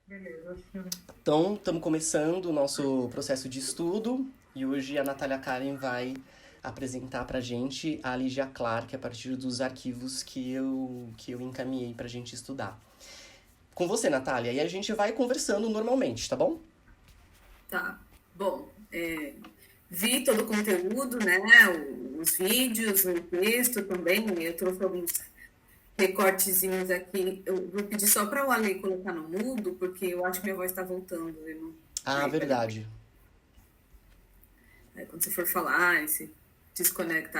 Beleza, sim. Então, estamos começando o nosso processo de estudo e hoje a Natália Karen vai apresentar para a gente a Lígia Clark a partir dos arquivos que eu encaminhei para a gente estudar. Com você, Natália, e a gente vai conversando normalmente, tá bom? Tá. Bom, vi todo o conteúdo, né? Os vídeos, o texto também. Eu trouxe alguns recortezinhos aqui. Eu vou pedir só para o Ale colocar no mudo, porque eu acho que minha voz está voltando. Eu não... Ah, Peraí. verdade. Aí, quando você for falar, aí você desconecta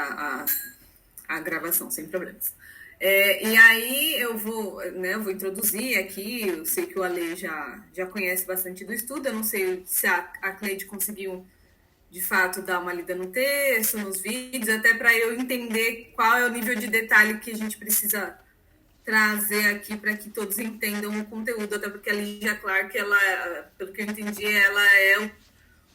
a gravação, sem problemas. E aí eu vou introduzir aqui. Eu sei que o Ale já conhece bastante do estudo. Eu não sei se a Cleide conseguiu de fato dar uma lida no texto, nos vídeos, até para eu entender qual é o nível de detalhe que a gente precisa trazer aqui para que todos entendam o conteúdo, até porque a Lígia Clark, ela, pelo que eu entendi, ela é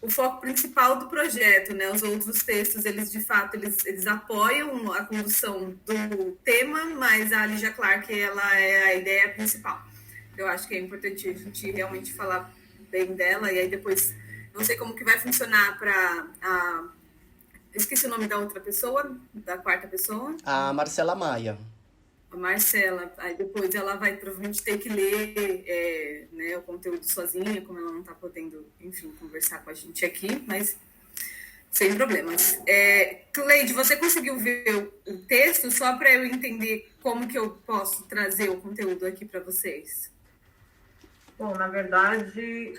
o foco principal do projeto, né? Os outros textos, eles de fato, eles apoiam a condução do tema, mas a Lígia Clark, ela é a ideia principal. Eu acho que é importante a gente realmente falar bem dela, e aí depois, não sei como que vai funcionar para a... Esqueci o nome da outra pessoa, da quarta pessoa, A Marcela Maia. a Marcela. Aí depois ela vai provavelmente ter que ler né, o conteúdo sozinha, como ela não está podendo, enfim, conversar com a gente aqui, mas sem problemas. Cleide, você conseguiu ver o texto só para eu entender como que eu posso trazer o conteúdo aqui para vocês? Bom, na verdade,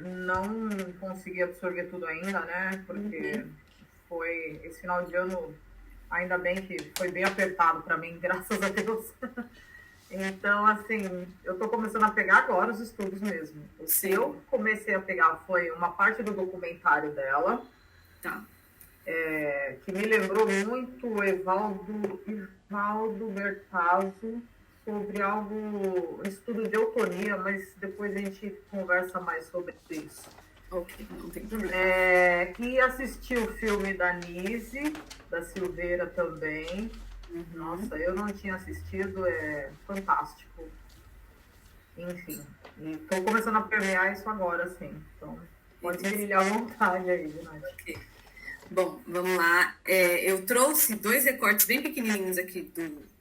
não consegui absorver tudo ainda, né? Porque foi esse final de ano, ainda bem que foi bem apertado para mim, graças a Deus. Então, assim, eu estou começando a pegar agora os estudos mesmo. O que Sim. eu comecei a pegar foi uma parte do documentário dela, Tá. que me lembrou muito o Evaldo Bertazzo, sobre algo, um estudo de autoria, mas depois a gente conversa mais sobre isso. Ok, não tem problema. E assisti o filme da Nise, da Silveira também. Nossa, eu não tinha assistido, é fantástico. Enfim, e estou começando a permear isso agora, sim. Então, pode brilhar à vontade aí, Nath. Ok. Bom, vamos lá. Eu trouxe dois recortes bem pequenininhos aqui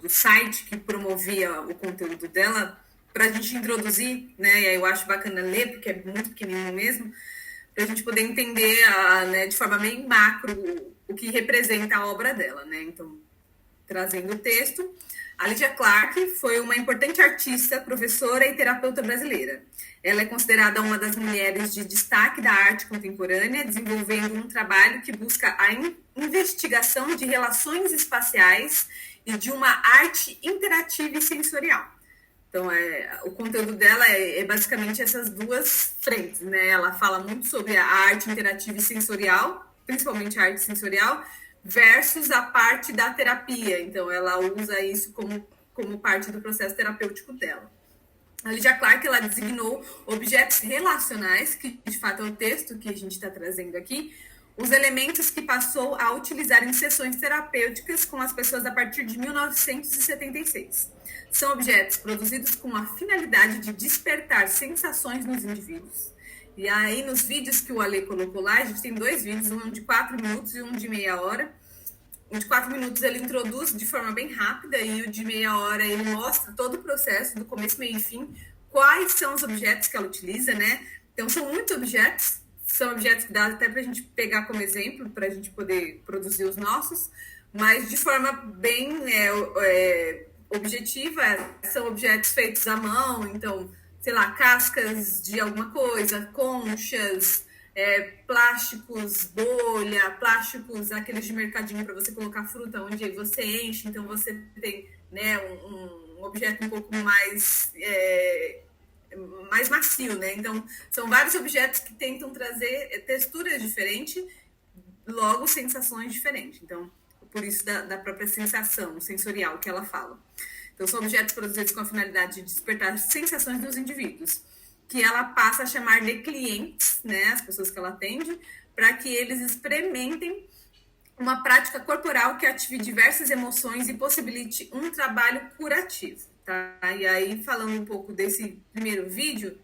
do site que promovia o conteúdo dela para a gente introduzir, né? E aí eu acho bacana ler, porque é muito pequenininho mesmo, para a gente poder entender né, de forma bem macro o que representa a obra dela, né? Então, trazendo o texto, a Lydia Clark foi uma importante artista, professora e terapeuta brasileira. Ela é considerada uma das mulheres de destaque da arte contemporânea, desenvolvendo um trabalho que busca a investigação de relações espaciais e de uma arte interativa e sensorial. Então, o conteúdo dela é basicamente essas duas frentes, né? Ela fala muito sobre a arte interativa e sensorial, principalmente a arte sensorial, versus a parte da terapia. Então, ela usa isso como parte do processo terapêutico dela. A Lydia Clark, ela designou objetos relacionais, que de fato é o texto que a gente está trazendo aqui, os elementos que passou a utilizar em sessões terapêuticas com as pessoas a partir de 1976. São objetos produzidos com a finalidade de despertar sensações nos indivíduos. E aí, nos vídeos que o Ale colocou lá, a gente tem dois vídeos, um de 4 minutos e um de meia hora. O de 4 minutos ele introduz de forma bem rápida e o de meia hora ele mostra todo o processo, do começo, meio e fim, quais são os objetos que ela utiliza, né? Então, são muitos objetos, são objetos que dá até para a gente pegar como exemplo, para a gente poder produzir os nossos, mas de forma bem objetiva, são objetos feitos à mão, então, sei lá, cascas de alguma coisa, conchas, plásticos bolha, plásticos aqueles de mercadinho para você colocar fruta, onde você enche, então você tem, né, um objeto um pouco mais macio, né? Então, são vários objetos que tentam trazer texturas diferentes, logo sensações diferentes. Então, por isso da própria sensação sensorial que ela fala. Então, são objetos produzidos com a finalidade de despertar sensações dos indivíduos, que ela passa a chamar de clientes, né, as pessoas que ela atende, para que eles experimentem uma prática corporal que ative diversas emoções e possibilite um trabalho curativo. Tá? E aí, falando um pouco desse primeiro vídeo,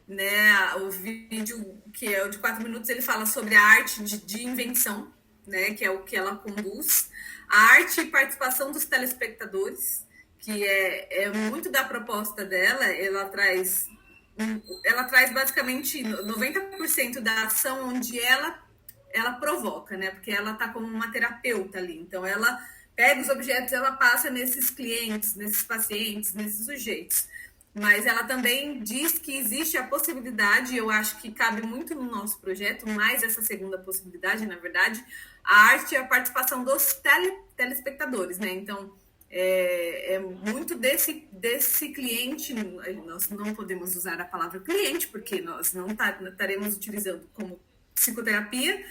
né? O vídeo, que é o de 4 minutos, ele fala sobre a arte de invenção, né? Que é o que ela conduz. A arte e participação dos telespectadores, que é muito da proposta dela. Ela traz basicamente 90% da ação onde ela provoca, né? Porque ela está como uma terapeuta ali. Então, ela pega os objetos, ela passa nesses clientes, nesses pacientes, nesses sujeitos. Mas ela também diz que existe a possibilidade, eu acho que cabe muito no nosso projeto, mais essa segunda possibilidade, na verdade, a arte e a participação dos telespectadores, né? Então, é muito desse cliente, nós não podemos usar a palavra cliente, porque nós não estaremos utilizando como psicoterapia,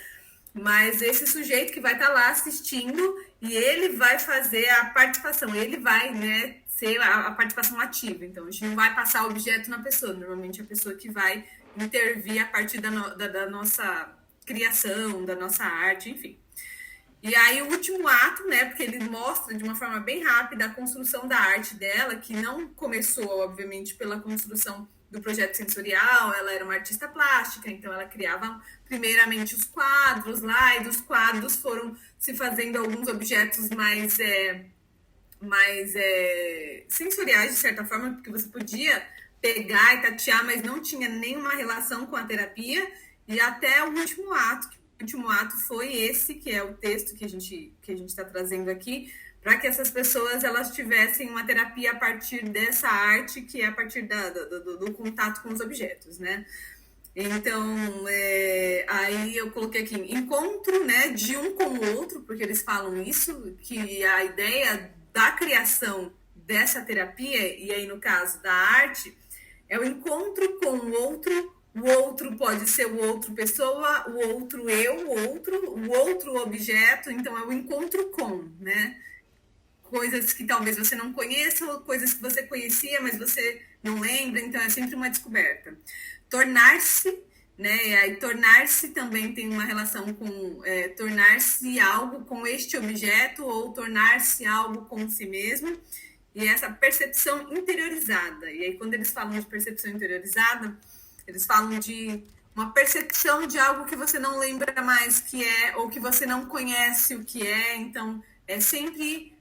mas esse sujeito que vai estar lá assistindo e ele vai fazer a participação, ele vai, né, ser a participação ativa. Então, a gente não vai passar o objeto na pessoa, normalmente é a pessoa que vai intervir a partir da nossa criação, da nossa arte, enfim. E aí o último ato, né, porque ele mostra de uma forma bem rápida a construção da arte dela, que não começou, obviamente, pela construção do projeto sensorial. Ela era uma artista plástica, então ela criava primeiramente os quadros lá, e dos quadros foram se fazendo alguns objetos mais sensoriais, de certa forma, porque você podia pegar e tatear, mas não tinha nenhuma relação com a terapia, e até o último ato. O último ato foi esse, que é o texto que a gente está trazendo aqui, para que essas pessoas elas tivessem uma terapia a partir dessa arte, que é a partir do contato com os objetos, né? Então, aí eu coloquei aqui, encontro, né, de um com o outro, porque eles falam isso, que a ideia da criação dessa terapia, e aí no caso da arte, é o encontro com o outro pode ser o outro pessoa, o outro eu, o outro objeto, então é o encontro com, né? Coisas que talvez você não conheça, ou coisas que você conhecia, mas você não lembra, então é sempre uma descoberta. Tornar-se, né? E aí tornar-se também tem uma relação com tornar-se algo com este objeto, ou tornar-se algo com si mesmo, e essa percepção interiorizada. E aí quando eles falam de percepção interiorizada, eles falam de uma percepção de algo que você não lembra mais que é, ou que você não conhece o que é. Então, é sempre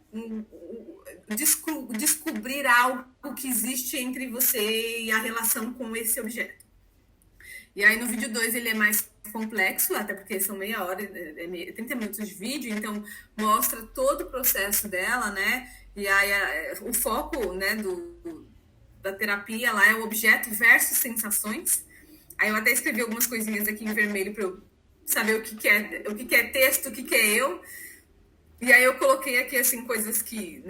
descobrir algo que existe entre você e a relação com esse objeto. E aí, no vídeo 2, ele é mais complexo, até porque são meia hora, 30 minutos de vídeo, então mostra todo o processo dela, né? E aí, o foco, né, da terapia lá é o objeto versus sensações. Aí eu até escrevi algumas coisinhas aqui em vermelho para eu saber o que é texto, o que é eu. E aí eu coloquei aqui assim coisas que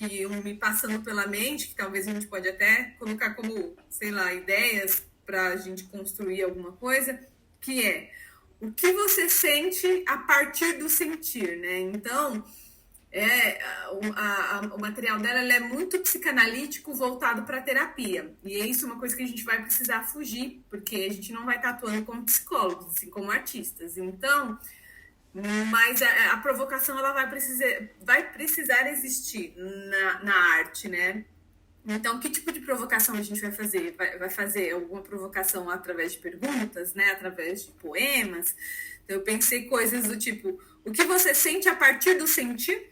iam me passando pela mente, que talvez a gente pode até colocar como, sei lá, ideias para a gente construir alguma coisa, que é o que você sente a partir do sentir, né? Então, o material dela é muito psicanalítico, voltado para a terapia. E é isso uma coisa que a gente vai precisar fugir, porque a gente não vai estar atuando como psicólogos, assim como artistas. Então, mas a provocação ela vai precisar existir na arte, né? Então, que tipo de provocação a gente vai fazer? Vai fazer alguma provocação através de perguntas, né? Através de poemas? Então, eu pensei coisas do tipo, o que você sente a partir do sentir?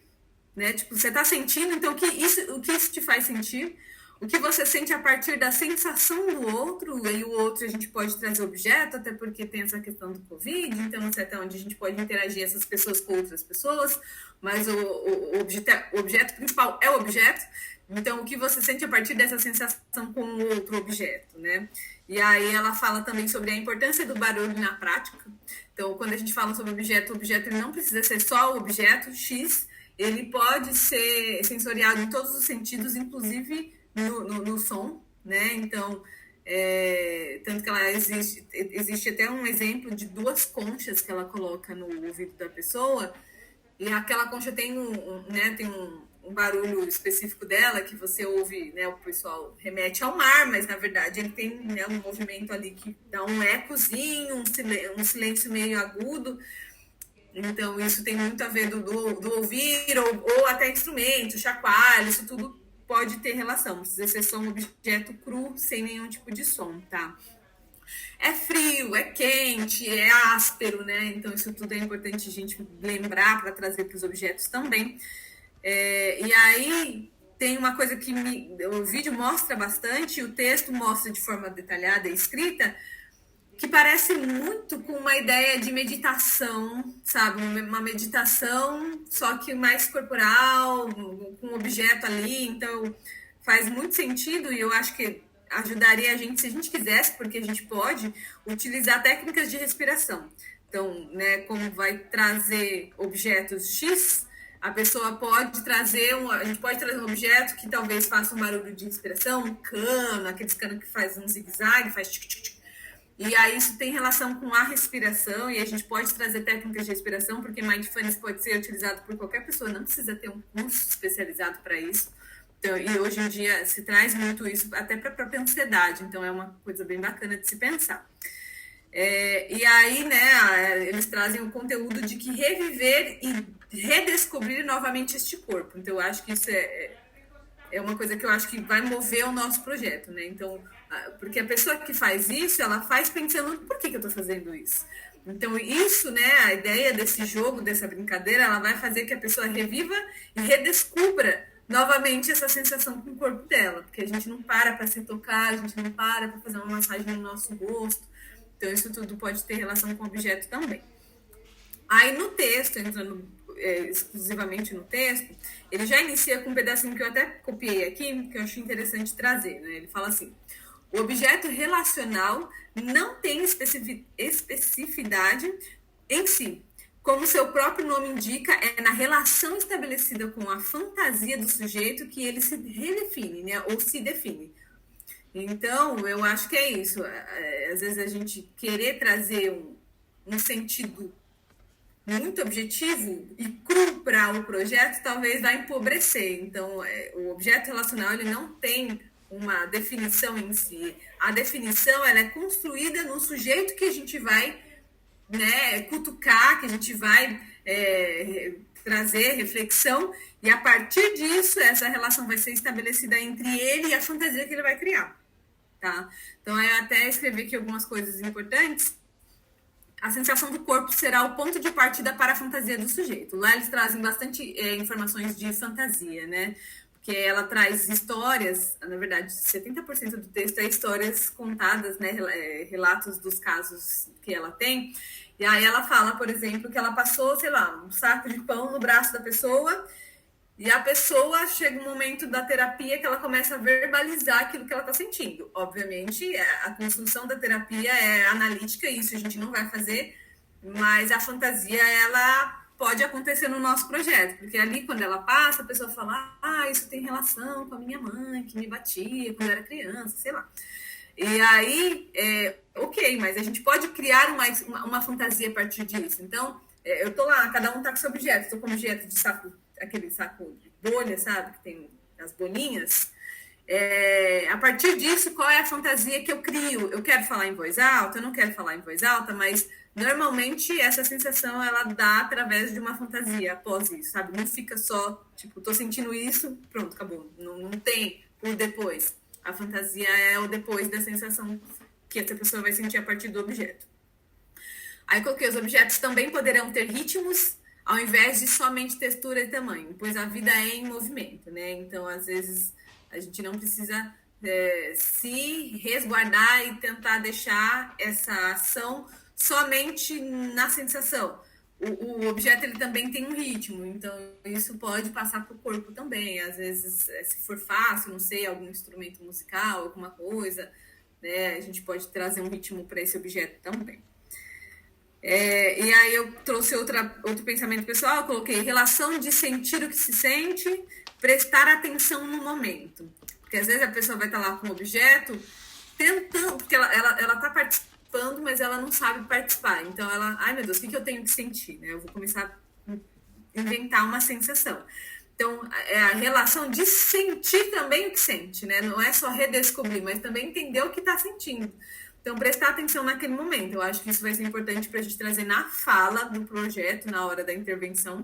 Né? Tipo, você está sentindo, então o que isso te faz sentir? O que você sente a partir da sensação do outro? E o outro a gente pode trazer objeto, até porque tem essa questão do Covid, então não sei até onde a gente pode interagir essas pessoas com outras pessoas, mas o objeto principal é o objeto. Então, o que você sente a partir dessa sensação com o outro objeto, né? E aí ela fala também sobre a importância do barulho na prática. Então, quando a gente fala sobre o objeto ele não precisa ser só o objeto X, ele pode ser sensoriado em todos os sentidos, inclusive no som, né? Então, tanto que ela existe até um exemplo de 2 conchas que ela coloca no ouvido da pessoa, e aquela concha tem um barulho específico dela, que você ouve, né? O pessoal remete ao mar, mas na verdade ele tem, né, um movimento ali que dá um ecozinho, um silêncio meio agudo. Então, isso tem muito a ver do ouvir, ou até instrumentos, chacoalho, isso tudo pode ter relação. Não precisa ser só um objeto cru, sem nenhum tipo de som, tá? É frio, é quente, é áspero, né? Então, isso tudo é importante a gente lembrar para trazer para os objetos também. E aí, tem uma coisa que o vídeo mostra bastante, o texto mostra de forma detalhada e escrita, que parece muito com uma ideia de meditação, sabe? Uma meditação, só que mais corporal, com um objeto ali. Então, faz muito sentido e eu acho que ajudaria a gente, se a gente quisesse, porque a gente pode, utilizar técnicas de respiração. Então, né, como vai trazer objetos X, a pessoa pode trazer a gente pode trazer um objeto que talvez faça um barulho de respiração, um cano, aqueles canos que faz um zigue-zague, faz tic-tic-tic. E aí isso tem relação com a respiração e a gente pode trazer técnicas de respiração, porque Mindfulness pode ser utilizado por qualquer pessoa, não precisa ter um curso especializado para isso. Então, e hoje em dia se traz muito isso até para a própria ansiedade, então é uma coisa bem bacana de se pensar. E aí, né, eles trazem o conteúdo de que reviver e redescobrir novamente este corpo. Então, eu acho que isso é uma coisa que eu acho que vai mover o nosso projeto, né? Então, porque a pessoa que faz isso, ela faz pensando, por que eu estou fazendo isso? Então, isso, né, a ideia desse jogo, dessa brincadeira, ela vai fazer que a pessoa reviva e redescubra novamente essa sensação com o corpo dela, porque a gente não para se tocar, a gente não para fazer uma massagem no nosso rosto. Então, isso tudo pode ter relação com o objeto também. Aí, no texto, entrando exclusivamente no texto, ele já inicia com um pedacinho que eu até copiei aqui, que eu acho interessante trazer, né? Ele fala assim: o objeto relacional não tem especificidade em si. Como seu próprio nome indica, é na relação estabelecida com a fantasia do sujeito que ele se redefine, né? Ou se define. Então, eu acho que é isso. Às vezes a gente querer trazer um sentido muito objetivo e cru para o projeto, talvez vai empobrecer. Então, o objeto relacional ele não tem uma definição em si. A definição ela é construída no sujeito que a gente vai, né, cutucar, que a gente vai trazer reflexão, e a partir disso, essa relação vai ser estabelecida entre ele e a fantasia que ele vai criar. Tá? Então, eu até escrevi aqui algumas coisas importantes. A sensação do corpo será o ponto de partida para a fantasia do sujeito. Lá eles trazem bastante informações de fantasia, né? Porque ela traz histórias, na verdade, 70% do texto é histórias contadas, né? Relatos dos casos que ela tem. E aí ela fala, por exemplo, que ela passou, sei lá, um saco de pão no braço da pessoa. E a pessoa chega um momento da terapia que ela começa a verbalizar aquilo que ela está sentindo. Obviamente, a construção da terapia é analítica, isso a gente não vai fazer, mas a fantasia, ela pode acontecer no nosso projeto, porque ali, quando ela passa, a pessoa fala, isso tem relação com a minha mãe, que me batia quando eu era criança, sei lá. E aí, ok, mas a gente pode criar uma fantasia a partir disso. Então, eu tô lá, cada um tá com seu objeto, estou com o objeto de saco, aquele saco de bolha, sabe? Que tem as bolinhas. A partir disso, qual é a fantasia que eu crio? Eu quero falar em voz alta, eu não quero falar em voz alta, mas normalmente essa sensação ela dá através de uma fantasia após isso, sabe? Não fica só, tipo, tô sentindo isso, pronto, acabou. Não tem o depois. A fantasia é o depois da sensação que essa pessoa vai sentir a partir do objeto. Aí coloquei, os objetos também poderão ter ritmos ao invés de somente textura e tamanho, pois a vida é em movimento, né? Então, às vezes, a gente não precisa se resguardar e tentar deixar essa ação somente na sensação. O objeto ele também tem um ritmo, então isso pode passar para o corpo também. Às vezes, se for fácil, não sei, algum instrumento musical, alguma coisa, né? A gente pode trazer um ritmo para esse objeto também. E aí eu trouxe outro pensamento pessoal, eu coloquei relação de sentir o que se sente, prestar atenção no momento. Porque às vezes a pessoa vai estar lá com um objeto, tentando, porque ela está participando, mas ela não sabe participar. Então ela, ai meu Deus, o que eu tenho que sentir? Né? Eu vou começar a inventar uma sensação. Então, a relação de sentir também o que sente, né? Não é só redescobrir, mas também entender o que está sentindo. Então, prestar atenção naquele momento. Eu acho que isso vai ser importante para a gente trazer na fala do projeto, na hora da intervenção,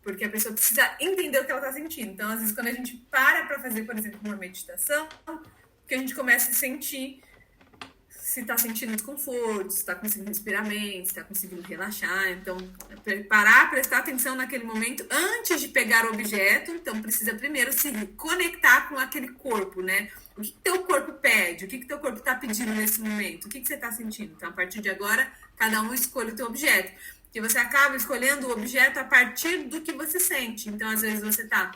porque a pessoa precisa entender o que ela está sentindo. Então, às vezes, quando a gente para fazer, por exemplo, uma meditação, que a gente começa a sentir se está sentindo desconforto, se está conseguindo respirar bem, se está conseguindo relaxar. Então, parar, prestar atenção naquele momento antes de pegar o objeto. Então, precisa primeiro se conectar com aquele corpo, né? O que teu corpo pede? O que teu corpo está pedindo nesse momento? O que você está sentindo? Então, a partir de agora, cada um escolhe o teu objeto. Que você acaba escolhendo o objeto a partir do que você sente. Então, às vezes, você está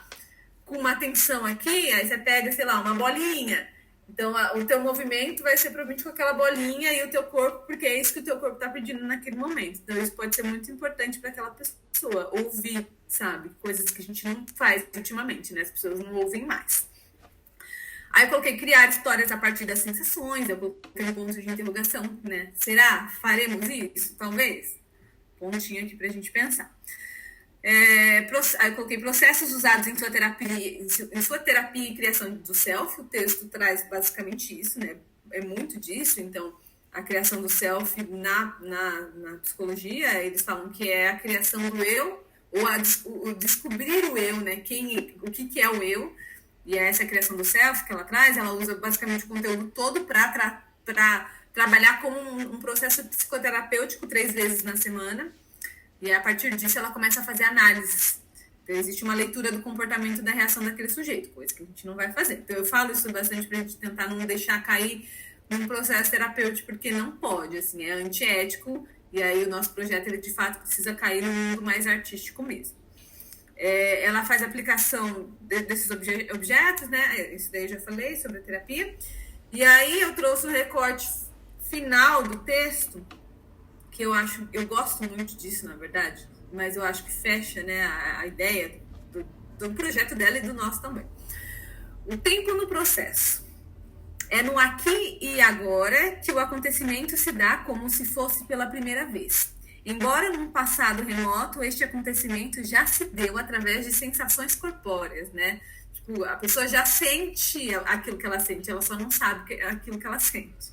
com uma tensão aqui, aí você pega, sei lá, uma bolinha. Então, o teu movimento vai ser provavelmente com aquela bolinha e o teu corpo, porque é isso que o teu corpo está pedindo naquele momento. Então, isso pode ser muito importante para aquela pessoa. Ouvir, sabe? Coisas que a gente não faz ultimamente, né? As pessoas não ouvem mais. Aí eu coloquei criar histórias a partir das sensações, eu coloquei um ponto de interrogação, né? Será? Faremos isso? Talvez? Pontinho aqui pra gente pensar. Aí eu coloquei processos usados em sua terapia e criação do self. O texto traz basicamente isso, né? É muito disso. Então, a criação do self na psicologia, eles falam que é a criação do eu, ou o descobrir o eu, né? O que é o eu. E essa é a criação do self que ela traz, ela usa basicamente o conteúdo todo para trabalhar como um processo psicoterapêutico 3 vezes na semana. E a partir disso ela começa a fazer análises. Então, existe uma leitura do comportamento da reação daquele sujeito, coisa que a gente não vai fazer. Então, eu falo isso bastante para a gente tentar não deixar cair num processo terapêutico, porque não pode, assim, é antiético. E aí o nosso projeto, ele de fato precisa cair num mundo mais artístico mesmo. Ela faz aplicação desses objetos, né? Isso daí eu já falei sobre a terapia. E aí eu trouxe o recorte final do texto, que eu gosto muito disso, na verdade, mas eu acho que fecha, né, a ideia do projeto dela e do nosso também. O tempo no processo. É no aqui e agora que o acontecimento se dá como se fosse pela primeira vez. Embora num passado remoto, este acontecimento já se deu através de sensações corpóreas, né? Tipo, a pessoa já sente aquilo que ela sente, ela só não sabe aquilo que ela sente.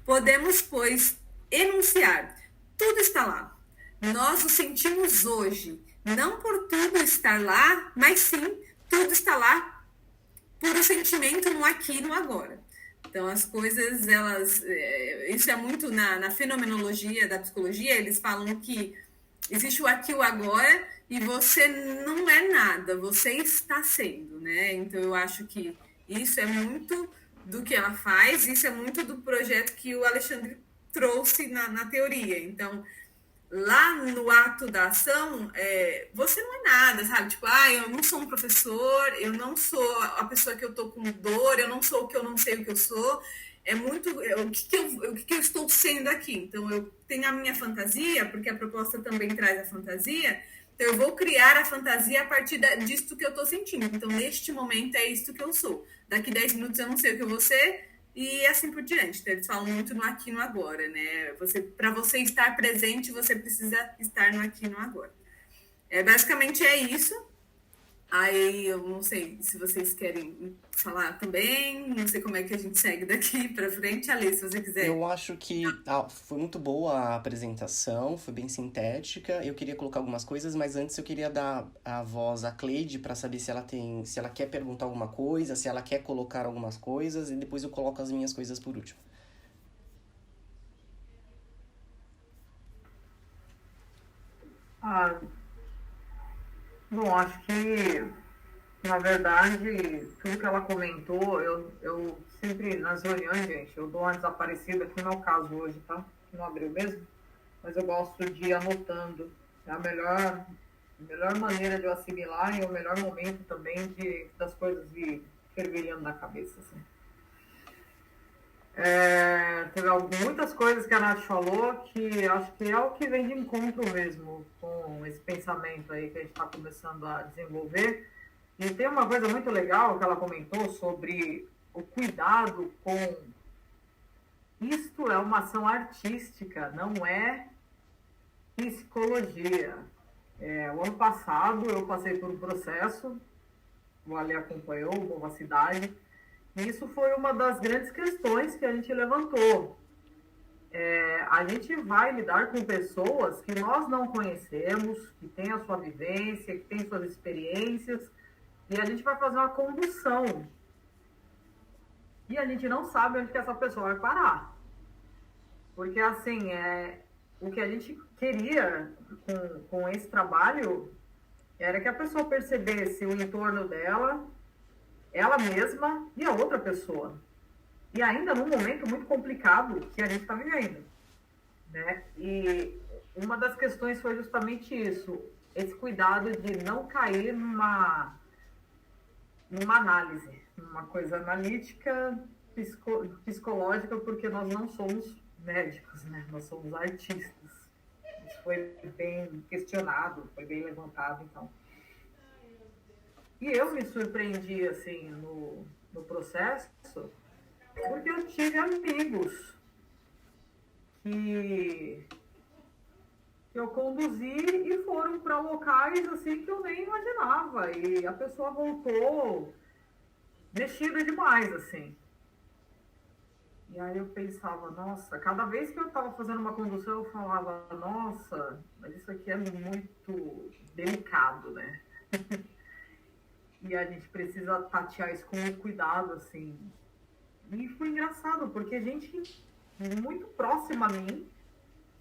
Podemos, pois, enunciar. Tudo está lá. Nós o sentimos hoje. Não por tudo estar lá, mas sim, tudo está lá por o sentimento no aqui e no agora. Então, as coisas, isso é muito na fenomenologia da psicologia, eles falam que existe o aqui e o agora e você não é nada, você está sendo, né? Então, eu acho que isso é muito do que ela faz, isso é muito do projeto que o Alexandre trouxe na teoria. Então, lá no ato da ação, você não é nada, sabe? Tipo, eu não sou um professor, eu não sou a pessoa que eu tô com dor, eu não sou o que eu não sei o que eu sou. É muito o que eu estou sendo aqui. Então, eu tenho a minha fantasia, porque a proposta também traz a fantasia. Então, eu vou criar a fantasia a partir disso que eu tô sentindo. Então, neste momento, é isso que eu sou. Daqui 10 minutos eu não sei o que eu vou ser. E assim por diante. Então, eles falam muito no aqui e no agora, né? Para você estar presente, você precisa estar no aqui e no agora. Basicamente é isso. Aí eu não sei se vocês querem falar também, não sei como é que a gente segue daqui para frente. Ali, se você quiser. Eu acho que foi muito boa a apresentação, foi bem sintética. Eu queria colocar algumas coisas, mas antes eu queria dar a voz à Cleide para saber se ela quer perguntar alguma coisa, se ela quer colocar algumas coisas, e depois eu coloco as minhas coisas por último. Bom, acho que, na verdade, tudo que ela comentou, eu sempre, nas reuniões, gente, eu dou uma desaparecida, que não é o caso hoje, tá? Não abriu mesmo, mas eu gosto de ir anotando. É a melhor maneira de eu assimilar e o melhor momento também das coisas ir fervilhando na cabeça, assim. Teve muitas coisas que a Nath falou que acho que é o que vem de encontro mesmo com esse pensamento aí que a gente está começando a desenvolver. E tem uma coisa muito legal que ela comentou sobre o cuidado com... Isto é uma ação artística, não é psicologia. O ano passado eu passei por um processo, o Ale acompanhou, Nova Cidade. Isso foi uma das grandes questões que a gente levantou. A gente vai lidar com pessoas que nós não conhecemos, que têm a sua vivência, que têm suas experiências, e a gente vai fazer uma condução. E a gente não sabe onde que essa pessoa vai parar. Porque, assim, o que a gente queria com esse trabalho era que a pessoa percebesse o entorno dela, ela mesma e a outra pessoa. E ainda num momento muito complicado que a gente está vivendo, né? E uma das questões foi justamente isso, esse cuidado de não cair numa análise, numa coisa analítica, psicológica, porque nós não somos médicos, né? Nós somos artistas. Isso foi bem questionado, foi bem levantado, então. E eu me surpreendi, assim, no processo, porque eu tive amigos que eu conduzi e foram para locais, assim, que eu nem imaginava. E a pessoa voltou mexida demais, assim. E aí eu pensava, nossa, cada vez que eu estava fazendo uma condução, eu falava, nossa, mas isso aqui é muito delicado, né? E a gente precisa tatear isso com cuidado, assim. E foi engraçado, porque gente muito próxima a mim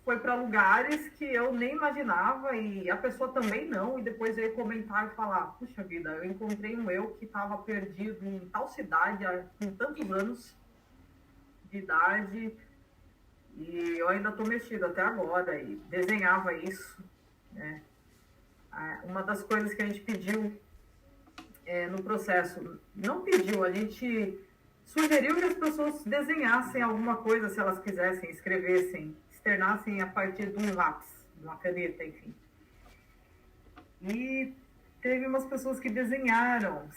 foi para lugares que eu nem imaginava e a pessoa também não. E depois veio comentar e falar, puxa vida, eu encontrei um eu que estava perdido em tal cidade com tantos anos de idade e eu ainda estou mexido até agora e desenhava isso, né? Uma das coisas que a gente pediu no processo, não pediu, a gente sugeriu que as pessoas desenhassem alguma coisa se elas quisessem, escrevessem, externassem a partir de um lápis, de uma caneta, enfim. E teve umas pessoas que se desenharam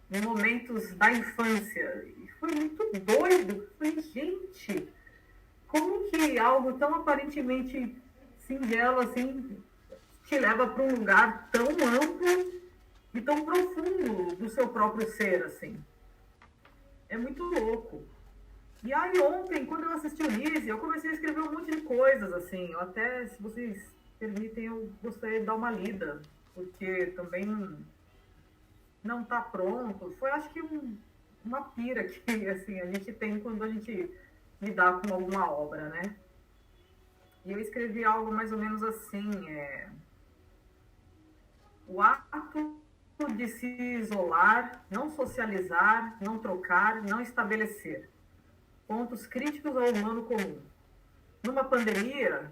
em momentos da infância. E foi muito doido. Falei, gente, como que algo tão aparentemente singelo assim te leva para um lugar tão amplo e tão profundo do seu próprio ser, assim? É muito louco. E aí ontem, quando eu assisti o Nise, eu comecei a escrever um monte de coisas, assim. Eu até, se vocês permitem, eu gostaria de dar uma lida, porque também não está pronto. Foi, acho que, uma pira que assim, a gente tem quando a gente lidar com alguma obra, né? E eu escrevi algo mais ou menos assim, o ato de se isolar, não socializar, não trocar, não estabelecer pontos críticos ao humano comum. Numa pandemia,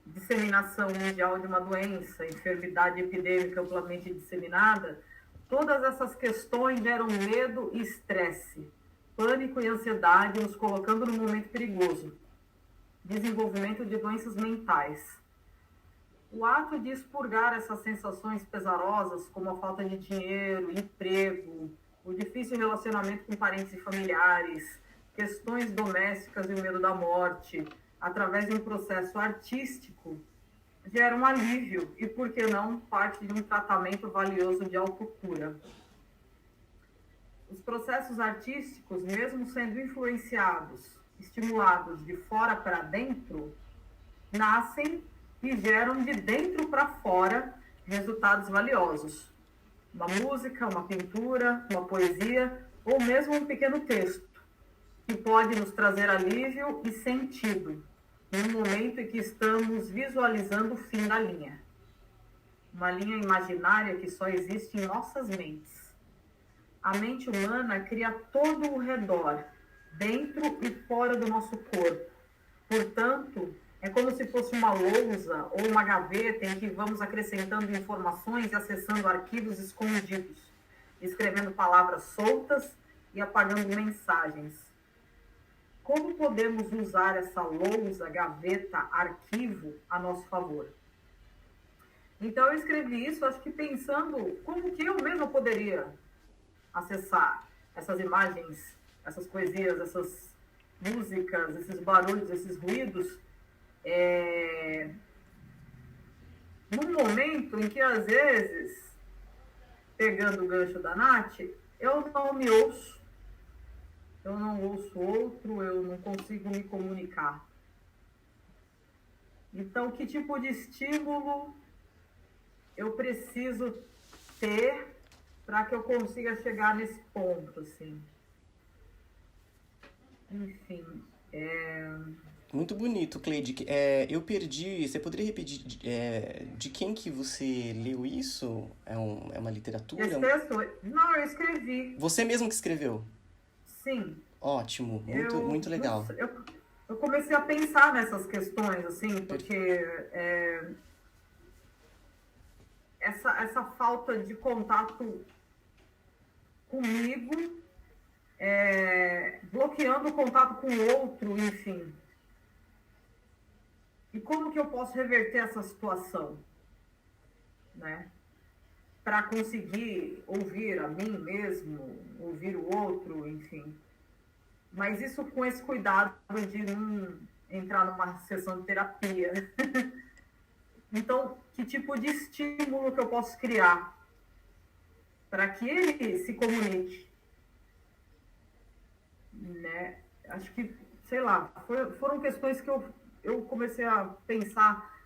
disseminação mundial de uma doença, enfermidade epidêmica amplamente disseminada, todas essas questões geram medo e estresse, pânico e ansiedade, nos colocando num momento perigoso. Desenvolvimento de doenças mentais. O ato de expurgar essas sensações pesarosas, como a falta de dinheiro, emprego, o difícil relacionamento com parentes e familiares, questões domésticas e o medo da morte, através de um processo artístico, gera um alívio e, por que não, parte de um tratamento valioso de autocura. Os processos artísticos, mesmo sendo influenciados, estimulados de fora para dentro, nascem e geram de dentro para fora resultados valiosos. Uma música, uma pintura, uma poesia ou mesmo um pequeno texto, que pode nos trazer alívio e sentido, no momento em que estamos visualizando o fim da linha. Uma linha imaginária que só existe em nossas mentes. A mente humana cria todo o redor, dentro e fora do nosso corpo. Portanto, é como se fosse uma lousa ou uma gaveta em que vamos acrescentando informações e acessando arquivos escondidos, escrevendo palavras soltas e apagando mensagens. Como podemos usar essa lousa, gaveta, arquivo a nosso favor? Então eu escrevi isso, acho que pensando como que eu mesma poderia acessar essas imagens, essas poesias, essas músicas, esses barulhos, esses ruídos, num momento em que, às vezes, pegando o gancho da Nath, eu não me ouço, eu não ouço outro, eu não consigo me comunicar. Então, que tipo de estímulo eu preciso ter para que eu consiga chegar nesse ponto, assim? Enfim, Muito bonito, Cleide. Eu perdi. Você poderia repetir de quem que você leu isso? É uma literatura? Esse texto, não, eu escrevi, Você mesmo que escreveu? sim. Ótimo, muito, Eu, muito não legal. sei, eu comecei a pensar nessas questões, assim, Per- porque essa falta de contato comigo, bloqueando o contato com o outro, enfim. E como que eu posso reverter essa situação, né? Para conseguir ouvir a mim mesmo, ouvir o outro, enfim. Mas isso com esse cuidado de não entrar numa sessão de terapia. Então, que tipo de estímulo que eu posso criar para que ele se comunique, né? Acho que, sei lá, foram questões que eu comecei a pensar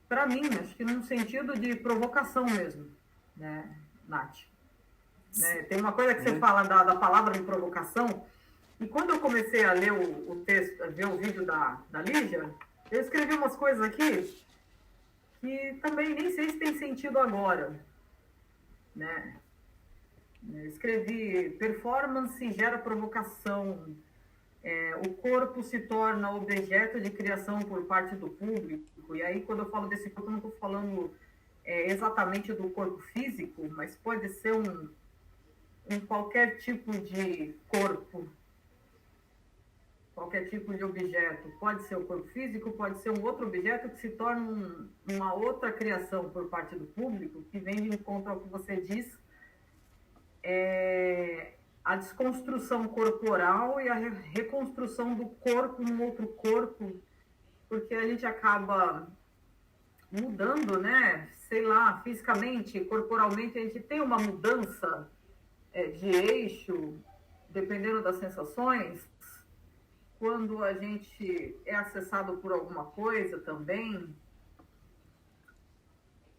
para mim, acho que num sentido de provocação mesmo, né, Nath? Né? Tem uma coisa que você Muito, fala da palavra de provocação, e quando eu comecei a ler o texto, a ver o vídeo da Lígia, eu escrevi umas coisas aqui que também nem sei se tem sentido agora, né? Escrevi: performance gera provocação, o corpo se torna objeto de criação por parte do público. E aí, quando eu falo desse corpo, eu não estou falando exatamente do corpo físico, mas pode ser um qualquer tipo de corpo, qualquer tipo de objeto. Pode ser o corpo físico, pode ser um outro objeto que se torna uma outra criação por parte do público, que vem de encontro ao que você diz, a desconstrução corporal e a reconstrução do corpo num outro corpo, porque a gente acaba mudando, né? Sei lá, fisicamente, corporalmente, a gente tem uma mudança de eixo, dependendo das sensações. Quando a gente é acessado por alguma coisa também,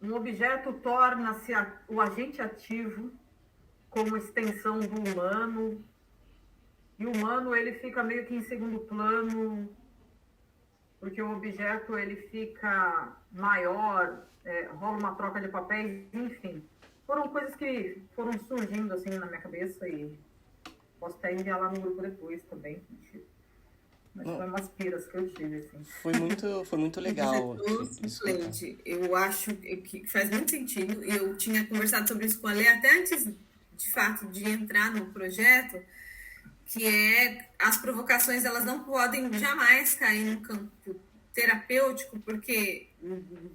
um objeto torna-se o agente ativo como extensão do humano, e o humano ele fica meio que em segundo plano, porque o objeto ele fica maior, rola uma troca de papéis, enfim. Foram coisas que foram surgindo assim na minha cabeça e posso até enviar lá no grupo depois também. Mas foi umas piras que eu tive, assim. foi muito legal. Excelente. Eu acho que faz muito sentido. Eu tinha conversado sobre isso com a Lê até antes, de fato, de entrar no projeto, que as provocações, elas não podem jamais cair no campo terapêutico, porque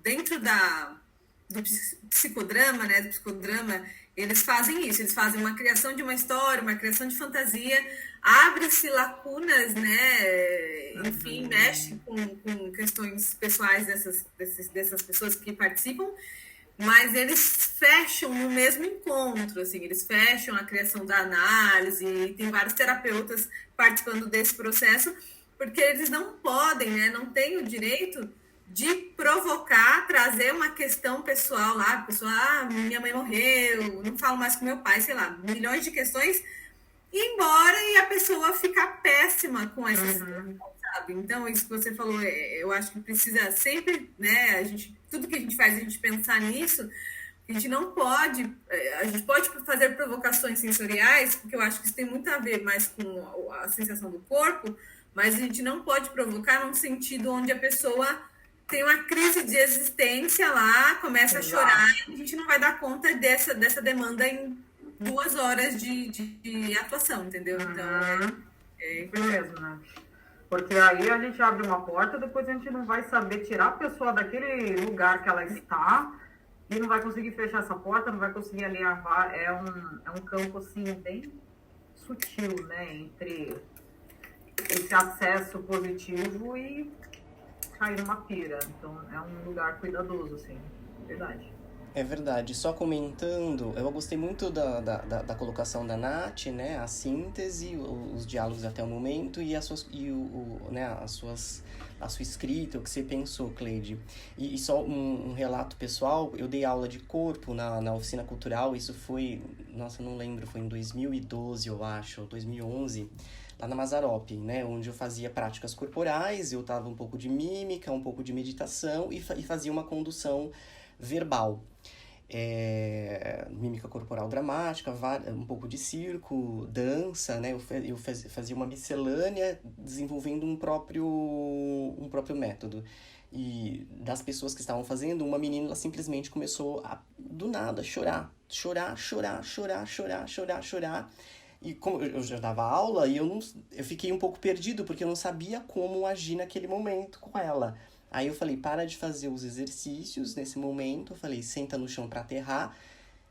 dentro do psicodrama, né, do psicodrama, eles fazem isso, eles fazem uma criação de uma história, uma criação de fantasia, abre-se lacunas, né, enfim, mexe com questões pessoais dessas pessoas que participam, mas eles fecham no mesmo encontro, assim, eles fecham a criação da análise, e tem vários terapeutas participando desse processo, porque eles não podem, né, não têm o direito de provocar, trazer uma questão pessoal lá, a pessoa, minha mãe morreu, não falo mais com meu pai, sei lá, milhões de questões, ir embora e a pessoa ficar péssima com essa situação, sabe? Então, isso que você falou, eu acho que precisa sempre, né, tudo que a gente faz, a gente pensar nisso. A gente não pode, a gente pode fazer provocações sensoriais, porque eu acho que isso tem muito a ver mais com a sensação do corpo, mas a gente não pode provocar num sentido onde a pessoa tem uma crise de existência lá, começa a chorar, e a gente não vai dar conta dessa demanda em 2 horas de atuação, entendeu? Então, isso mesmo, né? Porque aí a gente abre uma porta, depois a gente não vai saber tirar a pessoa daquele lugar que ela está e não vai conseguir fechar essa porta, não vai conseguir alinhavar. É um campo, assim, bem sutil, né? Entre esse acesso positivo e cair numa pira. Então, é um lugar cuidadoso, assim, verdade. É verdade. Só comentando, eu gostei muito da colocação da Nath, né? A síntese, os diálogos até o momento e, né? A sua escrita, o que você pensou, Cleide. E só um relato pessoal, eu dei aula de corpo na oficina cultural, isso foi, nossa, eu não lembro, foi em 2012, eu acho, ou 2011, lá na Mazzaropi, né? Onde eu fazia práticas corporais, eu tava um pouco de mímica, um pouco de meditação e fazia uma condução verbal. Mímica corporal dramática, um pouco de circo, dança, né? Eu fazia uma miscelânea desenvolvendo um próprio método. E das pessoas que estavam fazendo, uma menina ela simplesmente começou a, do nada, chorar. Chorar. E como eu já dava aula, e eu fiquei um pouco perdido, porque eu não sabia como agir naquele momento com ela. Aí eu falei, para de fazer os exercícios nesse momento. Eu falei, senta no chão para aterrar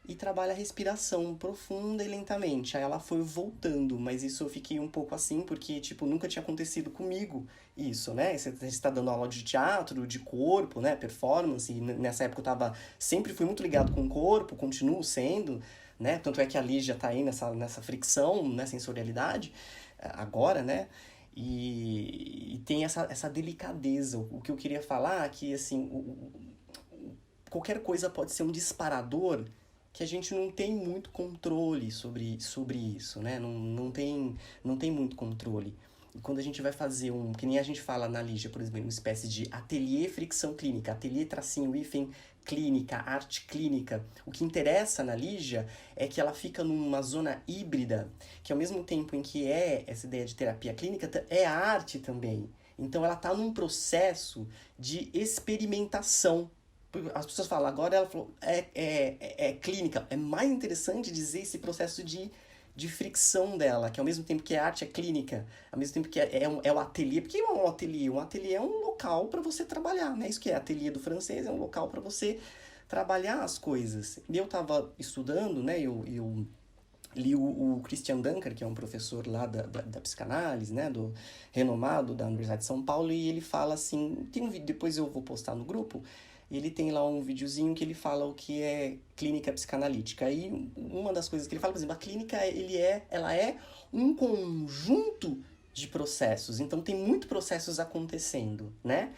e trabalha a respiração profunda e lentamente. Aí ela foi voltando, mas isso eu fiquei um pouco assim, porque, tipo, nunca tinha acontecido comigo isso, né? Você está dando aula de teatro, de corpo, né? Performance, e nessa época sempre fui muito ligado com o corpo, continuo sendo, né? Tanto é que a Lígia tá aí nessa fricção, nessa sensorialidade, agora, né? E tem essa delicadeza. O que eu queria falar é que, assim, qualquer coisa pode ser um disparador que a gente não tem muito controle sobre isso, né? Não tem muito controle. E quando a gente vai fazer que nem a gente fala na Lígia, por exemplo, uma espécie de ateliê fricção clínica, ateliê tracinho hífen clínica, arte clínica. O que interessa na Lígia é que ela fica numa zona híbrida, que ao mesmo tempo em que essa ideia de terapia clínica, é arte também. Então ela está num processo de experimentação. As pessoas falam, agora ela falou, é clínica. É mais interessante dizer esse processo de fricção dela, que ao mesmo tempo que a arte é clínica, ao mesmo tempo que é o ateliê. Por que é um ateliê? Um ateliê é um local para você trabalhar, né? Isso que é ateliê do francês, é um local para você trabalhar as coisas. E eu estava estudando, né? Eu li o Christian Dunker, que é um professor lá da psicanálise, né? Renomado da Universidade de São Paulo, e ele fala assim, tem um vídeo, depois eu vou postar no grupo, ele tem lá um videozinho que ele fala o que é clínica psicanalítica. E uma das coisas que ele fala, por exemplo, a clínica ela é um conjunto de processos. Então tem muitos processos acontecendo, né?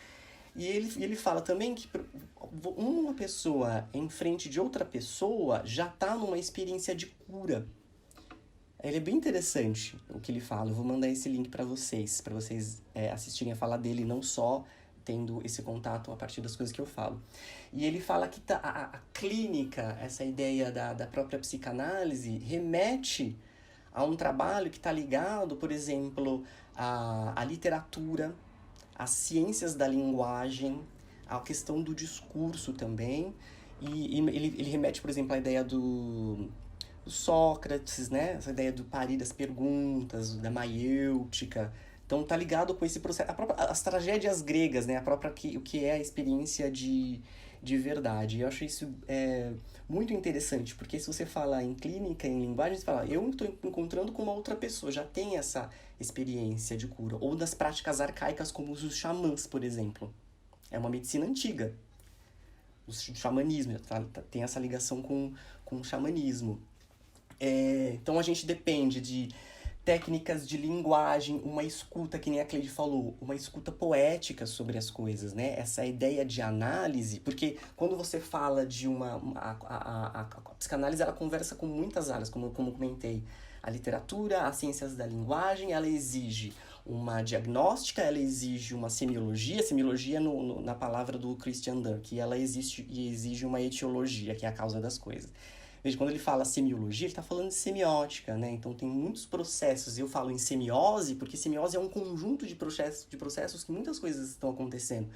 E ele fala também que uma pessoa em frente de outra pessoa já está numa experiência de cura. Ele é bem interessante o que ele fala. Eu vou mandar esse link para vocês assistirem a fala dele, não só tendo esse contato a partir das coisas que eu falo. E ele fala que a clínica, essa ideia da própria psicanálise, remete a um trabalho que está ligado, por exemplo, à literatura, às ciências da linguagem, à questão do discurso também. E ele remete, por exemplo, à ideia do Sócrates, né? Essa ideia do parir das perguntas, da maiêutica. Então tá ligado com esse processo, as tragédias gregas, né? O que é a experiência de verdade. Eu acho isso muito interessante, porque se você fala em clínica, em linguagem, você fala, eu estou encontrando com uma outra pessoa, já tem essa experiência de cura. Ou das práticas arcaicas como os xamãs, por exemplo. É uma medicina antiga. O xamanismo tem essa ligação com o xamanismo. Então a gente depende de técnicas de linguagem, uma escuta, que nem a Cleide falou, uma escuta poética sobre as coisas, né? Essa ideia de análise, porque quando você fala de a psicanálise, ela conversa com muitas áreas, como comentei. A literatura, as ciências da linguagem, ela exige uma diagnóstica, ela exige uma semiologia na palavra do Christian Dunker, que ela exige uma etiologia, que é a causa das coisas. Veja, quando ele fala semiologia, ele está falando de semiótica, né? Então tem muitos processos. Eu falo em semiose, porque semiose é um conjunto de processos que muitas coisas estão acontecendo.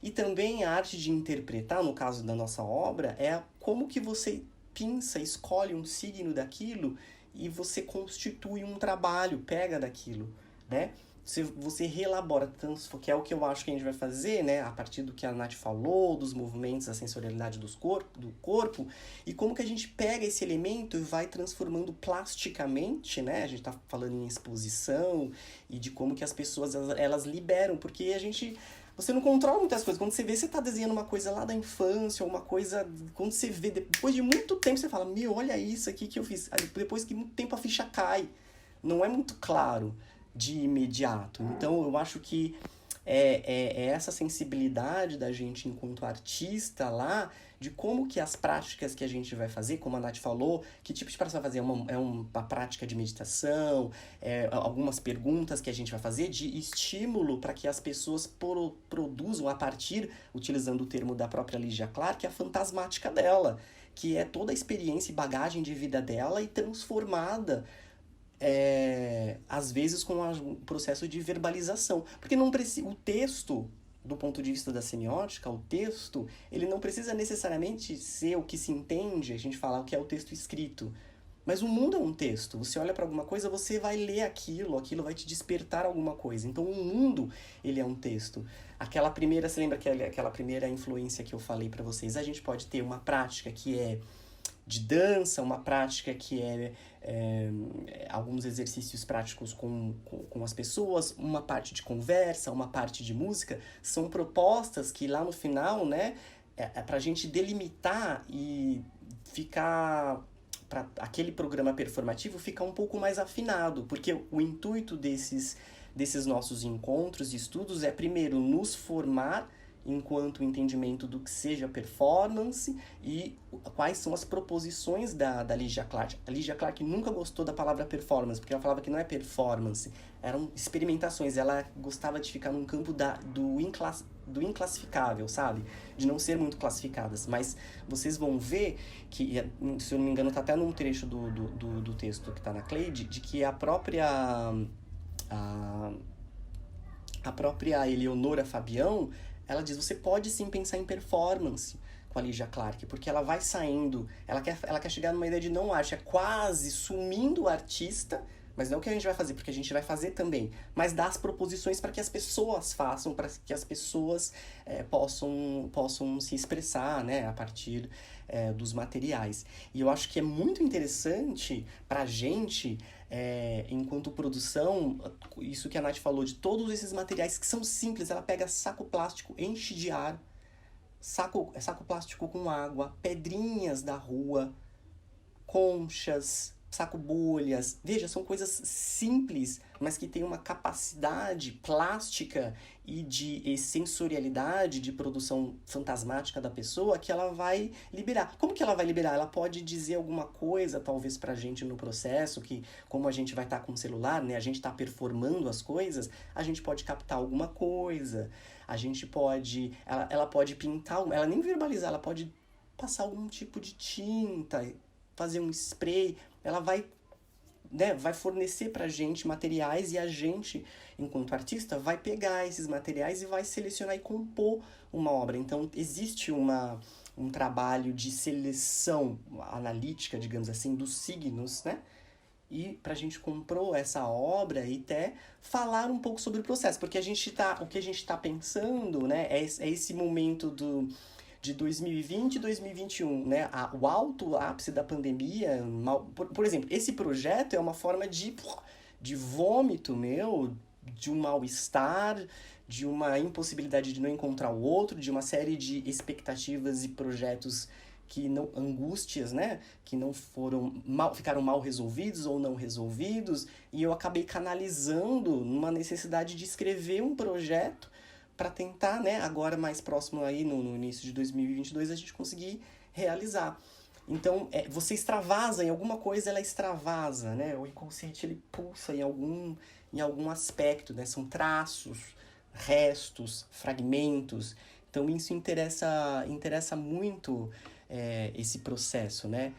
E também a arte de interpretar, no caso da nossa obra, é como que você escolhe um signo daquilo e você constitui um trabalho, pega daquilo, né? Você reelabora, que é o que eu acho que a gente vai fazer, né? A partir do que a Nath falou, dos movimentos, da sensorialidade do corpo, e como que a gente pega esse elemento e vai transformando plasticamente, né? A gente tá falando em exposição e de como que as pessoas, elas liberam, porque você não controla muitas coisas. Quando você vê, você tá desenhando uma coisa lá da infância, ou uma coisa... Quando você vê, depois de muito tempo, você fala, meu, olha isso aqui que eu fiz. Aí, depois que muito tempo a ficha cai. Não é muito claro de imediato. Então, eu acho que é essa sensibilidade da gente enquanto artista lá, de como que as práticas que a gente vai fazer, como a Nath falou, que tipo de prática vai fazer? É uma prática de meditação, algumas perguntas que a gente vai fazer de estímulo para que as pessoas produzam a partir, utilizando o termo da própria Lígia Clark, a fantasmática dela, que é toda a experiência e bagagem de vida dela e transformada às vezes com o processo de verbalização. Porque não o texto, do ponto de vista da semiótica, o texto, ele não precisa necessariamente ser o que se entende, a gente fala o que é o texto escrito. Mas o mundo é um texto. Você olha para alguma coisa, você vai ler aquilo vai te despertar alguma coisa. Então o mundo, ele é um texto. Você lembra aquela primeira influência que eu falei para vocês? A gente pode ter uma prática que é de dança, uma prática que alguns exercícios práticos com as pessoas, uma parte de conversa, uma parte de música, são propostas que lá no final, né, pra gente delimitar e ficar, para aquele programa performativo ficar um pouco mais afinado, porque o intuito desses nossos encontros e estudos é, primeiro, nos formar enquanto entendimento do que seja performance e quais são as proposições da Lígia Clark. A Lígia Clark nunca gostou da palavra performance, porque ela falava que não é performance, eram experimentações. Ela gostava de ficar num campo do inclassificável, sabe? De não ser muito classificadas. Mas vocês vão ver que, se eu não me engano, tá até num trecho do texto que tá na Cleide, de que a própria Eleonora Fabião, ela diz, você pode sim pensar em performance com a Lígia Clark, porque ela vai saindo, ela quer chegar numa ideia de não arte, é quase sumindo o artista, mas não é o que a gente vai fazer, porque a gente vai fazer também, mas dá as proposições para que as pessoas façam, para que as pessoas possam se expressar, né, a partir dos materiais. E eu acho que é muito interessante para a gente, enquanto produção, isso que a Nath falou, de todos esses materiais que são simples. Ela pega saco plástico, enche de ar, saco plástico com água, pedrinhas da rua, conchas, saco bolhas. Veja, são coisas simples, mas que têm uma capacidade plástica e de sensorialidade, de produção fantasmática da pessoa, que ela vai liberar. Como que ela vai liberar? Ela pode dizer alguma coisa, talvez, pra gente no processo, que como a gente vai estar com o celular, né, a gente está performando as coisas, a gente pode captar alguma coisa, a gente pode... Ela pode pintar, ela nem verbalizar, ela pode passar algum tipo de tinta, fazer um spray, ela vai fornecer pra gente materiais e a gente, enquanto artista, vai pegar esses materiais e vai selecionar e compor uma obra. Então, existe um trabalho de seleção analítica, digamos assim, dos signos, né? E pra gente compor essa obra e até falar um pouco sobre o processo, porque o que a gente tá pensando, né, é esse momento de 2020 e 2021, né? O alto ápice da pandemia. Por exemplo, esse projeto é uma forma de vômito meu, de um mal-estar, de uma impossibilidade de não encontrar o outro, de uma série de expectativas e projetos angústias, né? Que não ficaram mal resolvidos ou não resolvidos, e eu acabei canalizando numa necessidade de escrever um projeto para tentar, né, agora mais próximo aí, no início de 2022, a gente conseguir realizar. Então, você extravasa em alguma coisa, ela extravasa, né? O inconsciente, ele pulsa em algum aspecto, né? São traços, restos, fragmentos. Então, isso interessa muito esse processo, né?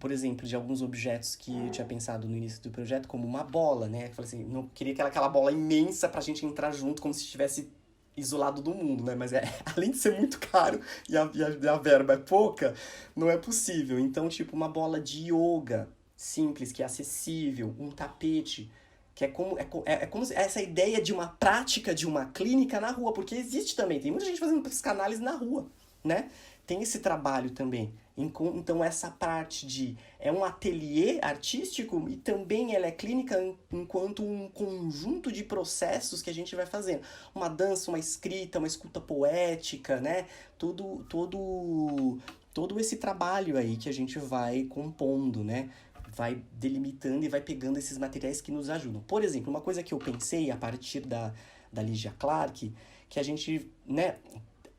Por exemplo, de alguns objetos que eu tinha pensado no início do projeto, como uma bola, né? Eu falei assim, não queria aquela bola imensa pra gente entrar junto, como se estivesse isolado do mundo, né? Mas além de ser muito caro e a verba é pouca, não é possível. Então, tipo, uma bola de yoga simples, que é acessível, um tapete, que é como essa ideia de uma prática de uma clínica na rua, porque existe também, tem muita gente fazendo psicanálise na rua, né? Tem esse trabalho também. Então, essa parte é um ateliê artístico e também ela é clínica enquanto um conjunto de processos que a gente vai fazendo. Uma dança, uma escuta poética, né? Todo esse trabalho aí que a gente vai compondo, né? Vai delimitando e vai pegando esses materiais que nos ajudam. Por exemplo, uma coisa que eu pensei a partir da Lygia Clark, que a gente, né?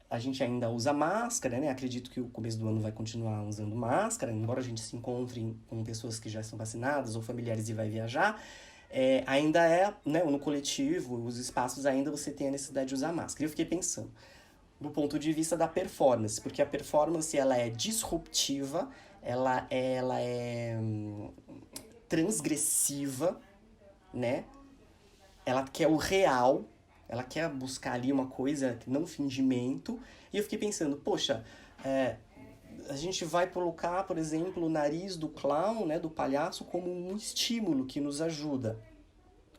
A gente ainda usa máscara, né? Acredito que o começo do ano vai continuar usando máscara, embora a gente se encontre com pessoas que já estão vacinadas ou familiares e vai viajar, ainda né, no coletivo, os espaços ainda você tem a necessidade de usar máscara. E eu fiquei pensando, do ponto de vista da performance, porque a performance ela é disruptiva, ela é transgressiva, né? Ela quer o real, ela quer buscar ali uma coisa, não fingimento. E eu fiquei pensando, poxa, a gente vai colocar, por exemplo, o nariz do clown, né, do palhaço, como um estímulo que nos ajuda.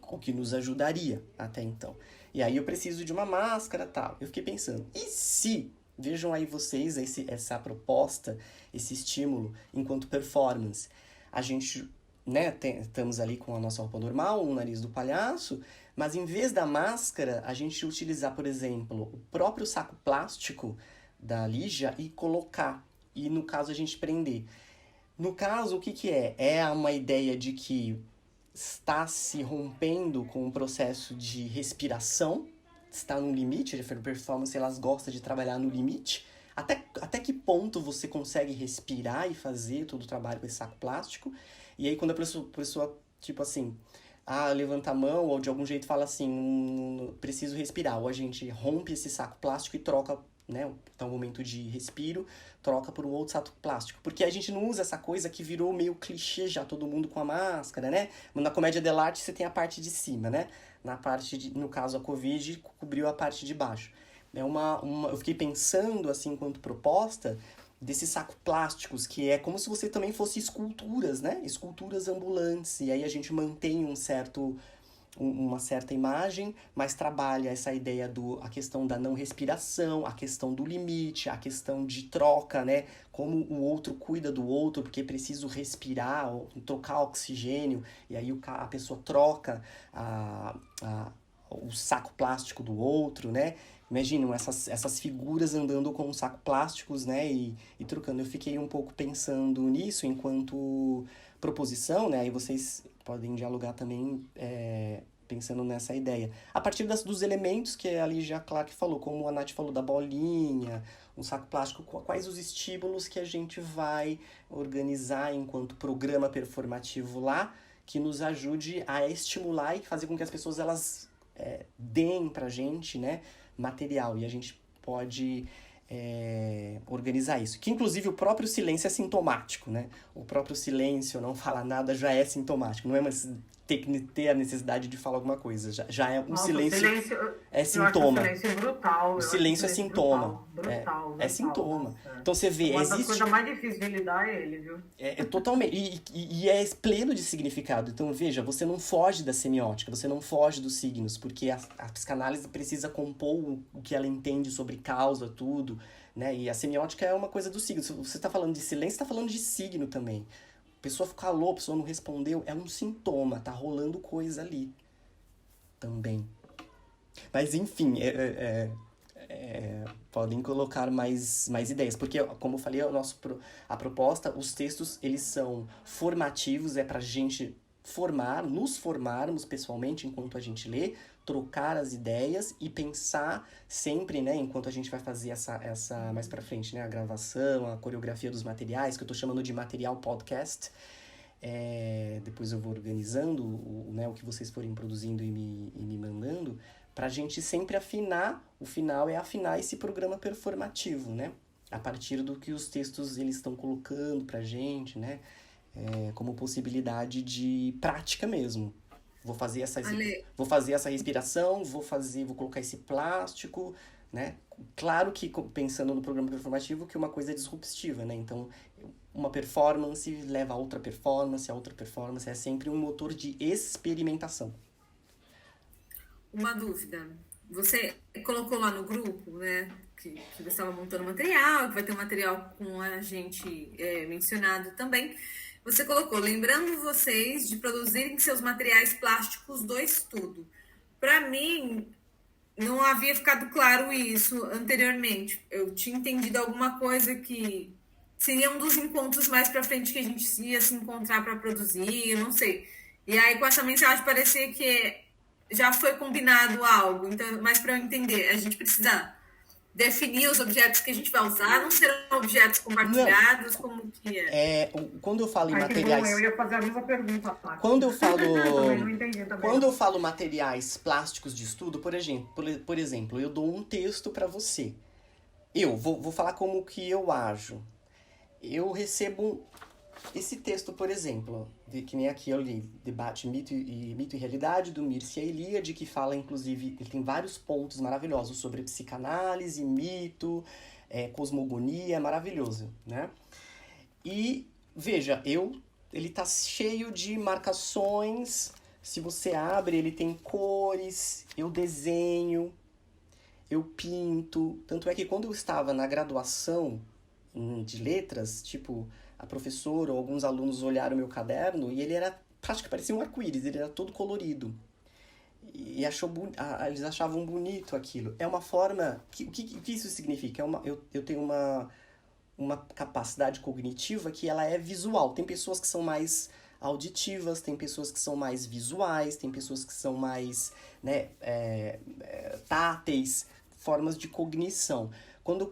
Ou que nos ajudaria até então. E aí eu preciso de uma máscara e tal. Eu fiquei pensando, e se, vejam aí vocês essa proposta, esse estímulo enquanto performance, a gente, né, estamos ali com a nossa roupa normal, o nariz do palhaço, mas em vez da máscara, a gente utilizar, por exemplo, o próprio saco plástico da Lígia e colocar, e no caso a gente prender. No caso, o que é? É uma ideia de que está se rompendo com o processo de respiração, está no limite, a performance elas gostam de trabalhar no limite. Até que ponto você consegue respirar e fazer todo o trabalho com esse saco plástico? E aí quando a pessoa tipo assim, levanta a mão ou de algum jeito fala assim, preciso respirar, ou a gente rompe esse saco plástico e troca, né, tá um momento de respiro, troca por um outro saco plástico. Porque a gente não usa essa coisa que virou meio clichê já, todo mundo com a máscara, né? Na comédia dell'arte você tem a parte de cima, né? No caso a Covid, cobriu a parte de baixo. Eu fiquei pensando, assim, enquanto proposta, desses sacos plásticos, que é como se você também fosse esculturas, né? Esculturas ambulantes. E aí a gente mantém uma certa imagem, mas trabalha essa ideia a questão da não respiração, a questão do limite, a questão de troca, né? Como o outro cuida do outro, porque preciso respirar, ou trocar oxigênio, e aí a pessoa troca o saco plástico do outro, né? Imaginam essas figuras andando com os sacos plásticos, né? E trocando. Eu fiquei um pouco pensando nisso enquanto proposição, né? Aí vocês podem dialogar também pensando nessa ideia. A partir dos elementos que a Lygia Clark falou, como a Nath falou da bolinha, um saco plástico, quais os estímulos que a gente vai organizar enquanto programa performativo lá, que nos ajude a estimular e fazer com que as pessoas elas deem pra gente, né, material. E a gente pode organizar isso. Que, inclusive, o próprio silêncio é sintomático, né? O próprio silêncio, não falar nada, já é sintomático. Não é ter a necessidade de falar alguma coisa. Já é um silêncio é sintoma. O silêncio é brutal. O silêncio é sintoma. Brutal. É sintoma. Então você vê, uma das coisas mais difíceis de lidar é ele, viu? Totalmente. E é pleno de significado. Então, veja, você não foge da semiótica, você não foge dos signos, porque a psicanálise precisa compor o que ela entende sobre causa, tudo, né? E a semiótica é uma coisa dos signos. Se você está falando de silêncio, você está falando de signo também. A pessoa calou, a pessoa não respondeu, é um sintoma, tá rolando coisa ali também. Mas, enfim, podem colocar mais ideias, porque, como eu falei, a proposta, os textos, eles são formativos, é pra gente nos formarmos pessoalmente enquanto a gente lê, trocar as ideias e pensar sempre, né, enquanto a gente vai fazer essa mais pra frente, né, a gravação, a coreografia dos materiais, que eu tô chamando de material podcast. Depois eu vou organizando o que vocês forem produzindo e me mandando, pra gente sempre afinar. O final é afinar esse programa performativo, né? A partir do que os textos eles estão colocando pra gente, né? Como possibilidade de prática mesmo. Vou fazer essa respiração, vou colocar esse plástico, né? Claro que, pensando no programa performativo, que uma coisa é disruptiva, né? Então, uma performance leva a outra performance, é sempre um motor de experimentação. Uma dúvida. você colocou lá no grupo, né, que você estava montando material, que vai ter um material com a gente mencionado também. Você colocou, lembrando vocês de produzirem seus materiais plásticos do estudo. Para mim, não havia ficado claro isso anteriormente. Eu tinha entendido alguma coisa que seria um dos encontros mais para frente que a gente ia se encontrar para produzir, eu não sei. E aí, com essa mensagem, parecia que já foi combinado algo. Então, mas para eu entender, a gente precisa definir os objetos que a gente vai usar, não serão objetos compartilhados, como que é? Quando eu falo em Ai, materiais... que bom, eu ia fazer a mesma pergunta, Paty. Quando eu falo... Também não entendi também. Quando eu falo materiais plásticos de estudo, por exemplo, eu dou um texto para você. Eu vou falar como que eu ajo. Eu recebo esse texto, por exemplo, que nem aqui eu li, Debate Mito e Realidade, do Mircea Eliade, que fala, inclusive, ele tem vários pontos maravilhosos sobre psicanálise, mito, cosmogonia, maravilhoso, né? E, veja, ele tá cheio de marcações, se você abre, ele tem cores, eu desenho, eu pinto. Tanto é que quando eu estava na graduação de letras, tipo, a professora ou alguns alunos olharam o meu caderno e ele era, praticamente parecia um arco-íris, ele era todo colorido. E eles achavam bonito aquilo. É uma forma... O que isso significa? Eu tenho uma capacidade cognitiva que ela é visual. Tem pessoas que são mais auditivas, tem pessoas que são mais visuais, tem pessoas que são mais, né, táteis, formas de cognição.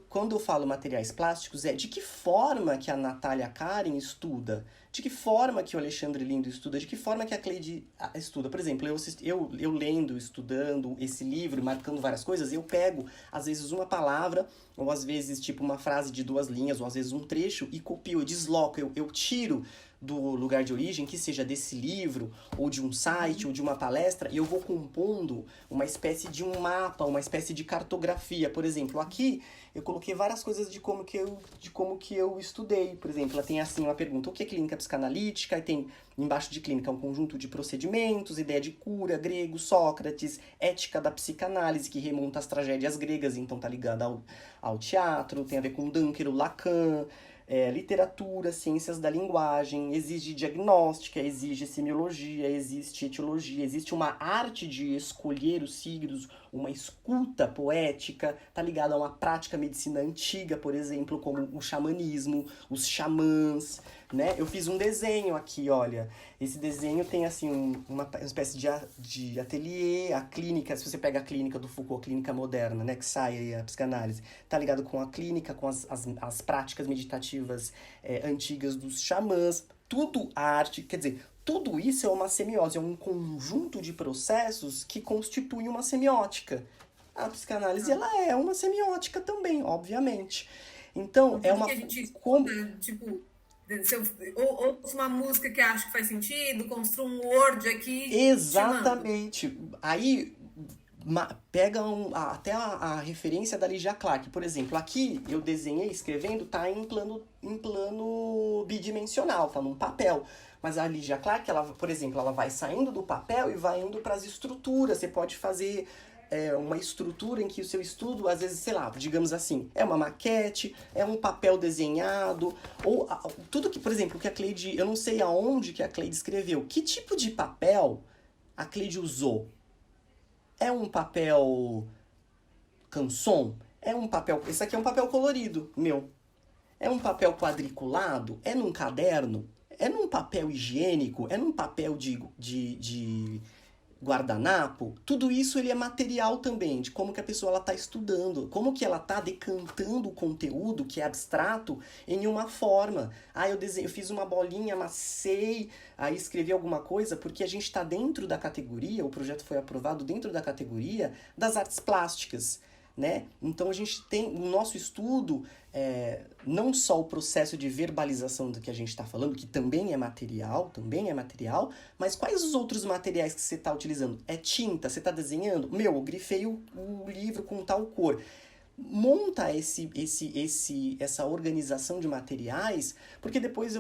Quando eu falo materiais plásticos, de que forma que a Natália Karen estuda, de que forma que o Alexandre Lindo estuda, de que forma que a Cleide estuda. Por exemplo, eu lendo, estudando esse livro, marcando várias coisas, eu pego, às vezes, uma palavra, ou às vezes, tipo, uma frase de 2 linhas, ou às vezes um trecho, e copio, eu desloco, eu tiro do lugar de origem, que seja desse livro, ou de um site, ou de uma palestra, e eu vou compondo uma espécie de um mapa, uma espécie de cartografia. Por exemplo, aqui eu coloquei várias coisas de como que eu estudei. Por exemplo, ela tem assim uma pergunta: o que é clínica psicanalítica? E tem embaixo de clínica um conjunto de procedimentos, ideia de cura, grego, Sócrates, ética da psicanálise, que remonta às tragédias gregas, então tá ligada ao teatro, tem a ver com Dunker, Lacan, literatura, ciências da linguagem, exige diagnóstica, exige semiologia, existe etiologia, existe uma arte de escolher os signos, uma escuta poética, tá ligado a uma prática medicina antiga, por exemplo, como o xamanismo, os xamãs, né? Eu fiz um desenho aqui, olha. Esse desenho tem, assim, uma espécie de ateliê, a clínica, se você pega a clínica do Foucault, a clínica moderna, né, que sai aí a psicanálise, tá ligado com a clínica, com as práticas meditativas antigas dos xamãs, tudo a arte, quer dizer, tudo isso é uma semiose, é um conjunto de processos que constitui uma semiótica. A psicanálise, ela é uma semiótica também, obviamente. Então, é uma... que a gente escuta, tipo, se eu ouço uma música que acho que faz sentido, construo um Word aqui. Exatamente. Aí pega até a referência da Lygia Clark. Por exemplo, aqui eu desenhei escrevendo, tá em plano bidimensional, tá num papel. Mas a Lygia Clark, ela, por exemplo, ela vai saindo do papel e vai indo para as estruturas. Você pode fazer uma estrutura em que o seu estudo, às vezes, sei lá, digamos assim, é uma maquete, é um papel desenhado, ou tudo que, por exemplo, que a Cleide, eu não sei aonde que a Cleide escreveu, que tipo de papel a Cleide usou? É um papel canson? É um papel... Esse aqui é um papel colorido, meu. É um papel quadriculado? É num caderno? É num papel higiênico? É num papel de guardanapo? Tudo isso ele é material também, de como que a pessoa está estudando, como que ela está decantando o conteúdo, que é abstrato, em uma forma. Eu fiz uma bolinha, amassei, aí escrevi alguma coisa, porque a gente está dentro da categoria, o projeto foi aprovado dentro da categoria das artes plásticas, né? Então a gente tem no nosso estudo não só o processo de verbalização do que a gente está falando, que também é material, mas quais os outros materiais que você está utilizando? É tinta? Você está desenhando? Eu grifei o livro com tal cor. monta essa organização de materiais, porque depois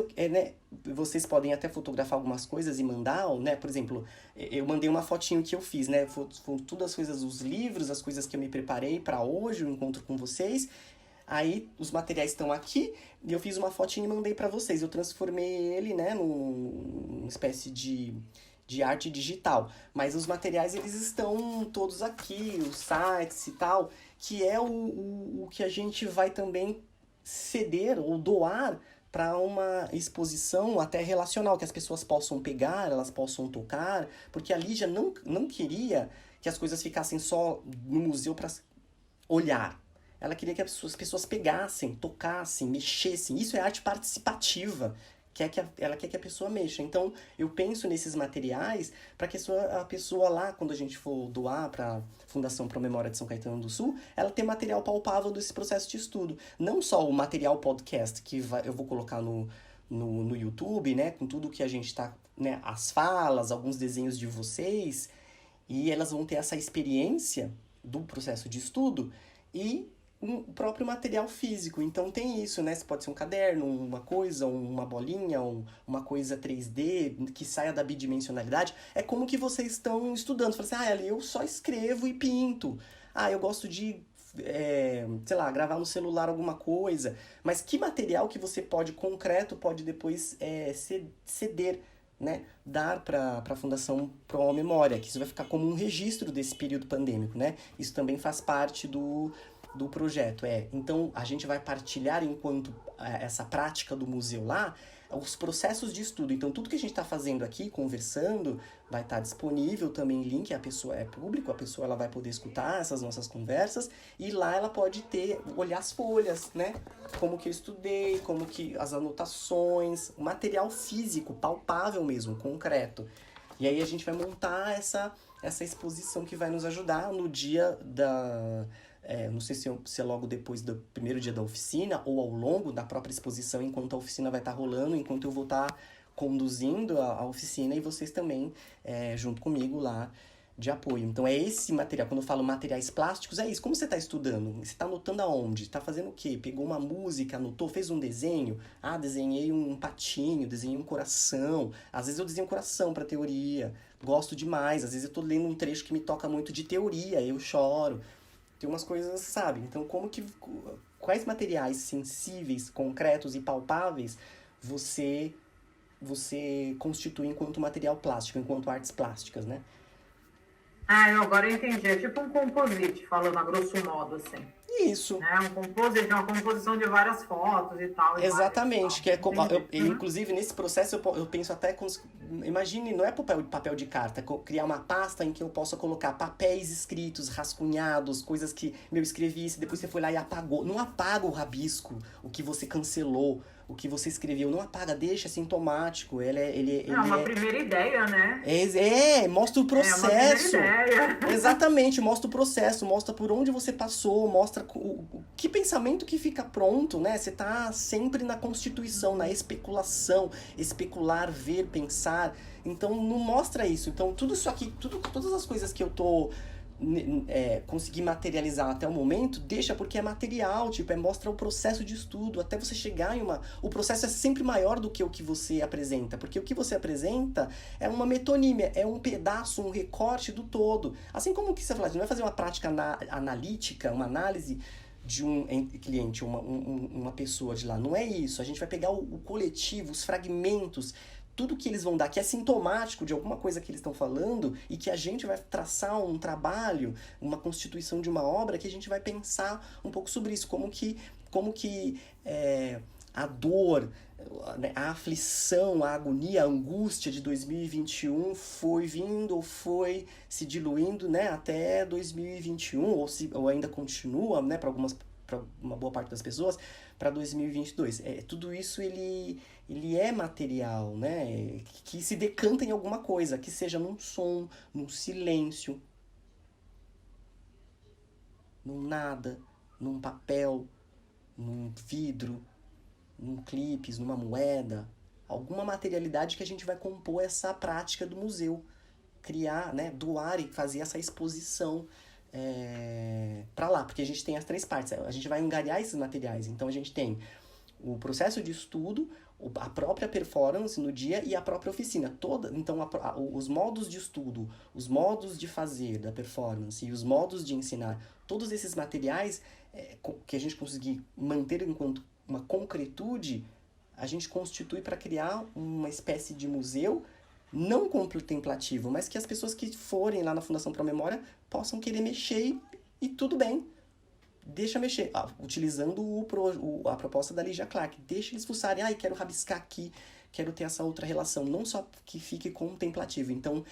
vocês podem até fotografar algumas coisas e mandar, né? Por exemplo, eu mandei uma fotinho que eu fiz, né? Foram todas as coisas, os livros, as coisas que eu me preparei para hoje, o encontro com vocês. Aí os materiais estão aqui e eu fiz uma fotinho e mandei para vocês. Eu transformei ele, né, numa espécie de arte digital. Mas os materiais, eles estão todos aqui, os sites e tal, que é o que a gente vai também ceder ou doar para uma exposição até relacional, que as pessoas possam pegar, elas possam tocar, porque a Lígia não queria que as coisas ficassem só no museu para olhar. Ela queria que as pessoas pegassem, tocassem, mexessem. Isso é arte participativa. Ela quer que a pessoa mexa. Então, eu penso nesses materiais para que a pessoa lá, quando a gente for doar para a Fundação Pro Memória de São Caetano do Sul, ela ter material palpável desse processo de estudo. Não só o material podcast que eu vou colocar no YouTube, né? Com tudo que a gente está, né? As falas, alguns desenhos de vocês. E elas vão ter essa experiência do processo de estudo e o próprio material físico. Então tem isso, né? Você pode ser um caderno, uma coisa, uma bolinha, uma coisa 3D que saia da bidimensionalidade. É como que vocês estão estudando. Você fala assim, eu só escrevo e pinto. Eu gosto de, sei lá, gravar no celular alguma coisa. Mas que material que você concreto, pode depois ceder, né? Dar para a Fundação Pro Memória, que isso vai ficar como um registro desse período pandêmico, né? Isso também faz parte do projeto. Então, a gente vai partilhar, enquanto essa prática do museu lá, os processos de estudo. Então, tudo que a gente está fazendo aqui, conversando, vai estar disponível também em link, a pessoa é público, a pessoa ela vai poder escutar essas nossas conversas, e lá ela pode olhar as folhas, né? Como que eu estudei, como que as anotações, o material físico, palpável mesmo, concreto. E aí a gente vai montar essa exposição que vai nos ajudar no dia não sei se é logo depois do primeiro dia da oficina ou ao longo da própria exposição, enquanto a oficina vai estar rolando, enquanto eu vou estar conduzindo a oficina e vocês também junto comigo lá de apoio. Então é esse material, quando eu falo materiais plásticos, é isso. Como você está estudando? Você está anotando aonde? Está fazendo o quê? Pegou uma música, anotou, fez um desenho? Desenhei um patinho, desenhei um coração. Às vezes eu desenho um coração para teoria, gosto demais. Às vezes eu estou lendo um trecho que me toca muito de teoria, eu choro. Tem umas coisas, sabe? Então, quais materiais sensíveis, concretos e palpáveis você constitui enquanto material plástico, enquanto artes plásticas, né? Agora eu entendi. É tipo um composite, falando a grosso modo, assim. Isso. Um composite, uma composição de várias fotos e tal. Exatamente. Inclusive, nesse processo, eu penso até... Imagine, não é papel de carta, criar uma pasta em que eu possa colocar papéis escritos, rascunhados, coisas que eu escrevi, depois você foi lá e apagou. Não apaga o rabisco, o que você cancelou, o que você escreveu. Não apaga, deixa sintomático. Uma primeira ideia, né? Mostra o processo. É uma primeira ideia. Exatamente, mostra o processo, mostra por onde você passou, mostra que pensamento que fica pronto, né? Você tá sempre na constituição, na especulação, especular, ver, pensar. Então, não mostra isso. Então, tudo isso aqui, todas as coisas que eu tô consegui materializar até o momento, deixa porque é material, mostra o processo de estudo, até você chegar o processo é sempre maior do que o que você apresenta, porque o que você apresenta é uma metonímia, é um pedaço, um recorte do todo. Assim como que você fala, não vai fazer uma prática analítica, uma análise de um cliente, uma pessoa de lá, não é isso. A gente vai pegar o coletivo, os fragmentos, tudo que eles vão dar, que é sintomático de alguma coisa que eles estão falando, e que a gente vai traçar um trabalho, uma constituição de uma obra, que a gente vai pensar um pouco sobre isso, como que a dor, a aflição, a agonia, a angústia de 2021 foi vindo ou foi se diluindo, né, até 2021, ou ainda continua, né, para uma boa parte das pessoas, para 2022. Tudo isso ele é material, né? Que se decanta em alguma coisa, que seja num som, num silêncio, num nada, num papel, num vidro, num clipes, numa moeda, alguma materialidade que a gente vai compor essa prática do museu, criar, né, doar e fazer essa exposição para lá, porque a gente tem as 3 partes. A gente vai angariar esses materiais. Então, a gente tem o processo de estudo, a própria performance no dia e a própria oficina. Então, os modos de estudo, os modos de fazer da performance e os modos de ensinar, todos esses materiais que a gente conseguir manter enquanto uma concretude, a gente constitui para criar uma espécie de museu não contemplativo, mas que as pessoas que forem lá na Fundação Pro Memória possam querer mexer e tudo bem. Deixa mexer, utilizando a proposta da Lygia Clark. Deixa eles fuçarem, quero rabiscar aqui, quero ter essa outra relação, não só que fique contemplativo. Então,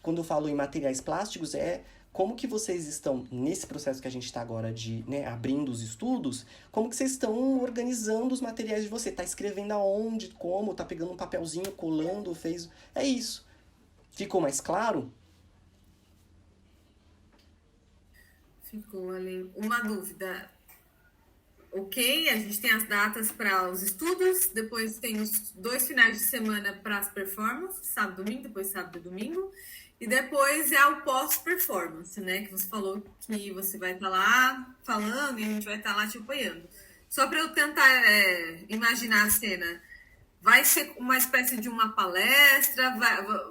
quando eu falo em materiais plásticos, como que vocês estão, nesse processo que a gente está agora de abrindo os estudos, como que vocês estão organizando os materiais de você? Tá escrevendo aonde, como, tá pegando um papelzinho, colando, fez... É isso. Ficou mais claro? Ficou ali uma dúvida. Ok, a gente tem as datas para os estudos, depois tem os 2 finais de semana para as performances, sábado e domingo, depois sábado e domingo, e depois é o pós-performance, né? Que você falou que você vai estar lá falando e a gente vai estar lá te apoiando. Só para eu tentar imaginar a cena. Vai ser uma espécie de uma palestra,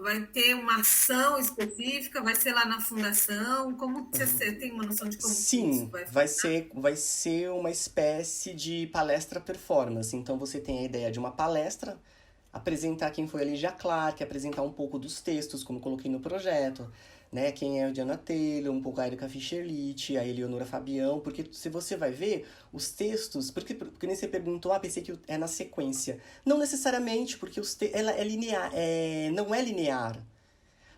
vai ter uma ação específica, vai ser lá na fundação? Como você tem uma noção de como Sim, isso vai vai ser uma espécie de palestra performance. Então você tem a ideia de uma palestra, apresentar quem foi a Lygia Clark, apresentar um pouco dos textos, como coloquei no projeto, né? Quem é a Diana Taylor, um pouco a Erika Fischer-Litt, a Eleonora Fabião, porque se você vai ver os textos, porque nem você perguntou, pensei que é na sequência. Não necessariamente, porque ela é linear, não é linear.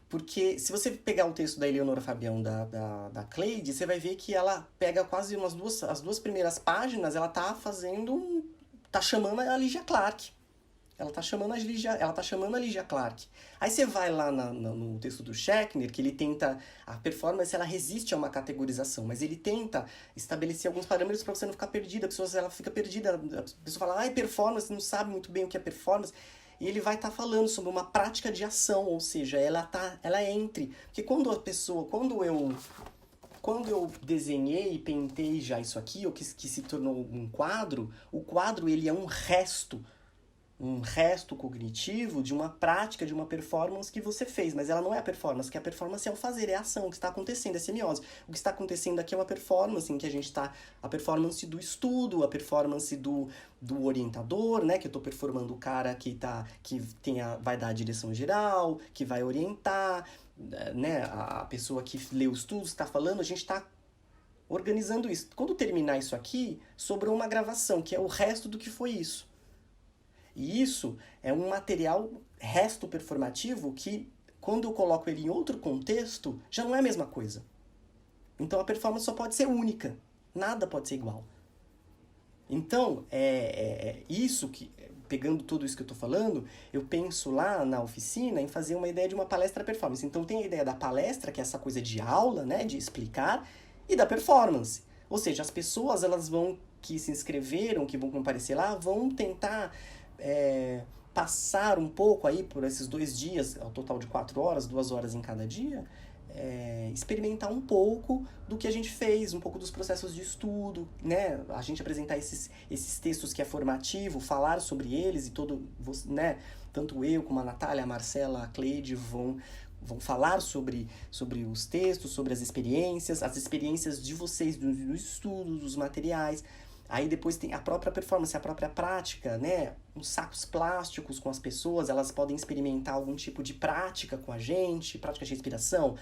Porque se você pegar o texto da Eleonora Fabião da Cleide, você vai ver que ela pega quase as 2 primeiras páginas, ela tá chamando a Lygia Clark. Ela tá chamando a Lygia Clark. Aí você vai lá no texto do Schechner, que ele tenta... A performance, ela resiste a uma categorização, mas ele tenta estabelecer alguns parâmetros para você não ficar perdida. A pessoa ela fica perdida. A pessoa fala, performance, não sabe muito bem o que é performance. E ele vai estar falando sobre uma prática de ação, ou seja, ela é entre... Porque quando eu desenhei e pintei já isso aqui, ou que se tornou um quadro, o quadro ele é um resto cognitivo de uma prática, de uma performance que você fez, mas ela não é a performance, que a performance é o fazer, é a ação, o que está acontecendo, é semiose. O que está acontecendo aqui é uma performance em que a gente está, a performance do estudo, a performance do orientador, né, que eu estou performando o cara vai dar a direção geral, que vai orientar, né, a pessoa que lê o estudo está falando, a gente está organizando isso. Quando terminar isso aqui, sobrou uma gravação, que é o resto do que foi isso. E isso é um material resto performativo que, quando eu coloco ele em outro contexto, já não é a mesma coisa. Então a performance só pode ser única. Nada pode ser igual. Então, isso que, pegando tudo isso que eu estou falando, eu penso lá na oficina em fazer uma ideia de uma palestra performance. Então tem a ideia da palestra, que é essa coisa de aula, né, de explicar, e da performance. Ou seja, as pessoas que se inscreveram, que vão comparecer lá, vão tentar... passar um pouco aí por esses 2 dias, ao total de 4 horas, 2 horas em cada dia, experimentar um pouco do que a gente fez, um pouco dos processos de estudo, né? A gente apresentar esses textos que é formativo, falar sobre eles e né? Tanto eu como a Natália, a Marcela, a Cleide vão falar sobre os textos, sobre as experiências de vocês, do estudo, dos materiais. Aí depois tem a própria performance, a própria prática, né? Uns sacos plásticos com as pessoas, elas podem experimentar algum tipo de prática com a gente, prática de respiração,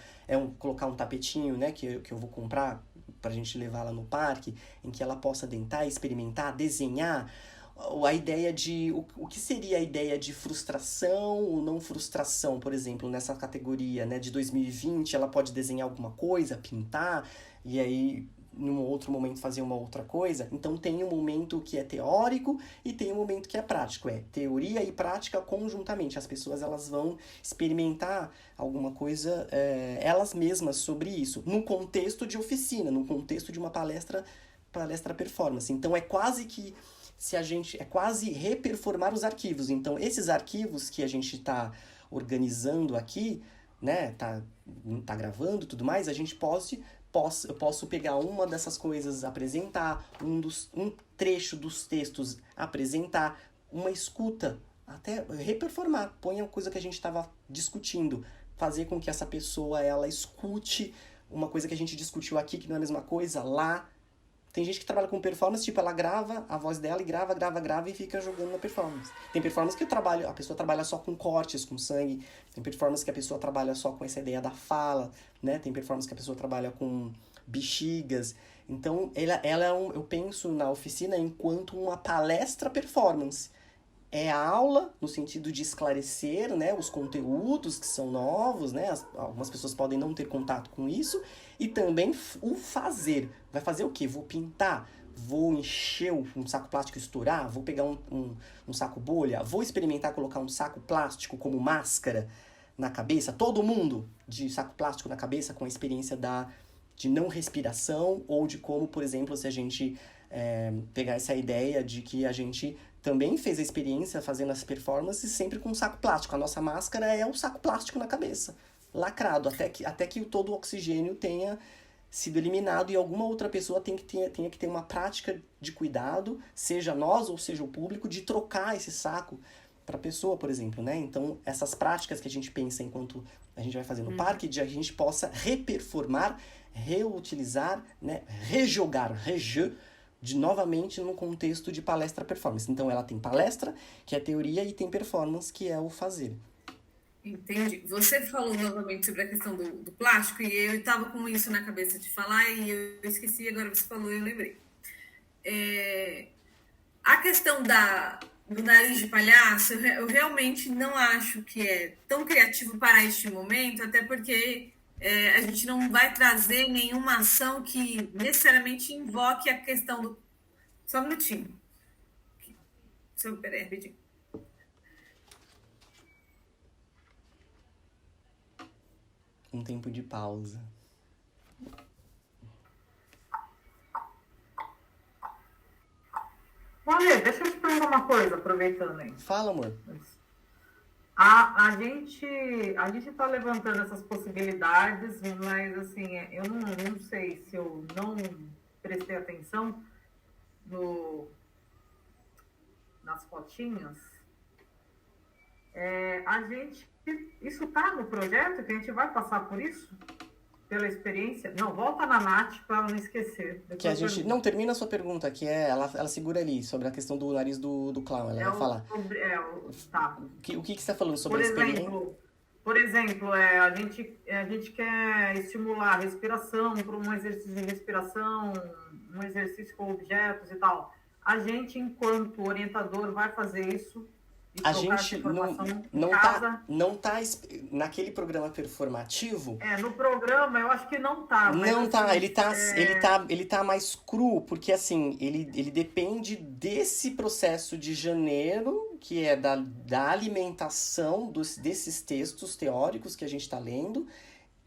colocar um tapetinho, né, que eu vou comprar pra gente levar lá no parque, em que ela possa dentar, experimentar, desenhar. A ideia de... O que seria a ideia de frustração ou não frustração, por exemplo, nessa categoria, né, de 2020, ela pode desenhar alguma coisa, pintar, e aí... num outro momento fazer uma outra coisa. Então tem um momento que é teórico e tem um momento que é prático. Teoria e prática conjuntamente. As pessoas elas vão experimentar alguma coisa elas mesmas sobre isso, no contexto de oficina, no contexto de uma palestra performance. Então é quase que quase reperformar os arquivos. Então esses arquivos que a gente está organizando aqui, né, tá gravando e tudo mais, a gente eu posso pegar uma dessas coisas, apresentar, um trecho dos textos, apresentar, uma escuta, até reperformar, põe a coisa que a gente estava discutindo, fazer com que essa pessoa, ela escute uma coisa que a gente discutiu aqui, que não é a mesma coisa, lá. Tem gente que trabalha com performance, tipo, ela grava a voz dela e grava e fica jogando na performance. Tem performance que a pessoa trabalha só com cortes, com sangue. Tem performance que a pessoa trabalha só com essa ideia da fala, né? Tem performance que a pessoa trabalha com bexigas. Então, eu penso na oficina enquanto uma palestra performance. É a aula no sentido de esclarecer, né, os conteúdos que são novos, né? Algumas pessoas podem não ter contato com isso. E também o fazer. Vai fazer o quê? Vou pintar? Vou encher um saco plástico e estourar? Vou pegar um saco bolha? Vou experimentar colocar um saco plástico como máscara na cabeça? Todo mundo de saco plástico na cabeça com a experiência de não respiração ou de como, por exemplo, se a gente pegar essa ideia de que a gente também fez a experiência fazendo as performances sempre com um saco plástico. A nossa máscara é um saco plástico na cabeça, lacrado, até que todo o oxigênio tenha sido eliminado e alguma outra pessoa tenha que ter uma prática de cuidado, seja nós ou seja o público, de trocar esse saco para a pessoa, por exemplo, né? Então, essas práticas que a gente pensa enquanto a gente vai fazer no parque, de a gente possa reperformar, reutilizar, né? Rejogar, novamente no contexto de palestra performance. Então, ela tem palestra, que é teoria, e tem performance, que é o fazer. Entendi. Você falou novamente sobre a questão do plástico, e eu estava com isso na cabeça de falar, e eu esqueci, agora você falou e eu lembrei. A questão do nariz de palhaço, eu realmente não acho que é tão criativo para este momento, até porque a gente não vai trazer nenhuma ação que necessariamente invoque a questão do... Só um minutinho. Peraí, rapidinho. Um tempo de pausa. Olha, deixa eu te perguntar uma coisa, aproveitando aí. Fala, amor. A gente está levantando essas possibilidades, mas assim, eu não sei se eu não prestei atenção nas fotinhas. Isso está no projeto, que a gente vai passar por isso? Pela experiência? Não, volta na Nath para ela não esquecer. Que a gente... Não, termina a sua pergunta, que ela segura ali, sobre a questão do nariz do clown. Ela vai falar. Tá. O que você está falando sobre a experiência? Por exemplo, a gente quer estimular a respiração, para um exercício de respiração, um exercício com objetos e tal. A gente, enquanto orientador, vai fazer isso. A gente não tá naquele programa performativo. No programa eu acho que não tá. Não tá, ele tá mais cru, porque assim, ele depende desse processo de janeiro, que é da alimentação desses textos teóricos que a gente tá lendo,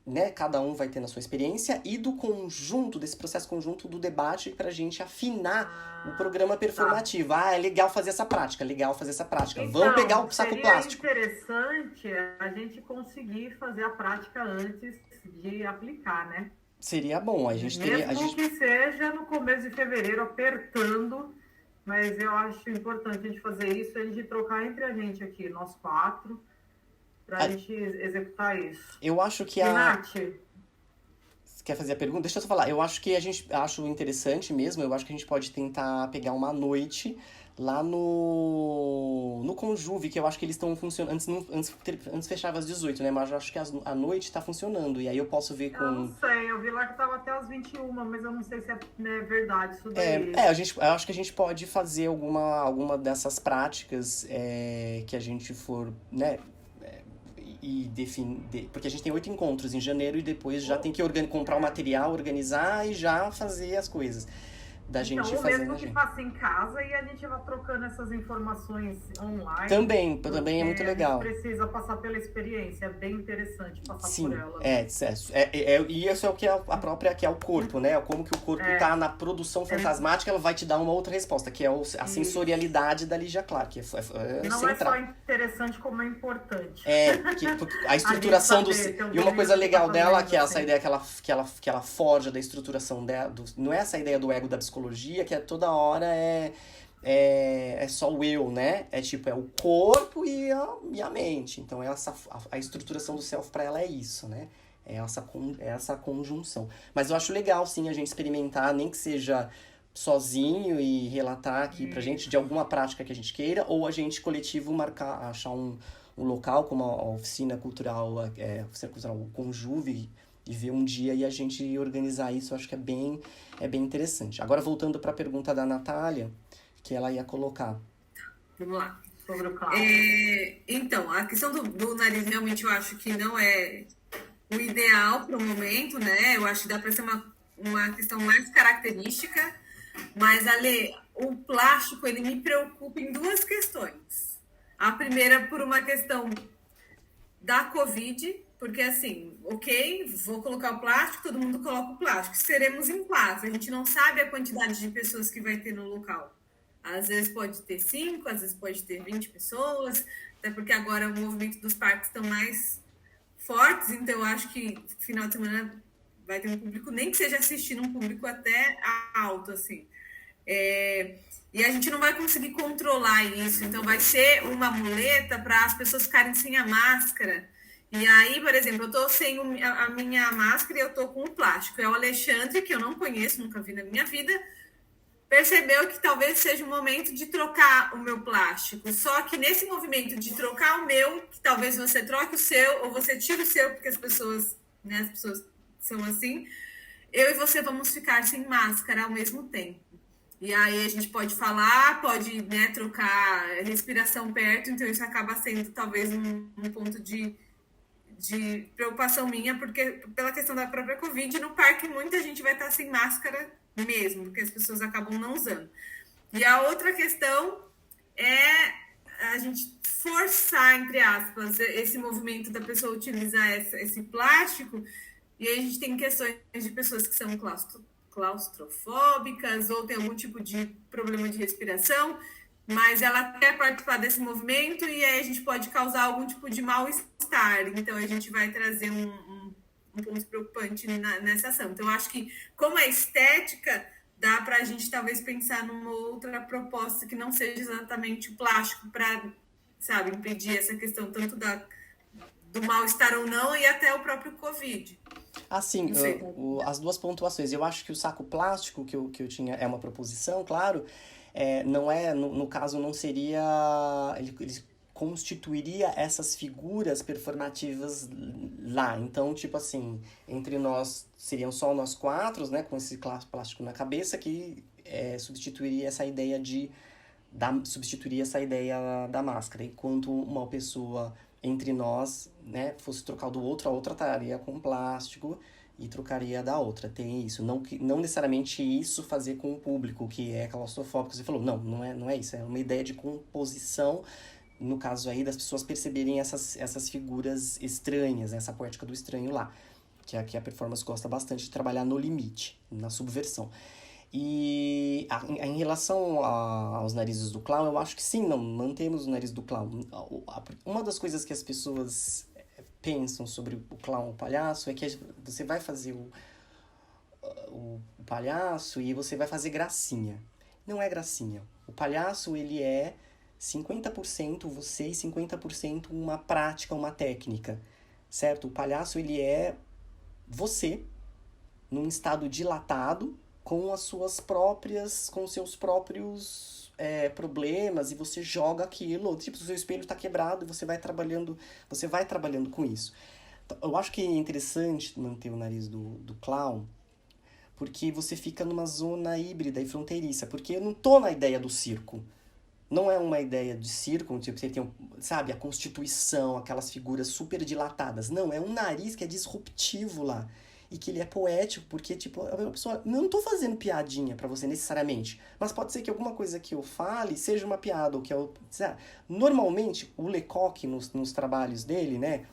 né? Cada um vai ter na sua experiência, e do conjunto, desse processo conjunto do debate pra gente afinar o programa performativo. É legal fazer essa prática, Então, vamos pegar o saco plástico. Seria interessante a gente conseguir fazer a prática antes de aplicar, né? Seria bom, Mesmo que seja no começo de fevereiro, apertando, mas eu acho importante a gente fazer isso, a gente trocar entre a gente aqui, nós 4, pra gente executar isso. Eu acho que Nath, você quer fazer a pergunta? Deixa eu só falar. Eu acho que acho interessante mesmo. Eu acho que a gente pode tentar pegar uma noite lá no Conjuve, que eu acho que eles estão funcionando. Antes fechava às 18, né? Mas eu acho que a noite tá funcionando. E aí eu posso ver com... Eu não sei, eu vi lá que tava até às 21, mas eu não sei se é verdade isso daí. Eu acho que a gente pode fazer alguma dessas práticas que a gente for, né? E porque a gente tem 8 encontros em janeiro e depois já tem que comprar o material, organizar e já fazer as coisas. da Então, gente ou fazer mesmo na que gente. faça em casa e a gente vai trocando essas informações online, Também é porque muito a gente legal. precisa passar pela experiência, é bem interessante passar por Sim, ela, né? e isso é o que é a própria, que é o corpo, né? Como que o corpo tá na produção fantasmática, ela vai te dar uma outra resposta, que é a E sensorialidade da Lygia Clark, que é não é só central. interessante, como é importante. Porque a A gente estruturação saber, ter o E uma domínio coisa do que tá legal dela, fazendo, que é essa assim. ideia que ela forja da estruturação dela, não é essa ideia do ego da psicologia, que é toda hora é só o eu, né? É tipo, é o corpo e a mente. Então, a estruturação do self pra ela é isso, né? É essa conjunção. Mas eu acho legal, sim, a gente experimentar, nem que seja sozinho e relatar aqui pra gente de alguma prática que a gente queira, ou a gente coletivo achar um local como a oficina cultural, o Conjuve, e ver um dia e a gente organizar isso, eu acho que é bem interessante. Agora, voltando para a pergunta da Natália, que ela ia colocar. Vamos lá. Sobre o clown. Então, a questão do nariz realmente eu acho que não é o ideal para o momento, né? Eu acho que dá para ser uma questão mais característica, mas, Ale, o plástico, ele me preocupa em duas questões. A primeira, por uma questão da Covid, porque assim, ok, vou colocar o plástico, todo mundo coloca o plástico. Seremos em quatro, a gente não sabe a quantidade de pessoas que vai ter no local. Às vezes pode ter 5, às vezes pode ter 20 pessoas, até porque agora o movimento dos parques estão mais fortes, então eu acho que final de semana vai ter um público, nem que seja assistindo, um público até alto, assim. E a gente não vai conseguir controlar isso, então vai ser uma muleta para as pessoas ficarem sem a máscara. E aí, por exemplo, eu estou sem a minha máscara e eu estou com o plástico. É o Alexandre, que eu não conheço, nunca vi na minha vida, percebeu que talvez seja o momento de trocar o meu plástico. Só que nesse movimento de trocar o meu, que talvez você troque o seu ou você tire o seu, porque as pessoas são assim, eu e você vamos ficar sem máscara ao mesmo tempo. E aí a gente pode falar, pode, né, trocar respiração perto, então isso acaba sendo talvez um ponto de preocupação minha, porque pela questão da própria Covid, no parque muita gente vai estar sem máscara mesmo, porque as pessoas acabam não usando. E a outra questão é a gente forçar, entre aspas, esse movimento da pessoa utilizar esse plástico, e aí a gente tem questões de pessoas que são claustrofóbicas ou tem algum tipo de problema de respiração, mas ela quer participar desse movimento e aí a gente pode causar algum tipo de mal-estar. Então, a gente vai trazer um ponto preocupante nessa ação. Então, eu acho que, como é estética, dá para a gente talvez pensar numa outra proposta que não seja exatamente o plástico para, sabe, impedir essa questão tanto do mal-estar ou não e até o próprio Covid. Assim, as duas pontuações. Eu acho que o saco plástico que eu tinha é uma proposição, claro. Não é, no caso, não seria. Ele constituiria essas figuras performativas lá. Então, tipo assim, entre nós, seriam só nós quatro, né, com esse plástico na cabeça, que substituiria essa ideia da máscara. Enquanto uma pessoa entre nós, né, fosse trocar do outro, a outra estaria com plástico e trocaria da outra. Tem isso. Não necessariamente isso fazer com o público, que é claustrofóbico. Você falou, não é isso. É uma ideia de composição, no caso aí, das pessoas perceberem essas figuras estranhas, essa poética do estranho lá. Que a performance gosta bastante de trabalhar no limite, na subversão. E em relação aos narizes do clown, eu acho que sim, não mantemos o nariz do clown. Uma das coisas que as pessoas pensam sobre o clown, o palhaço, é que você vai fazer o palhaço e você vai fazer gracinha. Não é gracinha. O palhaço, ele é 50% você e 50% uma prática, uma técnica, certo? O palhaço, ele é você num estado dilatado, com os seus próprios problemas, e você joga aquilo, tipo, o seu espelho está quebrado e você vai trabalhando com isso. Então, eu acho que é interessante manter o nariz do clown, porque você fica numa zona híbrida e fronteiriça, porque eu não tô na ideia do circo. Não é uma ideia de circo, tipo, você tem, sabe, a constituição, aquelas figuras super dilatadas. Não, é um nariz que é disruptivo lá. e que ele é poético, porque, tipo, a pessoa, não tô fazendo piadinha pra você necessariamente, mas pode ser que alguma coisa que eu fale seja uma piada, ou que eu... Normalmente, o Lecoq, nos trabalhos dele, né,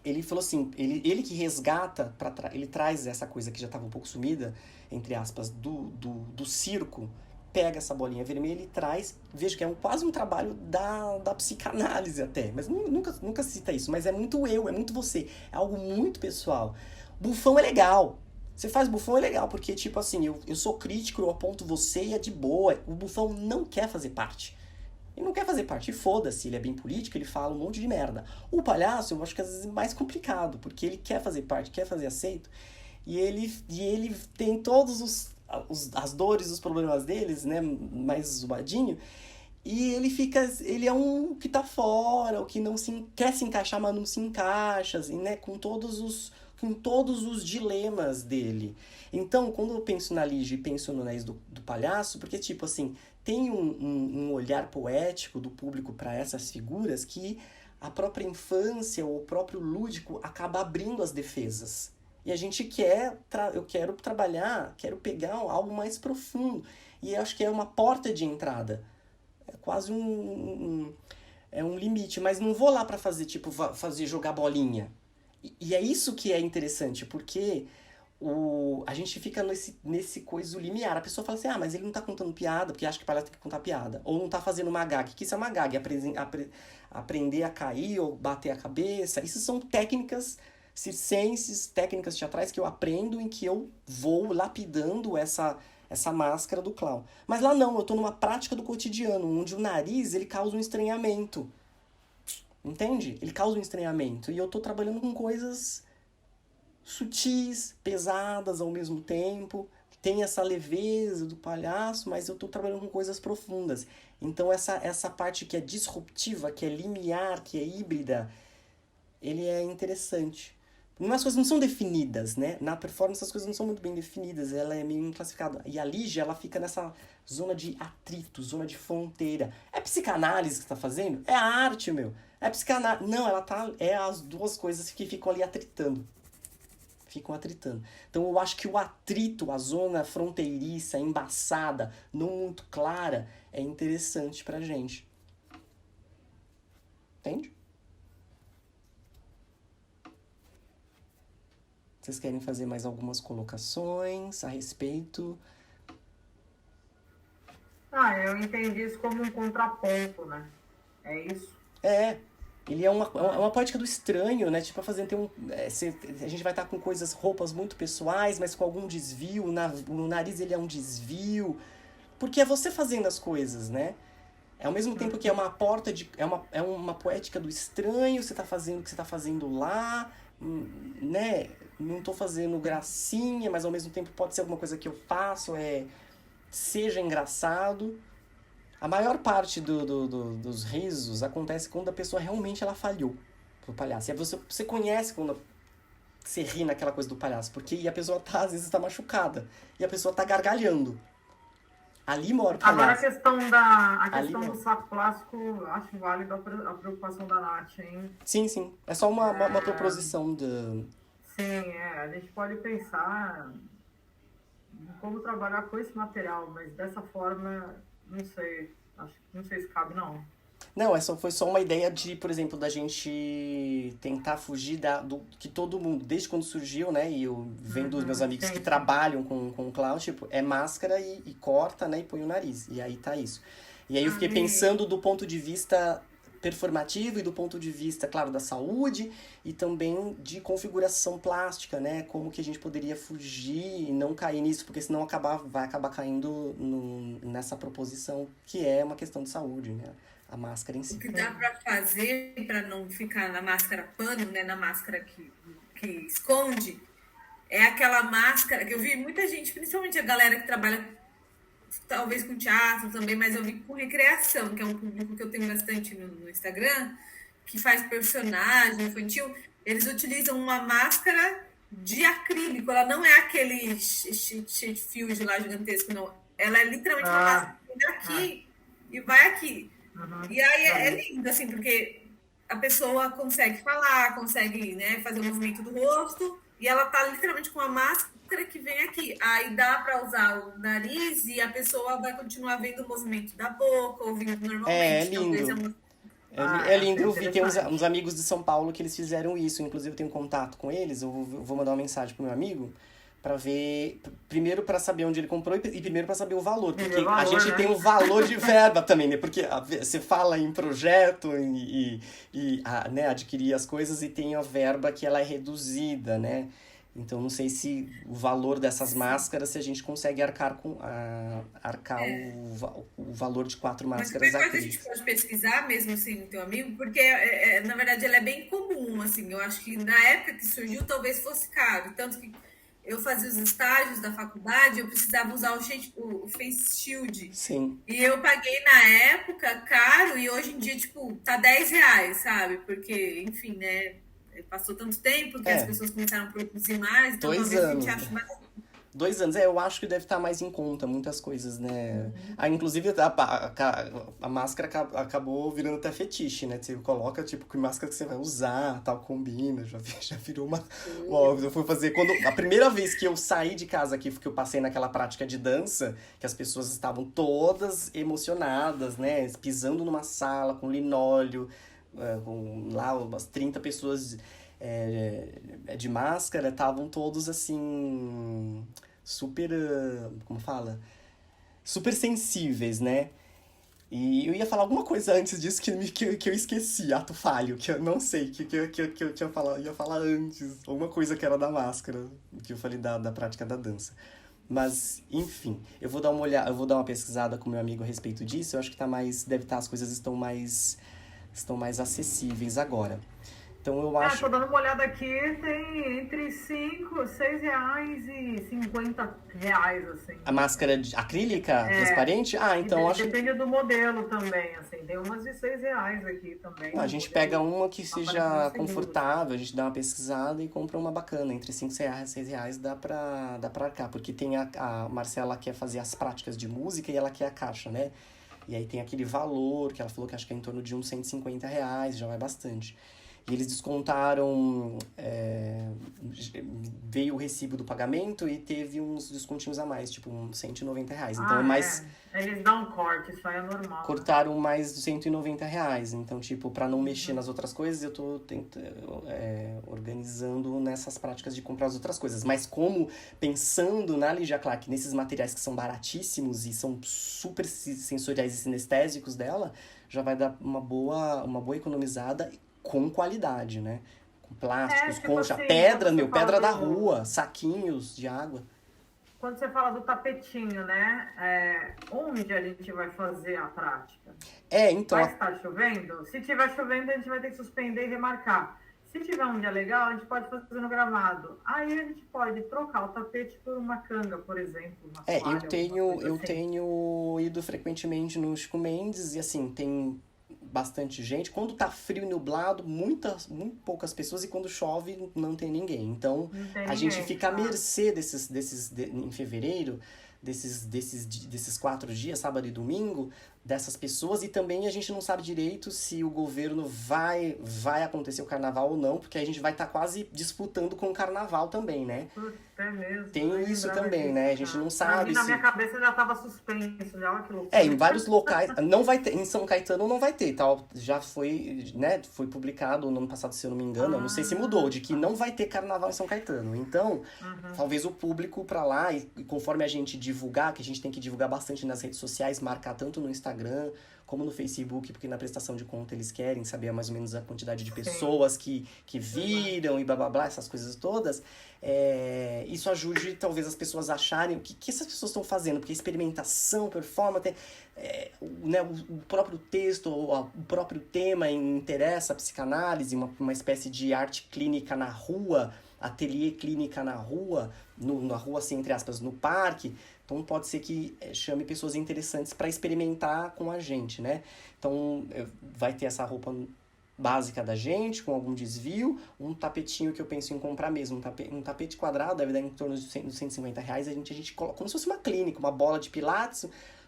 ele falou assim, ele que resgata, ele traz essa coisa que já estava um pouco sumida, entre aspas, do circo, pega essa bolinha vermelha e traz, vejo que é quase um trabalho da psicanálise até, mas nunca cita isso, mas é muito eu, é muito você, é algo muito pessoal. Bufão é legal, você faz bufão é legal, porque tipo assim, eu sou crítico, eu aponto você e é de boa, o bufão não quer fazer parte. Ele não quer fazer parte, e foda-se, ele é bem político, ele fala um monte de merda. O palhaço, eu acho que às vezes é mais complicado, porque ele quer fazer parte, quer fazer aceito, e ele tem todos as dores, os problemas deles, né, mais zoadinho, e ele é um que tá fora, o que não quer se encaixar, mas não se encaixa, assim, né, com todos os dilemas dele. Então, quando eu penso na Lígia e penso no Nariz do Palhaço, porque, tipo assim, tem um olhar poético do público para essas figuras que a própria infância ou o próprio lúdico acaba abrindo as defesas. E a gente eu quero trabalhar, quero pegar algo mais profundo. E eu acho que é uma porta de entrada. É quase é um limite. Mas não vou lá para fazer, tipo, jogar bolinha. E é isso que é interessante, porque a gente fica nesse coisa limiar. A pessoa fala assim, mas ele não tá contando piada, porque acha que o palhaço tem que contar piada. Ou não tá fazendo uma gag. Que isso é uma gag? Aprender a cair ou bater a cabeça. Isso são técnicas circenses, técnicas teatrais que eu aprendo, em que eu vou lapidando essa máscara do clown. Mas lá não, eu tô numa prática do cotidiano, onde o nariz, ele causa um estranhamento. Entende? Ele causa um estranhamento. E eu tô trabalhando com coisas sutis, pesadas ao mesmo tempo. Tem essa leveza do palhaço, mas eu tô trabalhando com coisas profundas. Então essa parte que é disruptiva, que é limiar, que é híbrida, ele é interessante. As coisas não são definidas, né? Na performance as coisas não são muito bem definidas, ela é meio classificada. E a Lígia, ela fica nessa zona de atrito, zona de fronteira. É psicanálise que você tá fazendo? É a arte, meu. É psicanálise. Não, é as duas coisas que ficam ali atritando. Ficam atritando. Então eu acho que o atrito, a zona fronteiriça, embaçada, não muito clara, é interessante pra gente. Entende? Vocês querem fazer mais algumas colocações a respeito? Eu entendi isso como um contraponto, né? É isso? Ele é uma poética do estranho, né? Tipo, a gente vai estar com roupas muito pessoais, mas com algum desvio, no nariz ele é um desvio, porque é você fazendo as coisas, né? Ao mesmo tempo que é uma porta é uma poética do estranho, você tá fazendo o que você tá fazendo lá, né? Não tô fazendo gracinha, mas ao mesmo tempo pode ser alguma coisa que eu faço, seja engraçado. A maior parte dos risos acontece quando a pessoa realmente ela falhou pro palhaço. E aí você conhece quando você ri naquela coisa do palhaço, porque a pessoa às vezes tá machucada, e a pessoa tá gargalhando. Ali mora o palhaço. Agora a questão do saco plástico, acho válido a preocupação da Nath, hein? Sim. É só uma proposição Sim, a gente pode pensar em como trabalhar com esse material, mas dessa forma, não sei se cabe, não. Não, foi só uma ideia de, por exemplo, da gente tentar fugir do que todo mundo, desde quando surgiu, né, e eu vendo dos meus amigos que trabalham com o clown, tipo, é máscara e corta, né, e põe o nariz, e aí tá isso. E aí eu fiquei pensando do ponto de vista performativo e do ponto de vista, claro, da saúde e também de configuração plástica, né? Como que a gente poderia fugir e não cair nisso, porque senão vai acabar caindo nessa proposição que é uma questão de saúde, né? A máscara em si. O que dá para fazer para não ficar na máscara pano, né? Na máscara que esconde, é aquela máscara que eu vi muita gente, principalmente a galera que trabalha talvez com teatro também, mas eu vi com recreação, que é um público que eu tenho bastante no Instagram, que faz personagem infantil. Eles utilizam uma máscara de acrílico, ela não é aquele cheio de fios de lá gigantesco, não. Ela é literalmente uma máscara que vem aqui e vai aqui. E aí é lindo, assim, porque a pessoa consegue falar, consegue, né, fazer o movimento do rosto, e ela tá literalmente com uma máscara que vem aqui. Aí dá para usar o nariz e a pessoa vai continuar vendo o movimento da boca, ouvindo É normalmente. Talvez é lindo. uma... É Achei lindo, eu vi, tem uns interessante. amigos de São Paulo que eles fizeram isso, inclusive eu tenho contato com eles, eu vou mandar uma mensagem pro meu amigo pra ver, primeiro pra saber onde ele comprou e primeiro pra saber o valor, Entendeu o porque a valor, gente tem né? um valor de verba também, né? Porque você fala em projeto né, adquirir as coisas e tem a verba que ela é reduzida, né? Então não sei se o valor dessas Sim. máscaras, se a gente consegue arcar o valor de 4 Mas máscaras qualquer coisa a gente acrílicas. pode pesquisar, mesmo sem o teu amigo, porque, na verdade, ela é bem comum, assim. Eu acho que na época que surgiu, talvez fosse caro. Tanto que eu fazia os estágios da faculdade, eu precisava usar o Face Shield. Sim. E eu paguei na época caro e hoje em dia, tipo, tá R$ 10, sabe? Porque, enfim, né? Passou tanto tempo que as É, pessoas começaram a produzir mais, então dois talvez a gente anos. ache mais. 2 anos, eu acho que deve estar mais em conta muitas coisas, né? Ah, inclusive a máscara acabou virando até fetiche, né? Você coloca, tipo, que máscara que você vai usar, tal, combina, já virou uma. Ó, eu fui fazer. A primeira vez que eu saí de casa aqui, que eu passei naquela prática de dança, que as pessoas estavam todas emocionadas, né? Pisando numa sala com linóleo, com lá umas 30 pessoas de máscara, estavam todos assim super, como fala? Super sensíveis, né? E eu ia falar alguma coisa antes disso que eu esqueci, ato falho, que eu não sei, que eu ia falar antes, alguma coisa que era da máscara, que eu falei da prática da dança. Mas, enfim, eu vou dar uma olhada, eu vou dar uma pesquisada com meu amigo a respeito disso, eu acho que tá mais, deve estar, as coisas estão mais acessíveis agora. Então eu É, acho. tô dando uma olhada aqui, tem entre 5, 6 reais e 50 reais, assim. A máscara acrílica, transparente? Ah, E então acho que depende do modelo também, assim. Tem umas de 6 reais aqui também, a um gente pega modelo uma que aparentemente seja seguro. confortável, a gente dá uma pesquisada e compra uma bacana. Entre R$ 5 e R$ 6 dá pra arcar. Porque tem a Marcela quer fazer as práticas de música e ela quer a caixa, né? E aí tem aquele valor que ela falou que acho que é em torno de uns R$ 150, já vai bastante. E eles descontaram, veio o recibo do pagamento e teve uns descontinhos a mais, tipo uns R$ 190. Então é Ah, mais, é. Eles dão um corte, isso aí é normal, né? cortaram mais de R$ 190. Então, tipo, pra não mexer nas outras coisas, eu tô organizando nessas práticas de comprar as outras coisas. Mas como, pensando na Lygia Clark, nesses materiais que são baratíssimos e são super sensoriais e sinestésicos dela, já vai dar uma boa economizada com qualidade, né? Com É, plásticos, tipo concha, assim, pedra, meu, pedra da rua, saquinhos de água. quando você fala do tapetinho, né? Onde a gente vai fazer a prática? Então, Vai estar chovendo? Se tiver chovendo, a gente vai ter que suspender e remarcar. Se tiver um dia legal, a gente pode fazer no gramado. Aí a gente pode trocar o tapete por uma canga, por exemplo, uma Eu toalha, alguma tenho, coisa eu assim. tenho ido frequentemente no Chico Mendes e assim, tem bastante gente. Quando tá frio e nublado, muito poucas pessoas e quando chove não tem ninguém. Então Não tem a gente ninguém. fica à Ah, mercê em fevereiro, desses 4 dias, sábado e domingo, dessas pessoas e também a gente não sabe direito se o governo vai acontecer o carnaval ou não, porque a gente vai estar quase disputando com o carnaval também, né? putz, é mesmo. Tem Nem isso lembrava também, disso, né? A gente cara. não Pra mim, sabe na minha se. cabeça já estava suspenso, já, olha que loucura. Em vários locais, não vai ter, em São Caetano não vai ter, tal, já foi, né, foi publicado no ano passado, se eu não me engano, eu não sei se mudou, Ah, de que tá. não vai ter carnaval em São Caetano. Então, Uhum. talvez o público pra lá, e conforme a gente divulgar, que a gente tem que divulgar bastante nas redes sociais, marcar tanto no Instagram como no Facebook, porque na prestação de conta eles querem saber mais ou menos a quantidade de Sim, pessoas que exato. viram e blá blá blá, essas coisas todas. Isso ajude talvez as pessoas acharem o que essas pessoas estão fazendo, porque experimentação, performance, né, o próprio texto, o próprio tema interessa a psicanálise, uma espécie de arte clínica na rua, ateliê clínica na rua, na rua assim, entre aspas, no parque. Então pode ser que chame pessoas interessantes para experimentar com a gente, né? Então vai ter essa roupa básica da gente, com algum desvio, um tapetinho que eu penso em comprar mesmo, um tapete quadrado, deve dar em torno de R$ 150, a gente coloca como se fosse uma clínica, uma bola de pilates,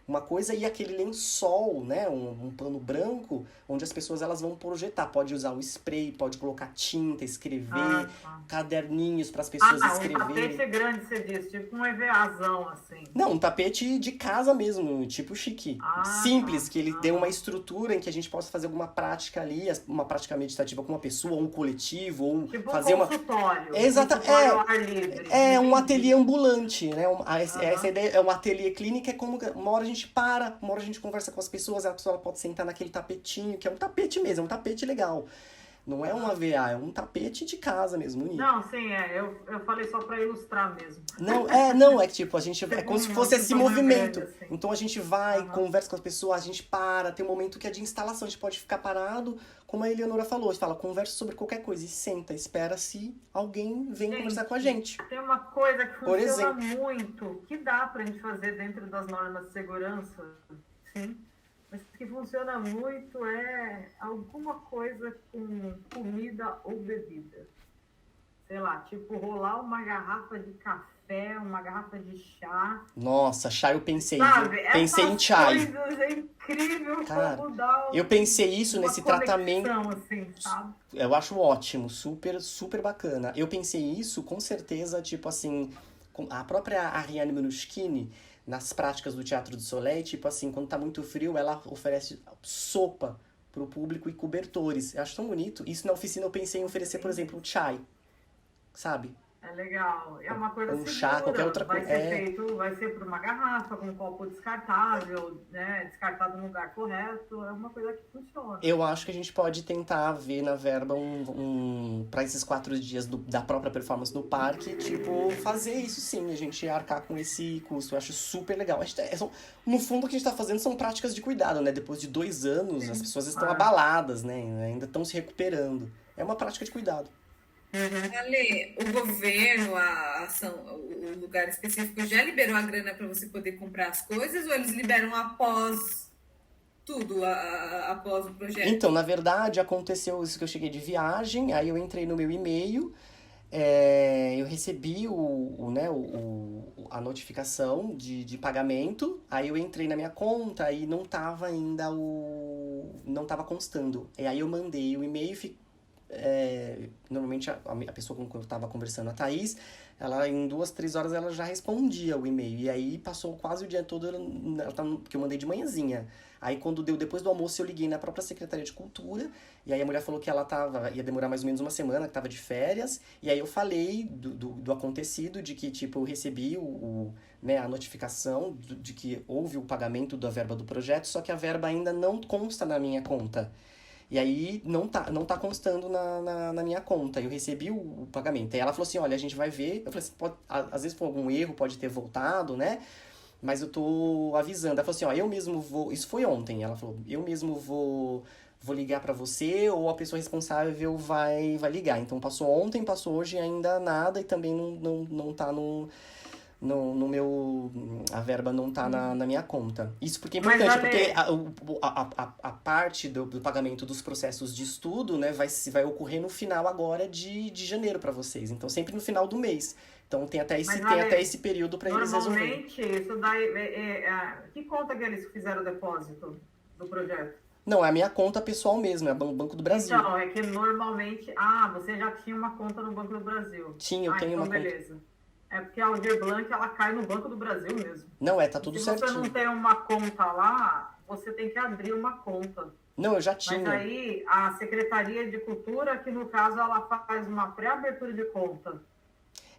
uma coisa, e aquele lençol, né, um pano branco, onde as pessoas elas vão projetar. Pode usar um spray, pode colocar tinta, escrever, caderninhos para as pessoas escreverem. Um tapete grande, você diz, tipo um EVAzão, assim. Não, um tapete de casa mesmo, tipo chique. Simples, que ele dê uma estrutura em que a gente possa fazer alguma prática ali, uma prática meditativa com uma pessoa, ou um coletivo, ou tipo fazer um consultório. Exatamente. Ar livre. É um ateliê ambulante, né? Essa ideia é um ateliê clínico, é como uma hora a gente para, uma hora a gente conversa com as pessoas, a pessoa pode sentar naquele tapetinho, que é um tapete mesmo, é um tapete legal. Não é um AVA, é um tapete de casa mesmo, bonito. Não, sim, eu falei só pra ilustrar mesmo. Não, é que tipo, a gente é como se fosse esse movimento. Grande, assim. Então a gente vai, conversa com as pessoas, a gente para, tem um momento que é de instalação, a gente pode ficar parado, como a Eleonora falou, a gente fala, conversa sobre qualquer coisa e senta, espera se alguém vem conversar com a gente. Tem uma coisa que funciona muito, que dá pra gente fazer dentro das normas de segurança, sim, mas que funciona muito é alguma coisa com comida ou bebida. Sei lá, tipo rolar uma garrafa de café, uma garrafa de chá. Nossa, chá eu pensei. Sabe? Pensei em chai. É incrível, cara, como dá eu pensei isso nesse tratamento. Assim, sabe? Eu acho ótimo, super, super bacana. Eu pensei isso, com certeza, tipo assim, a própria Ariane Minuschini, nas práticas do Teatro do Soleil, tipo assim, quando tá muito frio, ela oferece sopa pro público e cobertores. Eu acho tão bonito. Isso na oficina eu pensei em oferecer, por exemplo, um chai, sabe? É legal. É uma coisa segura. Chá, qualquer outra coisa. Vai ser por uma garrafa, com um copo descartável, né? Descartado no lugar correto. É uma coisa que funciona. Eu acho que a gente pode tentar ver na verba para esses 4 dias da própria performance no parque, tipo, fazer isso sim, a gente arcar com esse custo. Eu acho super legal. No fundo, o que a gente tá fazendo são práticas de cuidado, né? Depois de 2 anos, as pessoas estão abaladas, né? Ainda estão se recuperando. É uma prática de cuidado. Ale, o governo, a ação, o lugar específico já liberou a grana para você poder comprar as coisas ou eles liberam após tudo, após o projeto? Então, na verdade, aconteceu isso que eu cheguei de viagem, aí eu entrei no meu e-mail, eu recebi a notificação de pagamento, aí eu entrei na minha conta e não tava ainda não tava constando. E aí eu mandei o e-mail e normalmente a pessoa com quem eu estava conversando, a Thaís, ela em 2, 3 horas ela já respondia o e-mail. E aí passou quase o dia todo, que eu mandei de manhãzinha. Aí quando deu depois do almoço eu liguei na própria Secretaria de Cultura, e aí a mulher falou que ela ia demorar mais ou menos uma semana, que estava de férias, e aí eu falei do acontecido, de que tipo eu recebi a notificação de que houve o pagamento da verba do projeto, só que a verba ainda não consta na minha conta. E aí não tá constando na minha conta. Eu recebi o pagamento. Aí ela falou assim, olha, a gente vai ver. Eu falei assim, às vezes foi algum erro, pode ter voltado, né? Mas eu tô avisando. Ela falou assim, ó, eu mesmo vou... Isso foi ontem. Ela falou, eu mesmo vou ligar pra você ou a pessoa responsável vai ligar. Então passou ontem, passou hoje ainda nada e também não tá no meu... A verba não tá na minha conta. Isso porque é importante, porque a parte do pagamento dos processos de estudo, né, vai ocorrer no final agora de janeiro para vocês. Então, sempre no final do mês. Então, tem até esse período para eles resolverem. Normalmente, isso daí... que conta que eles fizeram o depósito do projeto? Não, é a minha conta pessoal mesmo, é o Banco do Brasil. Então, é que normalmente... você já tinha uma conta no Banco do Brasil. Tinha, eu tenho uma conta. Beleza. É porque a Aldir Blanc, ela cai no Banco do Brasil mesmo. Não, tá tudo certinho. Se você não tem uma conta lá, você tem que abrir uma conta. Não, eu já tinha. Mas aí, a Secretaria de Cultura, que no caso, ela faz uma pré-abertura de conta.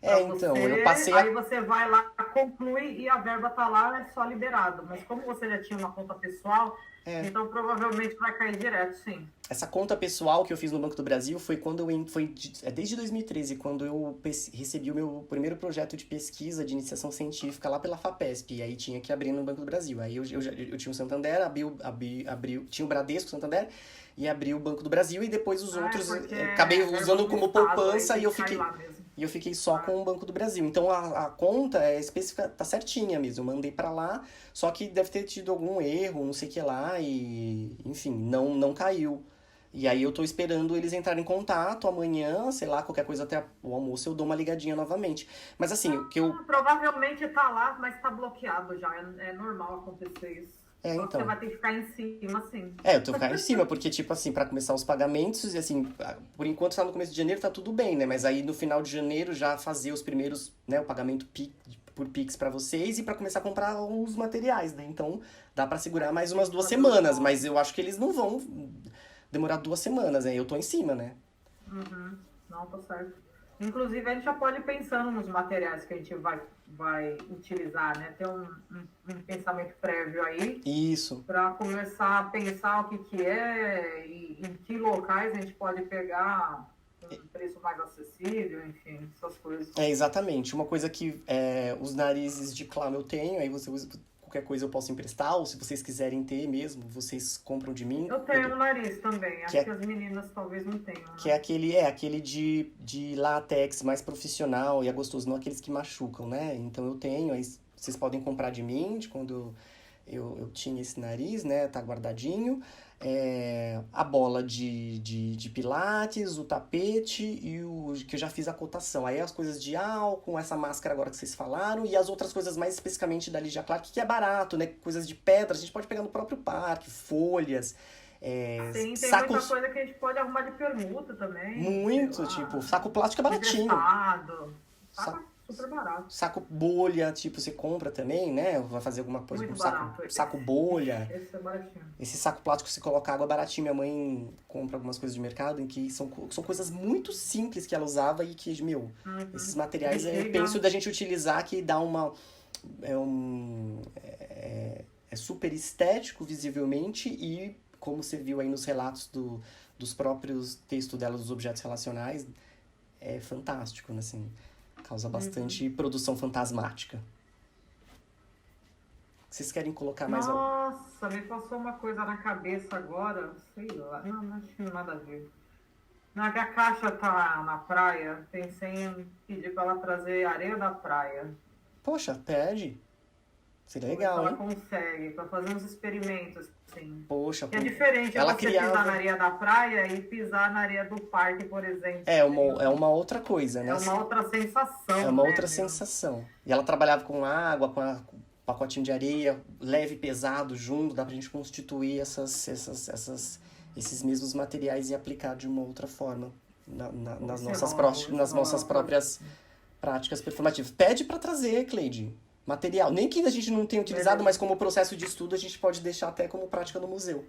Então, eu passei... Aí você vai lá, conclui e a verba tá lá, é só liberado. Mas como você já tinha uma conta pessoal, então provavelmente vai cair direto, sim. Essa conta pessoal que eu fiz no Banco do Brasil foi quando desde 2013, quando eu recebi o meu primeiro projeto de pesquisa de iniciação científica lá pela FAPESP. E aí tinha que abrir no Banco do Brasil. Aí eu tinha o Santander, tinha o Bradesco, Santander, e abri o Banco do Brasil. E depois os outros, acabei usando como poupança e eu fiquei só com o Banco do Brasil. Então a conta é específica, tá certinha mesmo. Eu mandei pra lá, só que deve ter tido algum erro, não sei o que lá, e enfim, não caiu. E aí eu tô esperando eles entrarem em contato amanhã, sei lá, qualquer coisa até o almoço eu dou uma ligadinha novamente. Mas assim, o que eu... Provavelmente tá lá, mas tá bloqueado já. É normal acontecer isso. Só que você Então. vai ter que ficar em cima, assim. Eu tô ficando em cima, porque, tipo assim, pra começar os pagamentos, e assim, por enquanto tá no começo de janeiro, tá tudo bem, né? Mas aí no final de janeiro já fazer os primeiros, né, o pagamento por Pix pra vocês e pra começar a comprar os materiais, né? Então dá pra segurar mais umas 2 semanas, mas eu acho que eles não vão demorar 2 semanas, né? Eu tô em cima, né? Uhum. Não, tá certo. Inclusive, a gente já pode ir pensando nos materiais que a gente vai utilizar, né? Ter um pensamento prévio aí. Isso. Para começar a pensar o que é e em que locais a gente pode pegar um preço mais acessível, enfim, essas coisas. Exatamente. Uma coisa que os narizes de clown eu tenho, aí você usa... Qualquer coisa eu posso emprestar, ou se vocês quiserem ter mesmo, vocês compram de mim. Eu tenho um nariz também, acho que as meninas talvez não tenham. Né? Que é aquele de látex mais profissional e é gostoso, não aqueles que machucam, né? Então eu tenho, aí vocês podem comprar de mim, de quando eu tinha esse nariz, né? Tá guardadinho. A bola de pilates, o tapete e o que eu já fiz a cotação. Aí as coisas de álcool, essa máscara agora que vocês falaram e as outras coisas mais especificamente da Lígia Clark, que é barato, né? Coisas de pedra, a gente pode pegar no próprio parque, folhas, Sim, tem sacos... muita coisa que a gente pode arrumar de permuta também. Muito, tipo, saco plástico é baratinho. Saco super barato. Saco bolha, tipo, você compra também, né? Vai fazer alguma coisa Muito com barato. saco bolha. Esse é baratinho. Esse saco plástico que você coloca água baratinho. Minha mãe compra algumas coisas de mercado em que são coisas muito simples que ela usava e que, meu, esses materiais eu penso da gente utilizar que dá uma... É super estético, visivelmente, e como você viu aí nos relatos dos próprios textos dela, dos objetos relacionais, é fantástico, né, assim... Causa bastante produção fantasmática. Vocês querem colocar mais algo? Nossa, me passou uma coisa na cabeça agora. Sei lá. Não acho que nada a ver. Na que a caixa tá na praia, pensei em pedir pra ela trazer areia da praia. Poxa, pede. Seria legal, ela hein? consegue, pra fazer uns experimentos, assim. Poxa, É diferente ela você pisar na areia da praia e pisar na areia do parque, por exemplo. É uma outra coisa, né? É uma outra sensação. É uma outra sensação. E ela trabalhava com água, com pacotinho de areia, leve e pesado junto, dá pra gente constituir esses mesmos materiais e aplicar de uma outra forma nas nossas próprias práticas performativas. Pede pra trazer, Cleide. Material. Nem que a gente não tenha utilizado, mas como processo de estudo a gente pode deixar até como prática no museu.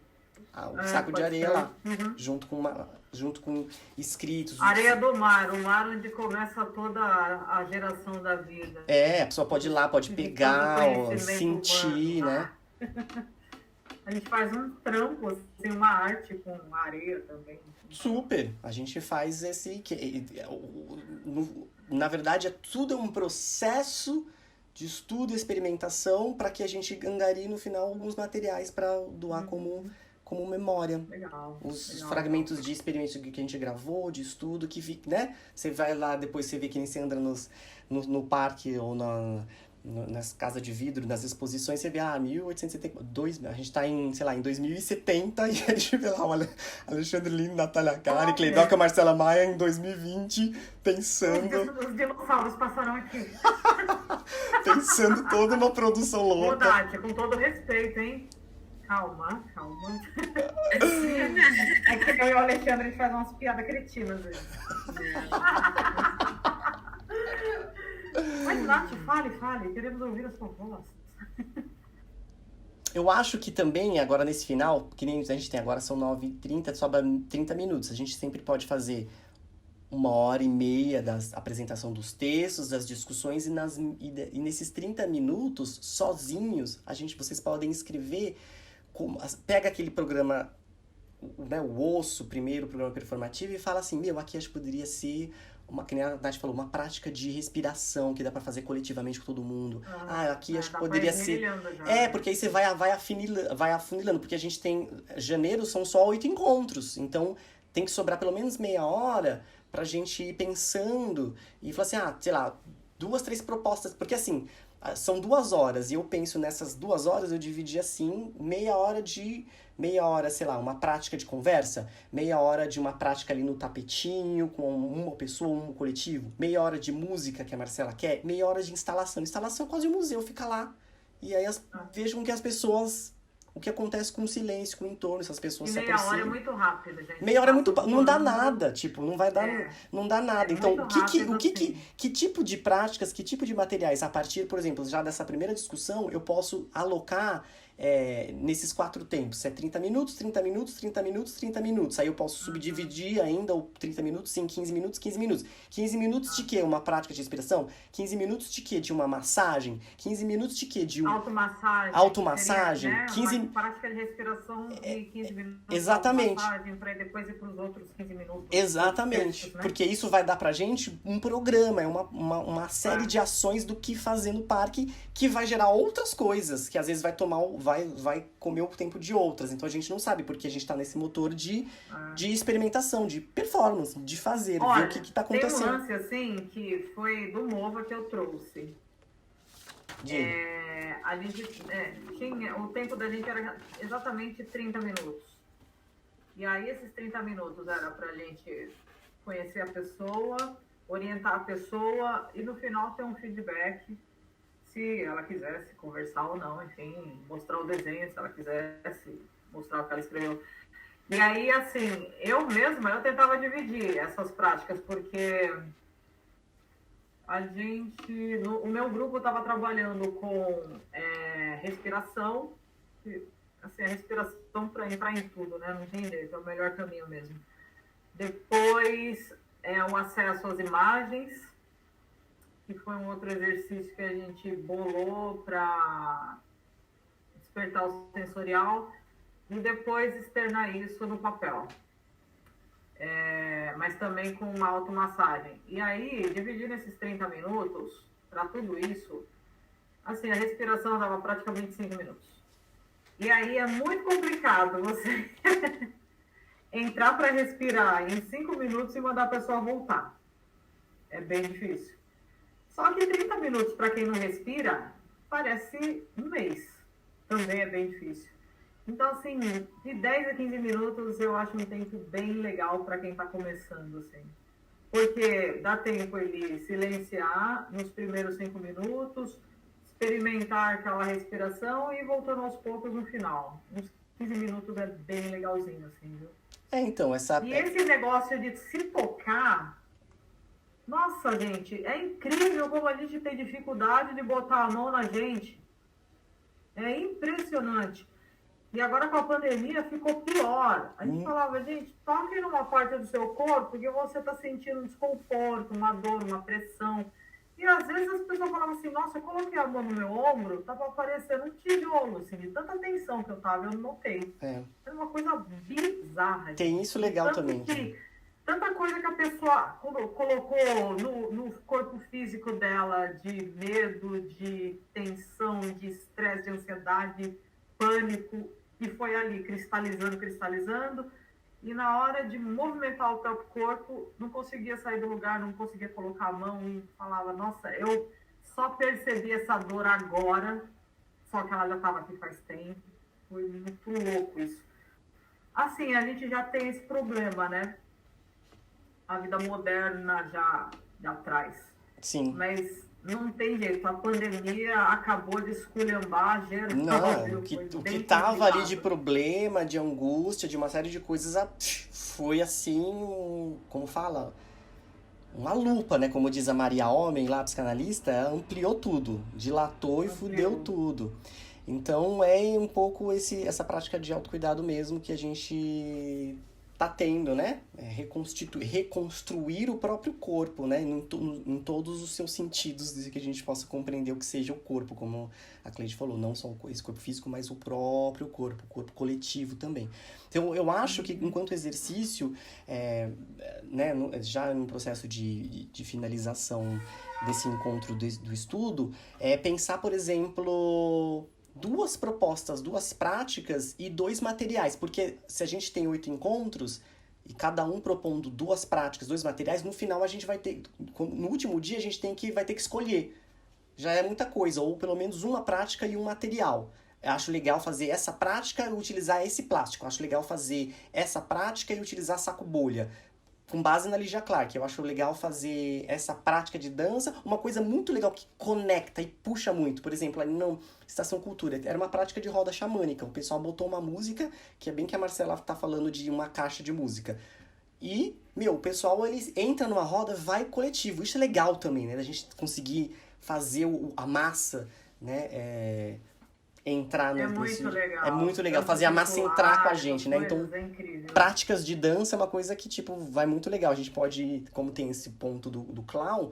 O saco de areia lá, junto com escritos. Areia do mar, o mar onde começa toda a geração da vida. A pessoa pode ir lá, pode pegar, sentir, humano, né? A gente faz um trampo, assim, uma arte com areia também. Super! A gente faz na verdade, tudo é um processo de estudo e experimentação para que a gente angarie no final alguns materiais para doar como memória. Legal. Os fragmentos de experiência que a gente gravou, de estudo, que fica, né? Você vai lá, depois você vê que nem você anda no parque ou nas casas de vidro, nas exposições, você vê, 1872, a gente tá em, sei lá, em 2070 e a gente vê lá, olha, Alexandre Lino, Natália Cari, Cleidoca, Marcela Maia em 2020, pensando... Os dinossauros passaram aqui. Pensando toda uma produção louca. Verdade, com todo respeito, hein? Calma. É que eu e o Alexandre, a gente faz umas piadas cretinas às vezes. Mas, Nath, fale. Queremos ouvir as suas vozes. Eu acho que também, agora nesse final, que nem a gente tem agora, são 9h30, sobra 30 minutos. A gente sempre pode fazer 1h30 da apresentação dos textos, das discussões, e nesses 30 minutos, sozinhos, vocês podem escrever, pega aquele programa, né, o osso, primeiro programa performativo, e fala assim, aqui acho que poderia ser, que nem a Nath falou, uma prática de respiração, que dá pra fazer coletivamente com todo mundo. Aqui acho que poderia ser... Porque aí você vai afunilando, porque a gente tem... Janeiro são só 8 encontros, então tem que sobrar pelo menos meia hora pra gente ir pensando e falar assim, sei lá, 2, 3 propostas, porque assim, são 2 horas, e eu penso nessas 2 horas, eu dividi assim, meia hora, sei lá, uma prática de conversa, meia hora de uma prática ali no tapetinho, com uma pessoa, um coletivo, meia hora de música que a Marcela quer, meia hora de instalação. Instalação é quase um museu, fica lá. E aí vejam que as pessoas... O que acontece com o silêncio, com o entorno, se as pessoas se aproximam. Meia hora é muito rápido, gente. Meia hora é muito... Não dá nada, tipo, não vai dar... Não dá nada. É então, que tipo de práticas, que tipo de materiais, a partir, por exemplo, já dessa primeira discussão, eu posso alocar nesses 4 tempos? É 30 minutos, 30 minutos, 30 minutos, 30 minutos. Aí eu posso subdividir ainda o 30 minutos em 15 minutos, 15 minutos. 15 minutos de quê? Uma prática de respiração? 15 minutos de quê? De uma massagem? 15 minutos de quê? De automassagem. Seria, né? 15... Uma prática de respiração de 15 minutos. Exatamente. Para depois ir para os outros 15 minutos. Exatamente. Textos, né? Porque isso vai dar pra gente um programa, uma série de ações do que fazer no parque, que vai gerar outras coisas, que às vezes vai comer o tempo de outras. Então a gente não sabe, porque a gente tá nesse motor de experimentação, de performance, de fazer, Olha, ver o que tá acontecendo. Tem um lance assim que foi do MOVA que eu trouxe. A gente o tempo da gente era exatamente 30 minutos. E aí esses 30 minutos era pra gente conhecer a pessoa, orientar a pessoa e no final ter um feedback, se ela quisesse conversar ou não, enfim, mostrar o desenho, se ela quisesse mostrar o que ela escreveu. E aí, assim, eu tentava dividir essas práticas, porque o meu grupo estava trabalhando com respiração, assim, a respiração para entrar em tudo, né? Não tem jeito, é o melhor caminho mesmo. Depois, o acesso às imagens, que foi um outro exercício que a gente bolou para despertar o sensorial, e depois externar isso no papel. Mas também com uma automassagem. E aí, dividindo esses 30 minutos, para tudo isso, assim, a respiração dava praticamente 5 minutos. E aí é muito complicado você entrar para respirar em 5 minutos e mandar a pessoa voltar. É bem difícil. Só que 30 minutos para quem não respira, parece um mês. Também é bem difícil. Então, assim, de 10 a 15 minutos eu acho um tempo bem legal para quem está começando, assim. Porque dá tempo ele silenciar nos primeiros 5 minutos, experimentar aquela respiração e voltando aos poucos no final. Uns 15 minutos é bem legalzinho, assim, viu? Então, E esse negócio de se tocar... Nossa, gente, é incrível como a gente tem dificuldade de botar a mão na gente. É impressionante. E agora com a pandemia ficou pior. A gente falava, gente, toque numa parte do seu corpo que você está sentindo um desconforto, uma dor, uma pressão. E às vezes as pessoas falavam assim, nossa, eu coloquei a mão no meu ombro, tava aparecendo um tijolo, assim, de tanta tensão que eu tava, eu não notei. É uma coisa bizarra. Tem isso legal também. Tanta coisa que a pessoa colocou no corpo físico dela, de medo, de tensão, de estresse, de ansiedade, pânico, e foi ali cristalizando, e na hora de movimentar o próprio corpo, não conseguia sair do lugar, não conseguia colocar a mão, e falava, nossa, eu só percebi essa dor agora, só que ela já estava aqui faz tempo, foi muito louco isso. Assim, a gente já tem esse problema, né? A vida moderna já traz. Sim. Mas não tem jeito, a pandemia acabou de esculhambar geral. Não, o que tava ali de problema, de angústia, de uma série de coisas, foi assim, como fala, uma lupa, né? Como diz a Maria Homem, lá, psicanalista, ampliou tudo, dilatou e fudeu tudo. Então é um pouco essa prática de autocuidado mesmo que a gente tá tendo, né? Reconstruir o próprio corpo, né? Em todos os seus sentidos, de que a gente possa compreender o que seja o corpo, como a Cleide falou, não só esse corpo físico, mas o próprio corpo, o corpo coletivo também. Então, eu acho que, enquanto exercício, né, já no processo de finalização desse encontro do estudo, pensar, por exemplo, 2 propostas, 2 práticas e 2 materiais, porque se a gente tem 8 encontros e cada um propondo 2 práticas, 2 materiais, no final a gente vai ter, no último dia a gente vai ter que escolher já é muita coisa, ou pelo menos uma prática e um material. Eu acho legal fazer essa prática e utilizar esse plástico. Eu acho legal fazer essa prática e utilizar saco bolha. Com base na Lígia Clark. Eu acho legal fazer essa prática de dança. Uma coisa muito legal que conecta e puxa muito. Por exemplo, ali na Estação Cultura, era uma prática de roda xamânica. O pessoal botou uma música, que é bem que a Marcela tá falando de uma caixa de música. E, o pessoal, ele entra numa roda, vai coletivo. Isso é legal também, né? Da gente conseguir fazer a massa, né? Entrar no... muito legal. É muito legal fazer a massa entrar com a gente, né? Então, incrível. práticas de dança é uma coisa que, tipo, vai muito legal. A gente pode, como tem esse ponto do clown,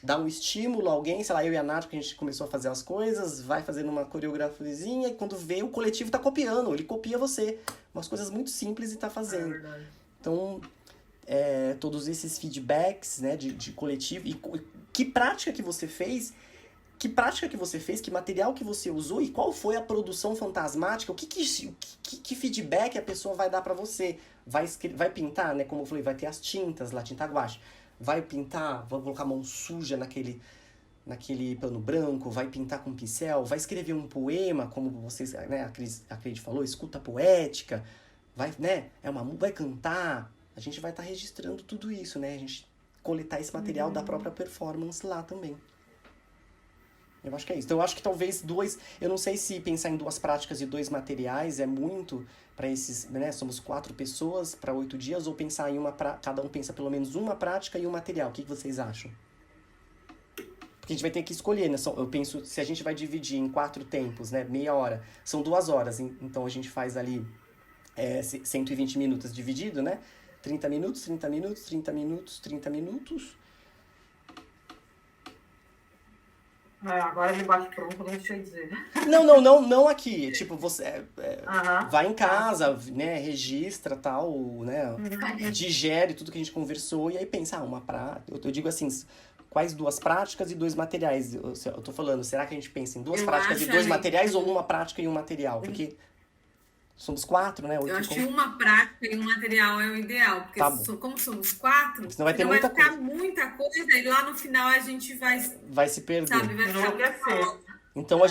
dar um estímulo a alguém, sei lá, eu e a Nath, que a gente começou a fazer as coisas, vai fazendo uma coreografiazinha, e quando vê, o coletivo tá copiando, ele copia você. Umas coisas muito simples e tá fazendo. É verdade. Então, todos esses feedbacks, né, de coletivo. E que prática que você fez? Que prática que você fez? Que material que você usou? E qual foi a produção fantasmática? Que feedback a pessoa vai dar pra você? Vai pintar, né? Como eu falei, vai ter as tintas lá, tinta guache. Vai pintar, vai colocar a mão suja naquele pano branco, vai pintar com pincel, vai escrever um poema, como vocês, né, a Cris falou, escuta poética, vai, né? Vai cantar. A gente vai estar registrando tudo isso, né? A gente coletar esse material da própria performance lá também. Eu acho que é isso. Então, eu acho que talvez eu não sei se pensar em 2 práticas e 2 materiais é muito para esses, né? Somos 4 pessoas para 8 dias, ou pensar em cada um pensa pelo menos uma prática e um material. O que vocês acham? Porque a gente vai ter que escolher, né? Eu penso, se a gente vai dividir em 4 tempos, né? Meia hora, são 2 horas. Então, a gente faz ali 120 minutos dividido, né? 30 minutos, 30 minutos, 30 minutos, 30 minutos. Agora de baixo pronto, não sei dizer. Não aqui. Tipo, você Aham. vai em casa, né, registra tal, né, digere tudo que a gente conversou e aí pensa, uma prática. Eu digo assim, quais 2 práticas e 2 materiais? Eu tô falando, será que a gente pensa em 2 práticas e 2 materiais ou uma prática e um material? Porque somos 4, né? 8, eu acho que uma prática e um material é o ideal, porque Tá como somos 4, senão vai ter vai muita ficar coisa. muita coisa e lá no final a gente vai se perder. Sabe, vai ficar... Então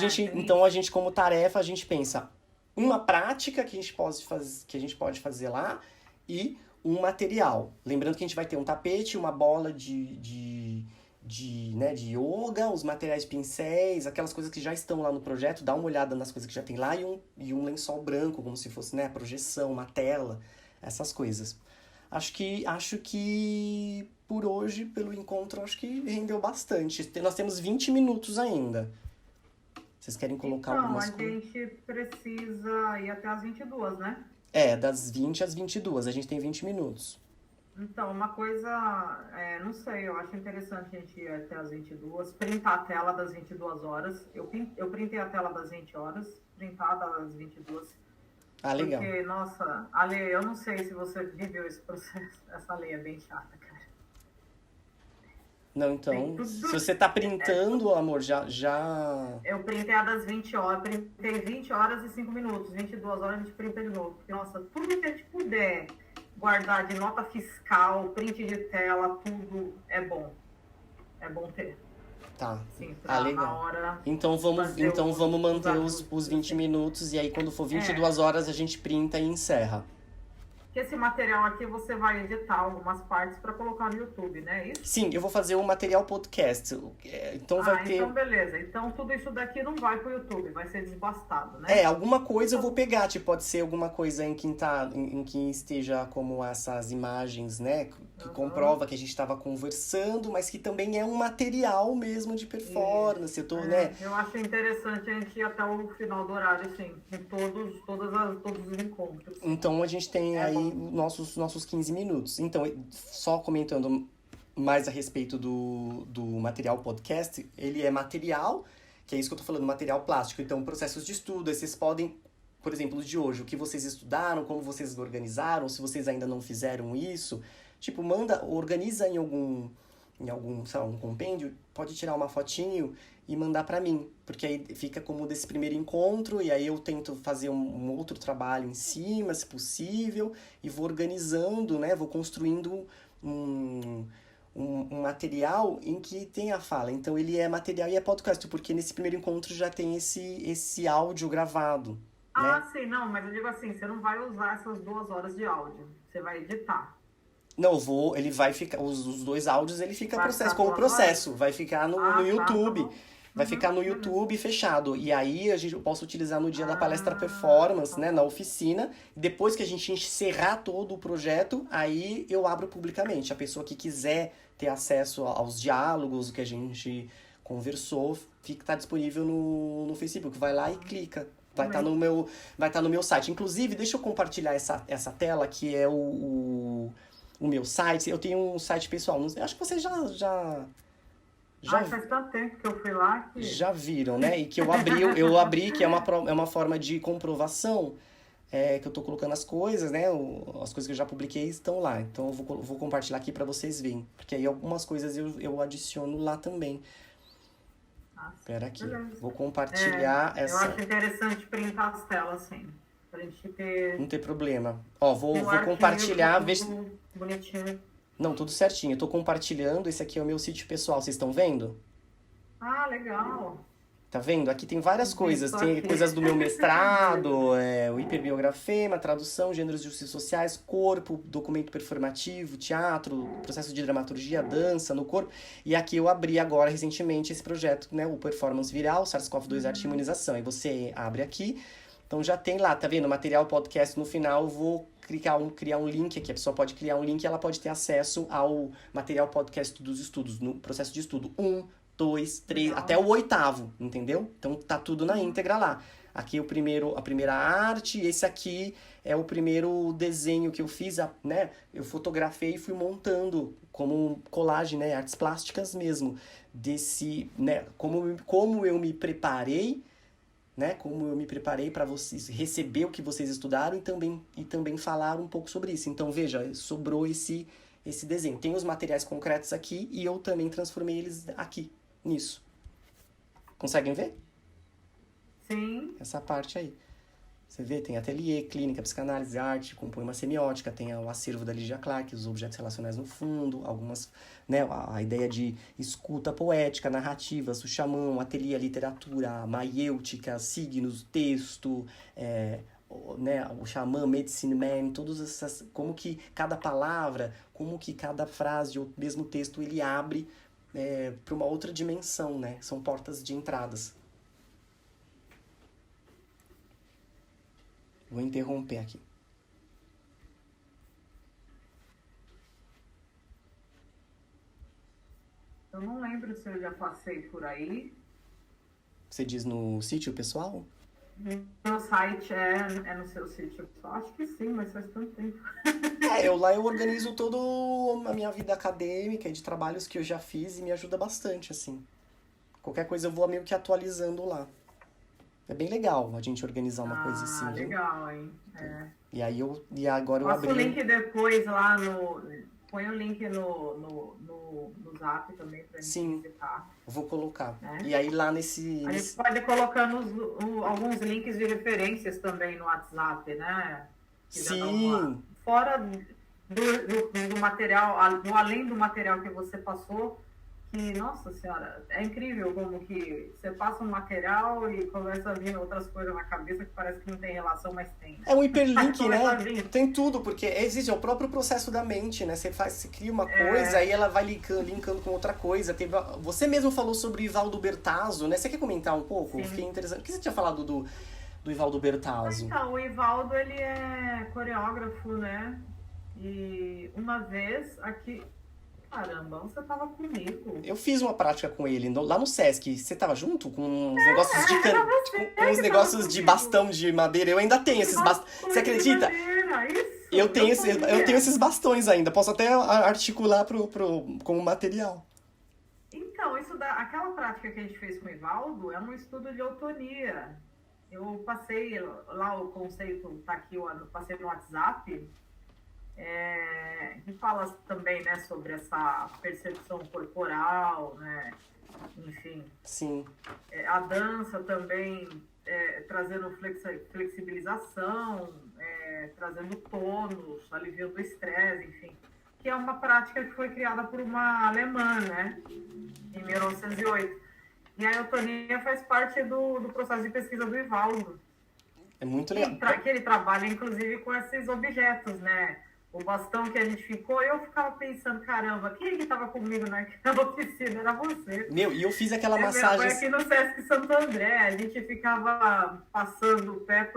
a gente como tarefa, a gente pensa uma prática que a gente pode fazer lá e um material. Lembrando que a gente vai ter um tapete, uma bola de yoga, os materiais pincéis, aquelas coisas que já estão lá no projeto, dá uma olhada nas coisas que já tem lá e um lençol branco, como se fosse, né, projeção, uma tela, essas coisas. Acho que por hoje, pelo encontro, acho que rendeu bastante. Nós temos 20 minutos ainda. Vocês querem colocar algumas coisas? A gente precisa ir até as 22, né? Das 20 às 22, a gente tem 20 minutos. Então, uma coisa, não sei, eu acho interessante a gente ir até as 22, printar a tela das 22 horas. Eu printei a tela das 20 horas, printada das 22. Ah, legal. Porque, nossa, Ale, eu não sei se você viveu esse processo. Essa lei é bem chata, cara. Não, então, se você tá printando, amor, já... Eu printei a das 20 horas, printei 20 horas e 5 minutos, 22 horas a gente printa de novo. Porque, nossa, tudo que a gente puder guardar de nota fiscal, print de tela, tudo é bom. É bom ter. Tá. Sim, legal. Na hora então vamos manter os 20 minutos e aí quando for 22 horas a gente printa e encerra. Que esse material aqui você vai editar algumas partes para colocar no YouTube, né? É isso? Sim, eu vou fazer um material podcast. Então vai ter... Então beleza. Então tudo isso daqui não vai pro YouTube, vai ser desbastado, né? Alguma coisa eu vou pegar, tipo, pode ser alguma coisa em que esteja como essas imagens, né? Que comprova que a gente estava conversando, mas que também é um material mesmo de performance. Eu acho interessante a gente ir até o final do horário, assim, em todos os encontros. Então a gente tem aí nossos 15 minutos. Então, só comentando mais a respeito do material podcast, ele é material, que é isso que eu tô falando, material plástico. Então, processos de estudo, vocês podem, por exemplo, de hoje, o que vocês estudaram, como vocês organizaram, se vocês ainda não fizeram isso, tipo, organiza em algum, sei lá, um compêndio, pode tirar uma fotinho e mandar pra mim, porque aí fica como desse primeiro encontro, e aí eu tento fazer um outro trabalho em cima, se possível, e vou organizando, né, vou construindo um material em que tem a fala. Então ele é material e é podcast, porque nesse primeiro encontro já tem esse áudio gravado, né? Sim, não, mas eu digo assim, você não vai usar essas 2 horas de áudio, você vai editar. Não, ele vai ficar, os 2 áudios ele fica Vai processo, ficar como toda processo, vai ficar no tá YouTube. bom. Vai ficar no Beleza. YouTube fechado. E aí eu posso utilizar no dia da palestra performance, né? Na oficina. Depois que a gente encerrar todo o projeto, aí eu abro publicamente. A pessoa que quiser ter acesso aos diálogos, o que a gente conversou, tá disponível no Facebook. Vai lá e clica. Vai estar no meu site. Inclusive, deixa eu compartilhar essa tela, que é o meu site. Eu tenho um site pessoal. Acho que vocês já Faz tanto tempo que eu fui lá que... já viram, né? E que eu abri, que é uma forma de comprovação, que eu tô colocando as coisas, né? As coisas que eu já publiquei estão lá. Então eu vou compartilhar aqui para vocês verem. Porque aí algumas coisas eu adiciono lá também. Espera aqui. Beleza. Vou compartilhar essa... Eu acho interessante printar as telas, assim. Pra gente ter... Não tem problema. Ó, vou arquivo, compartilhar... tudo bonitinho. Não, tudo certinho. Eu tô compartilhando. Esse aqui é o meu sítio pessoal. Vocês estão vendo? Legal. Tá vendo? Aqui tem várias coisas. Só Tem aqui. coisas do meu mestrado, o hiperbiografema, tradução, gêneros de justiça sociais, corpo, documento performativo, teatro, processo de dramaturgia, dança no corpo. E aqui eu abri agora, recentemente, esse projeto, né? O Performance Viral, SARS-CoV-2 Arte e Imunização. Aí você abre aqui. Então já tem lá, tá vendo? Material podcast no final, eu vou criar um link aqui. A pessoa pode criar um link e ela pode ter acesso ao material podcast dos estudos, no processo de estudo 1, 2, 3, até o 8º, entendeu? Então tá tudo na íntegra lá. Aqui a primeira arte, esse aqui é o primeiro desenho que eu fiz, né? Eu fotografei e fui montando como colagem, né? Artes plásticas mesmo. Né? Como eu me preparei, né? Como eu me preparei para vocês receber o que vocês estudaram e também falar um pouco sobre isso. Então, veja, sobrou esse desenho. Tem os materiais concretos aqui e eu também transformei eles aqui, nisso. Conseguem ver? Sim. Essa parte aí. Você vê, tem ateliê, clínica, psicanálise, arte, compõe uma semiótica, tem o acervo da Lygia Clark, os objetos relacionais no fundo, algumas, né, a ideia de escuta poética, narrativa, Suxamã, ateliê, literatura, maiêutica, signos, texto, né, o xamã, medicine man, todas essas, como que cada palavra, como que cada frase ou mesmo texto ele abre para uma outra dimensão, né? São portas de entradas. Vou interromper aqui. Eu não lembro se eu já passei por aí. Você diz no sítio pessoal? Meu site é no seu sítio pessoal? Acho que sim, mas faz tanto tempo. Lá eu organizo toda a minha vida acadêmica e de trabalhos que eu já fiz e me ajuda bastante, assim. Qualquer coisa eu vou meio que atualizando lá. É bem legal a gente organizar uma coisa assim, viu? Legal, hein? E agora eu abri... Passa o link depois lá Põe o link no Zap também pra gente visitar. Vou colocar. E aí lá nesse... A gente pode ir colocando alguns links de referências também no WhatsApp, né? Sim! Fora do material, além do material que você passou, que, nossa senhora, é incrível como que você passa um material e começa a vir outras coisas na cabeça que parece que não tem relação, mas tem. É um hiperlink, né? Tem tudo, porque existe o próprio processo da mente, né? Você cria uma coisa, aí ela vai linkando com outra coisa. Você mesmo falou sobre o Ivaldo Bertazzo, né? Você quer comentar um pouco? Sim. Fiquei interessante. O que você tinha falado do Ivaldo Bertazzo? Então, o Ivaldo, ele é coreógrafo, né? E uma vez aqui... Caramba, você tava comigo. Eu fiz uma prática com ele lá no Sesc. Você tava junto com uns negócios com uns negócios de bastão de madeira. Eu ainda tenho esses bastões. Você acredita? Eu tenho esses bastões ainda. Posso até articular como material. Então, aquela prática que a gente fez com o Ivaldo é um estudo de autoria. Eu passei lá o conceito, tá aqui, eu passei no WhatsApp. Que fala também, né, sobre essa percepção corporal, né, enfim. Sim. A dança também trazendo flexibilização, trazendo tônus, aliviando o estresse, enfim. que é uma prática que foi criada por uma alemã, né? Em 1908. E a eutonia faz parte do processo de pesquisa do Ivaldo. É muito legal. Que ele trabalha, inclusive, com esses objetos, né? O bastão que a gente ficou, eu ficava pensando, caramba, quem que estava comigo naquela oficina? Era você. Meu, e eu fiz aquela massagem... Foi aqui no Sesc Santo André, a gente ficava passando o pé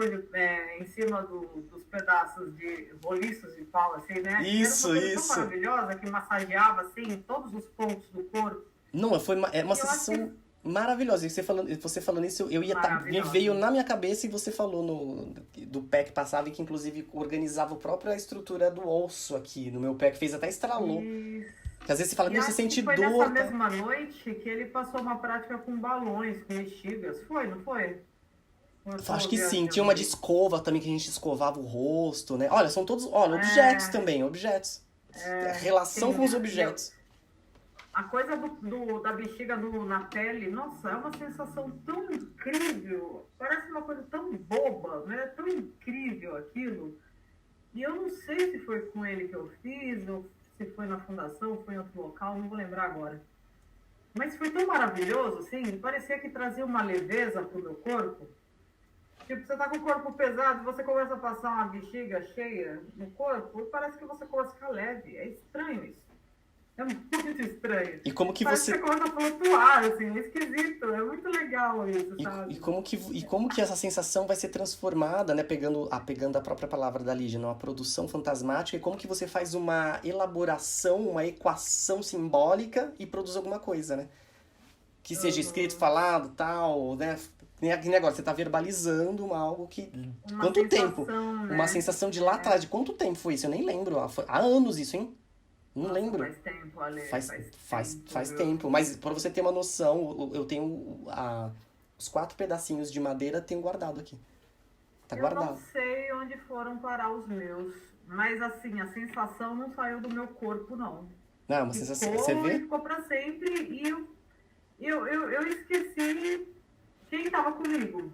em cima dos pedaços de roliços de pau, assim, né? Isso, era uma coisa isso. tão maravilhosa, que massageava, assim, todos os pontos do corpo. Não, é uma sensação maravilhosa. E você falando isso, me veio na minha cabeça e você falou do pé que passava e que inclusive organizava a própria estrutura do osso aqui no meu pé, que fez até estralou. Isso. Que às vezes você fala, meu, você sente dor. Foi nessa mesma noite que ele passou uma prática com balões, com bexigas. Foi, não foi? Acho que sim. Tinha uma de escova também, que a gente escovava o rosto, né? Olha, são todos, objetos também, objetos. Relação com os objetos. A coisa da bexiga na pele, nossa, é uma sensação tão incrível. Parece uma coisa tão boba, né? É tão incrível aquilo. E eu não sei se foi com ele que eu fiz, ou se foi na fundação, foi em outro local, não vou lembrar agora. Mas foi tão maravilhoso, assim, parecia que trazia uma leveza pro meu corpo. Tipo, você tá com o corpo pesado, você começa a passar uma bexiga cheia no corpo, e parece que você começa a ficar leve. É estranho isso. É muito estranho. E como que parece você... que começa a flutuar, assim, é esquisito. É muito legal isso, sabe? E como que essa sensação vai ser transformada, né? Pegando a própria palavra da Lígia, numa produção fantasmática, e como que você faz uma elaboração, uma equação simbólica e produz alguma coisa, né? Que seja escrito, falado, tal, né? Que agora você tá verbalizando algo que... Quanto tempo? Né? Uma sensação de lá atrás. De quanto tempo foi isso? Eu nem lembro. Há anos isso, hein? Não lembro. Faz tempo, Ale. Faz tempo. Mas pra você ter uma noção, eu tenho os 4 pedacinhos de madeira tenho guardado aqui. Tá guardado. Eu não sei onde foram parar os meus. Mas assim, a sensação não saiu do meu corpo, não. Não, uma sensação. Você vê? Ficou pra sempre. E eu esqueci quem estava comigo.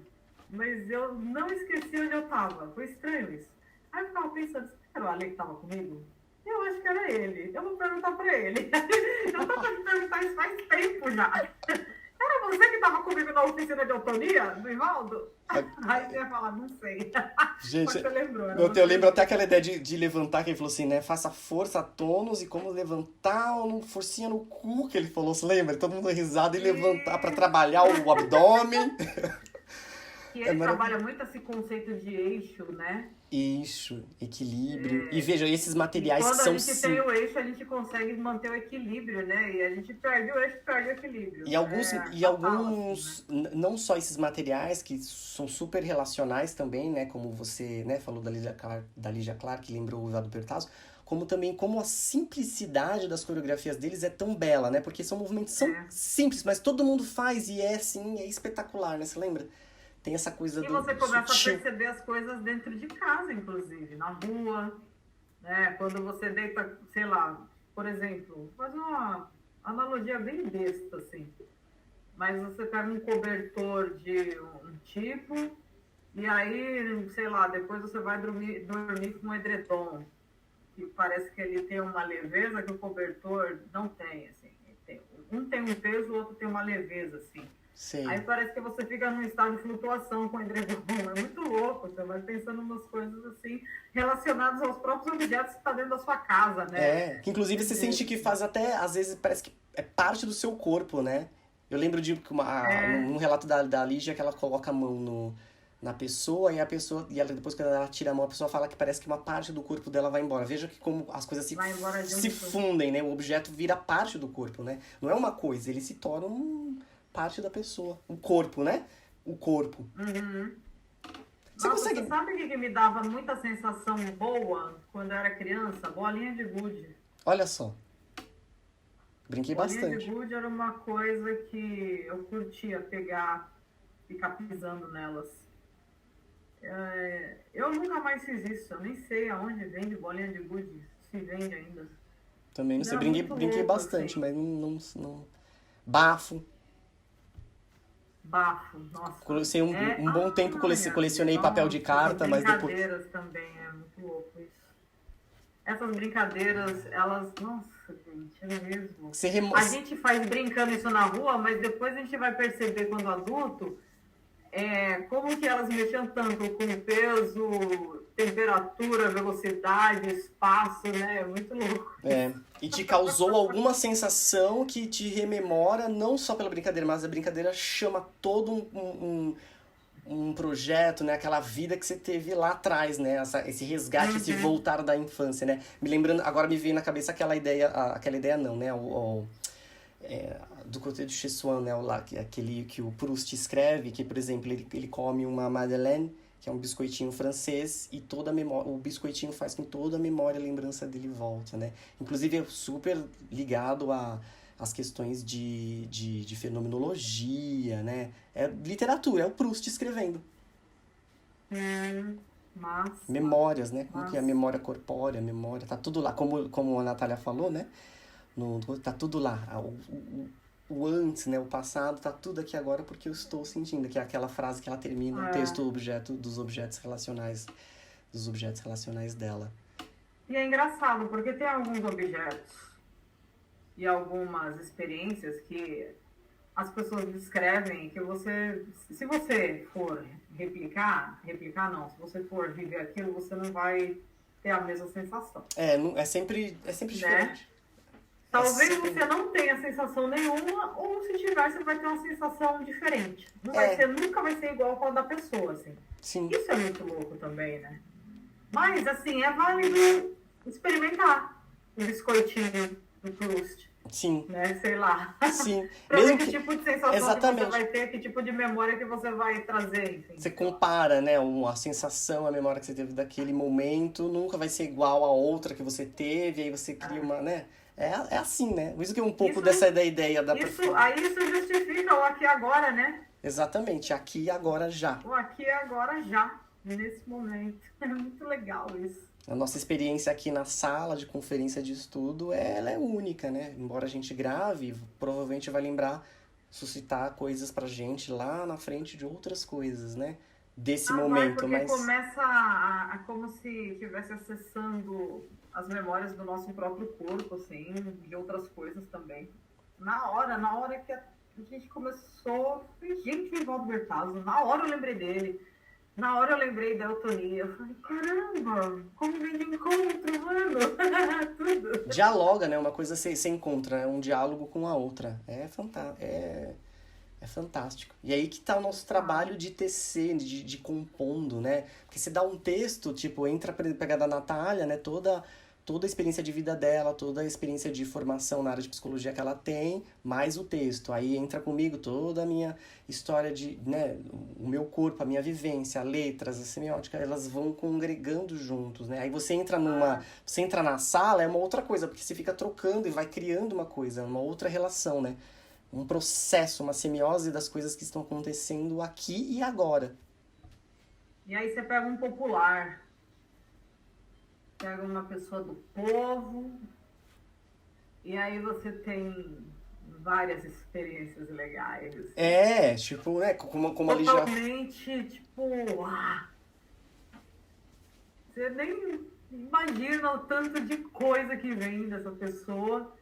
Mas eu não esqueci onde eu estava. Foi estranho isso. Aí eu ficava pensando, será que era o Ale que estava comigo? Eu acho que era ele. Eu vou perguntar pra ele. Eu tô pra te perguntar isso faz tempo já. Era você que tava comigo na oficina de autoria, do Ivaldo? Aí você ia falar, não sei. Gente, você lembrou, eu lembro até aquela ideia de levantar, que ele falou assim, né? Faça força, tônus e como levantar, forcinha no cu, que ele falou, você lembra? Todo mundo risado e levantar pra trabalhar o abdômen. E ele trabalha muito esse conceito de eixo, né? Eixo, equilíbrio. E veja, esses materiais que são... Quando a gente tem o eixo, a gente consegue manter o equilíbrio, né? E a gente perde o eixo, perde o equilíbrio. E alguns né? Não só esses materiais, que são super relacionais também, né? Como você, né, falou da Lígia Clark, que lembrou o Ivaldo Pertazzo, como também como a simplicidade das coreografias deles é tão bela, né? Porque são movimentos simples, mas todo mundo faz e é assim, é espetacular, né? Você lembra? Tem essa coisa e você começa a perceber as coisas dentro de casa, inclusive, na rua, né? Quando você deita, sei lá, por exemplo, faz uma analogia bem besta, assim. Mas você pega um cobertor de um tipo, e aí, sei lá, depois você vai dormir com um edredom, que parece que ele tem uma leveza que o cobertor não tem, assim. Um tem um peso, o outro tem uma leveza, assim. Sim. Aí parece que você fica num estado de flutuação com o edredom. É muito louco. Você vai pensando em umas coisas assim relacionadas aos próprios objetos que está dentro da sua casa, né? Que inclusive você sente que faz até, às vezes, parece que é parte do seu corpo, né? Eu lembro de um relato da Lígia que ela coloca a mão na pessoa e depois quando ela tira a mão, a pessoa fala que parece que uma parte do corpo dela vai embora. Veja que como as coisas se fundem, né? O objeto vira parte do corpo, né? Não é uma coisa, ele se torna parte da pessoa. O corpo, né? O corpo. Uhum. Você sabe o que me dava muita sensação boa quando eu era criança? Bolinha de gude. Olha só. Brinquei bastante. Bolinha de gude era uma coisa que eu curtia pegar, ficar pisando nelas. Eu nunca mais fiz isso. Eu nem sei aonde vende bolinha de gude. Se vende ainda. Também não sei. Brinquei bastante, assim. Mas não... Bafo. Nossa. Comecei um bom tempo, colecionei papel de carta, mas depois... Brincadeiras também, é muito louco isso. essas brincadeiras, elas... Nossa, gente, é mesmo. Você A gente faz brincando isso na rua, mas depois a gente vai perceber quando adulto como que elas mexiam tanto com peso, temperatura, velocidade, espaço, né? É muito louco. E te causou alguma sensação que te rememora, não só pela brincadeira, mas a brincadeira chama todo um projeto, né? Aquela vida que você teve lá atrás, né? Esse resgate, esse voltar da infância, né? Me lembrando, agora me veio na cabeça aquela ideia não, né? Do Côté de Chessuan, né? Aquele que o Proust escreve, que, por exemplo, ele come uma madeleine, que é um biscoitinho francês, e toda a memória, o biscoitinho faz com que toda a memória e a lembrança dele volta, né? Inclusive, é super ligado às questões de fenomenologia, né? É literatura, é o Proust escrevendo. Massa. Memórias, né? Como que é a memória corpórea, a memória, tá tudo lá. Como a Natália falou, né? Tá tudo lá. O antes, né? O passado, tá tudo aqui agora porque eu estou sentindo. Que é aquela frase que ela termina o texto dos objetos relacionais dela. E é engraçado, porque tem alguns objetos e algumas experiências que as pessoas descrevem que se você for replicar não, se você for viver aquilo, você não vai ter a mesma sensação. É sempre diferente. Talvez você não tenha sensação nenhuma, ou se tiver, você vai ter uma sensação diferente. Nunca vai ser igual com a da pessoa, assim. Sim. Isso é muito louco também, né? Mas, assim, é válido experimentar o biscoitinho do Proust. Sim. Né? Sei lá. Sim. Pra ver que tipo de sensação Exatamente. que você vai ter, que tipo de memória que você vai trazer. Enfim. Você compara, né? A sensação, a memória que você teve daquele momento nunca vai ser igual a outra que você teve, aí você cria uma, né? É assim, né? Por isso que é um pouco dessa ideia da performance. Aí isso justifica o aqui e agora, né? Exatamente, aqui e agora já. O aqui e agora já, nesse momento. É muito legal isso. A nossa experiência aqui na sala de conferência de estudo, ela é única, né? Embora a gente grave, provavelmente vai suscitar coisas pra gente lá na frente de outras coisas, né? Desse momento, porque começa como se estivesse acessando as memórias do nosso próprio corpo, assim, de outras coisas também. Na hora que a gente começou, gente, o Evaldo Bertazzo, na hora eu lembrei dele. Na hora eu lembrei da Eltonia, eu falei, caramba, como vem de encontro, mano, tudo. Dialoga, né? Uma coisa você encontra, é um diálogo com a outra. É fantástico. E aí que tá o nosso trabalho de tecer, de compondo, né? Porque você dá um texto, tipo, entra a pegada da Natália, né? Toda a experiência de vida dela, toda a experiência de formação na área de psicologia que ela tem, mais o texto. Aí entra comigo toda a minha história né, o meu corpo, a minha vivência, letras, a semiótica, elas vão congregando juntos, né? Aí você entra na sala, é uma outra coisa, porque você fica trocando e vai criando uma coisa, uma outra relação, né? Um processo, uma semiose das coisas que estão acontecendo aqui e agora. E aí você pega um popular, pega uma pessoa do povo, e aí você tem várias experiências legais. Tipo, né, como ali já... Totalmente, tipo... Você nem imagina o tanto de coisa que vem dessa pessoa,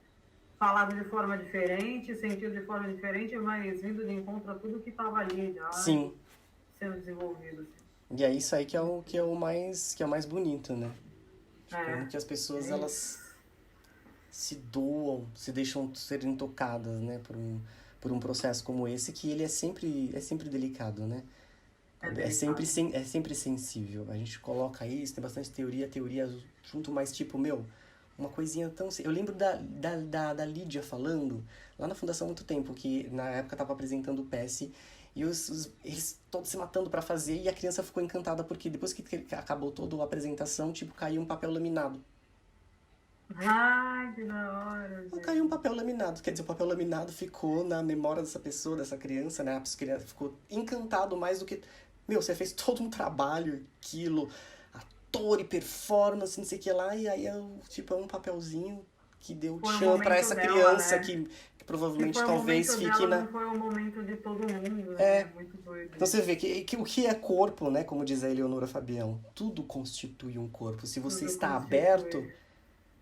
falado de forma diferente, sentido de forma diferente, mas vindo de encontro a tudo que estava ali já. Sim. Sendo desenvolvido. Assim. E é isso aí que é o mais bonito, né? Como que as pessoas, elas se doam, se deixam serem tocadas, né? Por um processo como esse, que ele é sempre é sempre sensível. A gente coloca isso, tem bastante teoria junto, mas tipo, uma coisinha tão... Eu lembro da Lídia falando, lá na Fundação há muito tempo, que na época estava apresentando o PES, e eles todos se matando para fazer, e a criança ficou encantada, porque depois que acabou toda a apresentação, tipo, caiu um papel laminado. Ai, que da hora, gente. Caiu um papel laminado, quer dizer, o papel laminado ficou na memória dessa pessoa, dessa criança, né? A criança ficou encantado mais do que... você fez todo um trabalho, aquilo... ator e performance, não sei o que lá, e aí é um papelzinho que deu chão pra essa criança, né? que provavelmente talvez fique na... Não foi o momento de todo mundo, né? Muito doido. Então você vê que o que é corpo, né? Como diz a Eleonora Fabião, tudo constitui um corpo. Se você está aberto,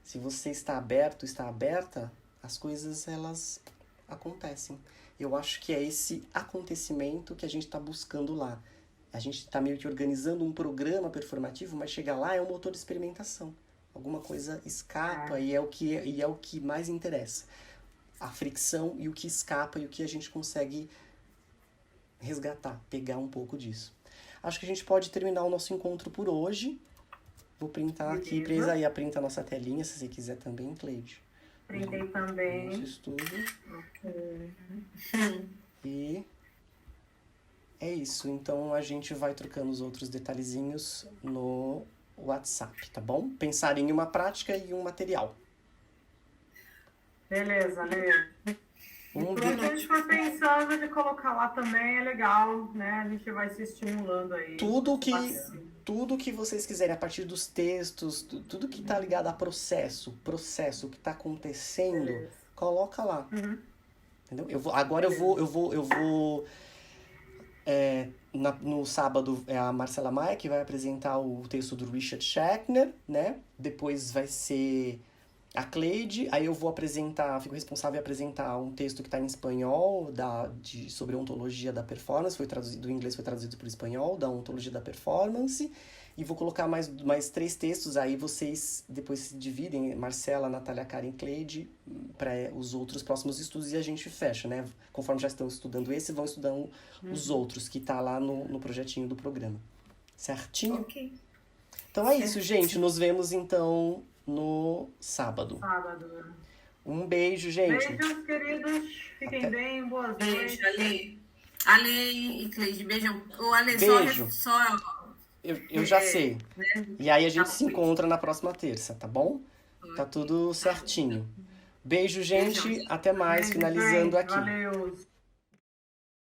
Se você está aberto, está aberta, as coisas, elas acontecem. Eu acho que é esse acontecimento que a gente está buscando lá. A gente está meio que organizando um programa performativo, mas chegar lá é um motor de experimentação. Alguma coisa escapa e é o que mais interessa. A fricção e o que escapa e o que a gente consegue resgatar, pegar um pouco disso. Acho que a gente pode terminar o nosso encontro por hoje. Vou printar aqui, Presa aí, printa a nossa telinha, se você quiser também, Cleide. Printei também. Nosso estudo. Ok. E é isso. Então a gente vai trocando os outros detalhezinhos no WhatsApp, tá bom? Pensar em uma prática e um material. Beleza, Lê. Tudo que a gente for pensando de colocar lá também é legal, né? A gente vai se estimulando aí. Tudo que vocês quiserem, a partir dos textos, tudo que tá ligado a processo, o que tá acontecendo, Beleza. coloca lá. Uhum. Entendeu? No sábado é a Marcela Maia que vai apresentar o texto do Richard Schechner, né? Depois vai ser a Cleide, aí eu vou fico responsável em apresentar um texto que está em espanhol, sobre ontologia da performance, do inglês foi traduzido para o espanhol, da ontologia da performance, e vou colocar mais 3 textos, aí vocês depois se dividem, Marcela, Natália, Karen, Cleide, para os outros próximos estudos, e a gente fecha, né? Conforme já estão estudando esse, vão estudando os outros, que tá lá no projetinho do programa. Certinho? Ok. Então é isso, gente. Nos vemos, então, no sábado. Um beijo, gente. Beijos, queridos. Fiquem bem. Boas noites. Beijo, Ale e Cleide. Beijão. O Ale, Beijo. Eu já sei. Né? E aí a gente se encontra na próxima terça, tá bom? Tá tudo certinho. Beijo, gente. Até mais. Finalizando aqui. Valeu.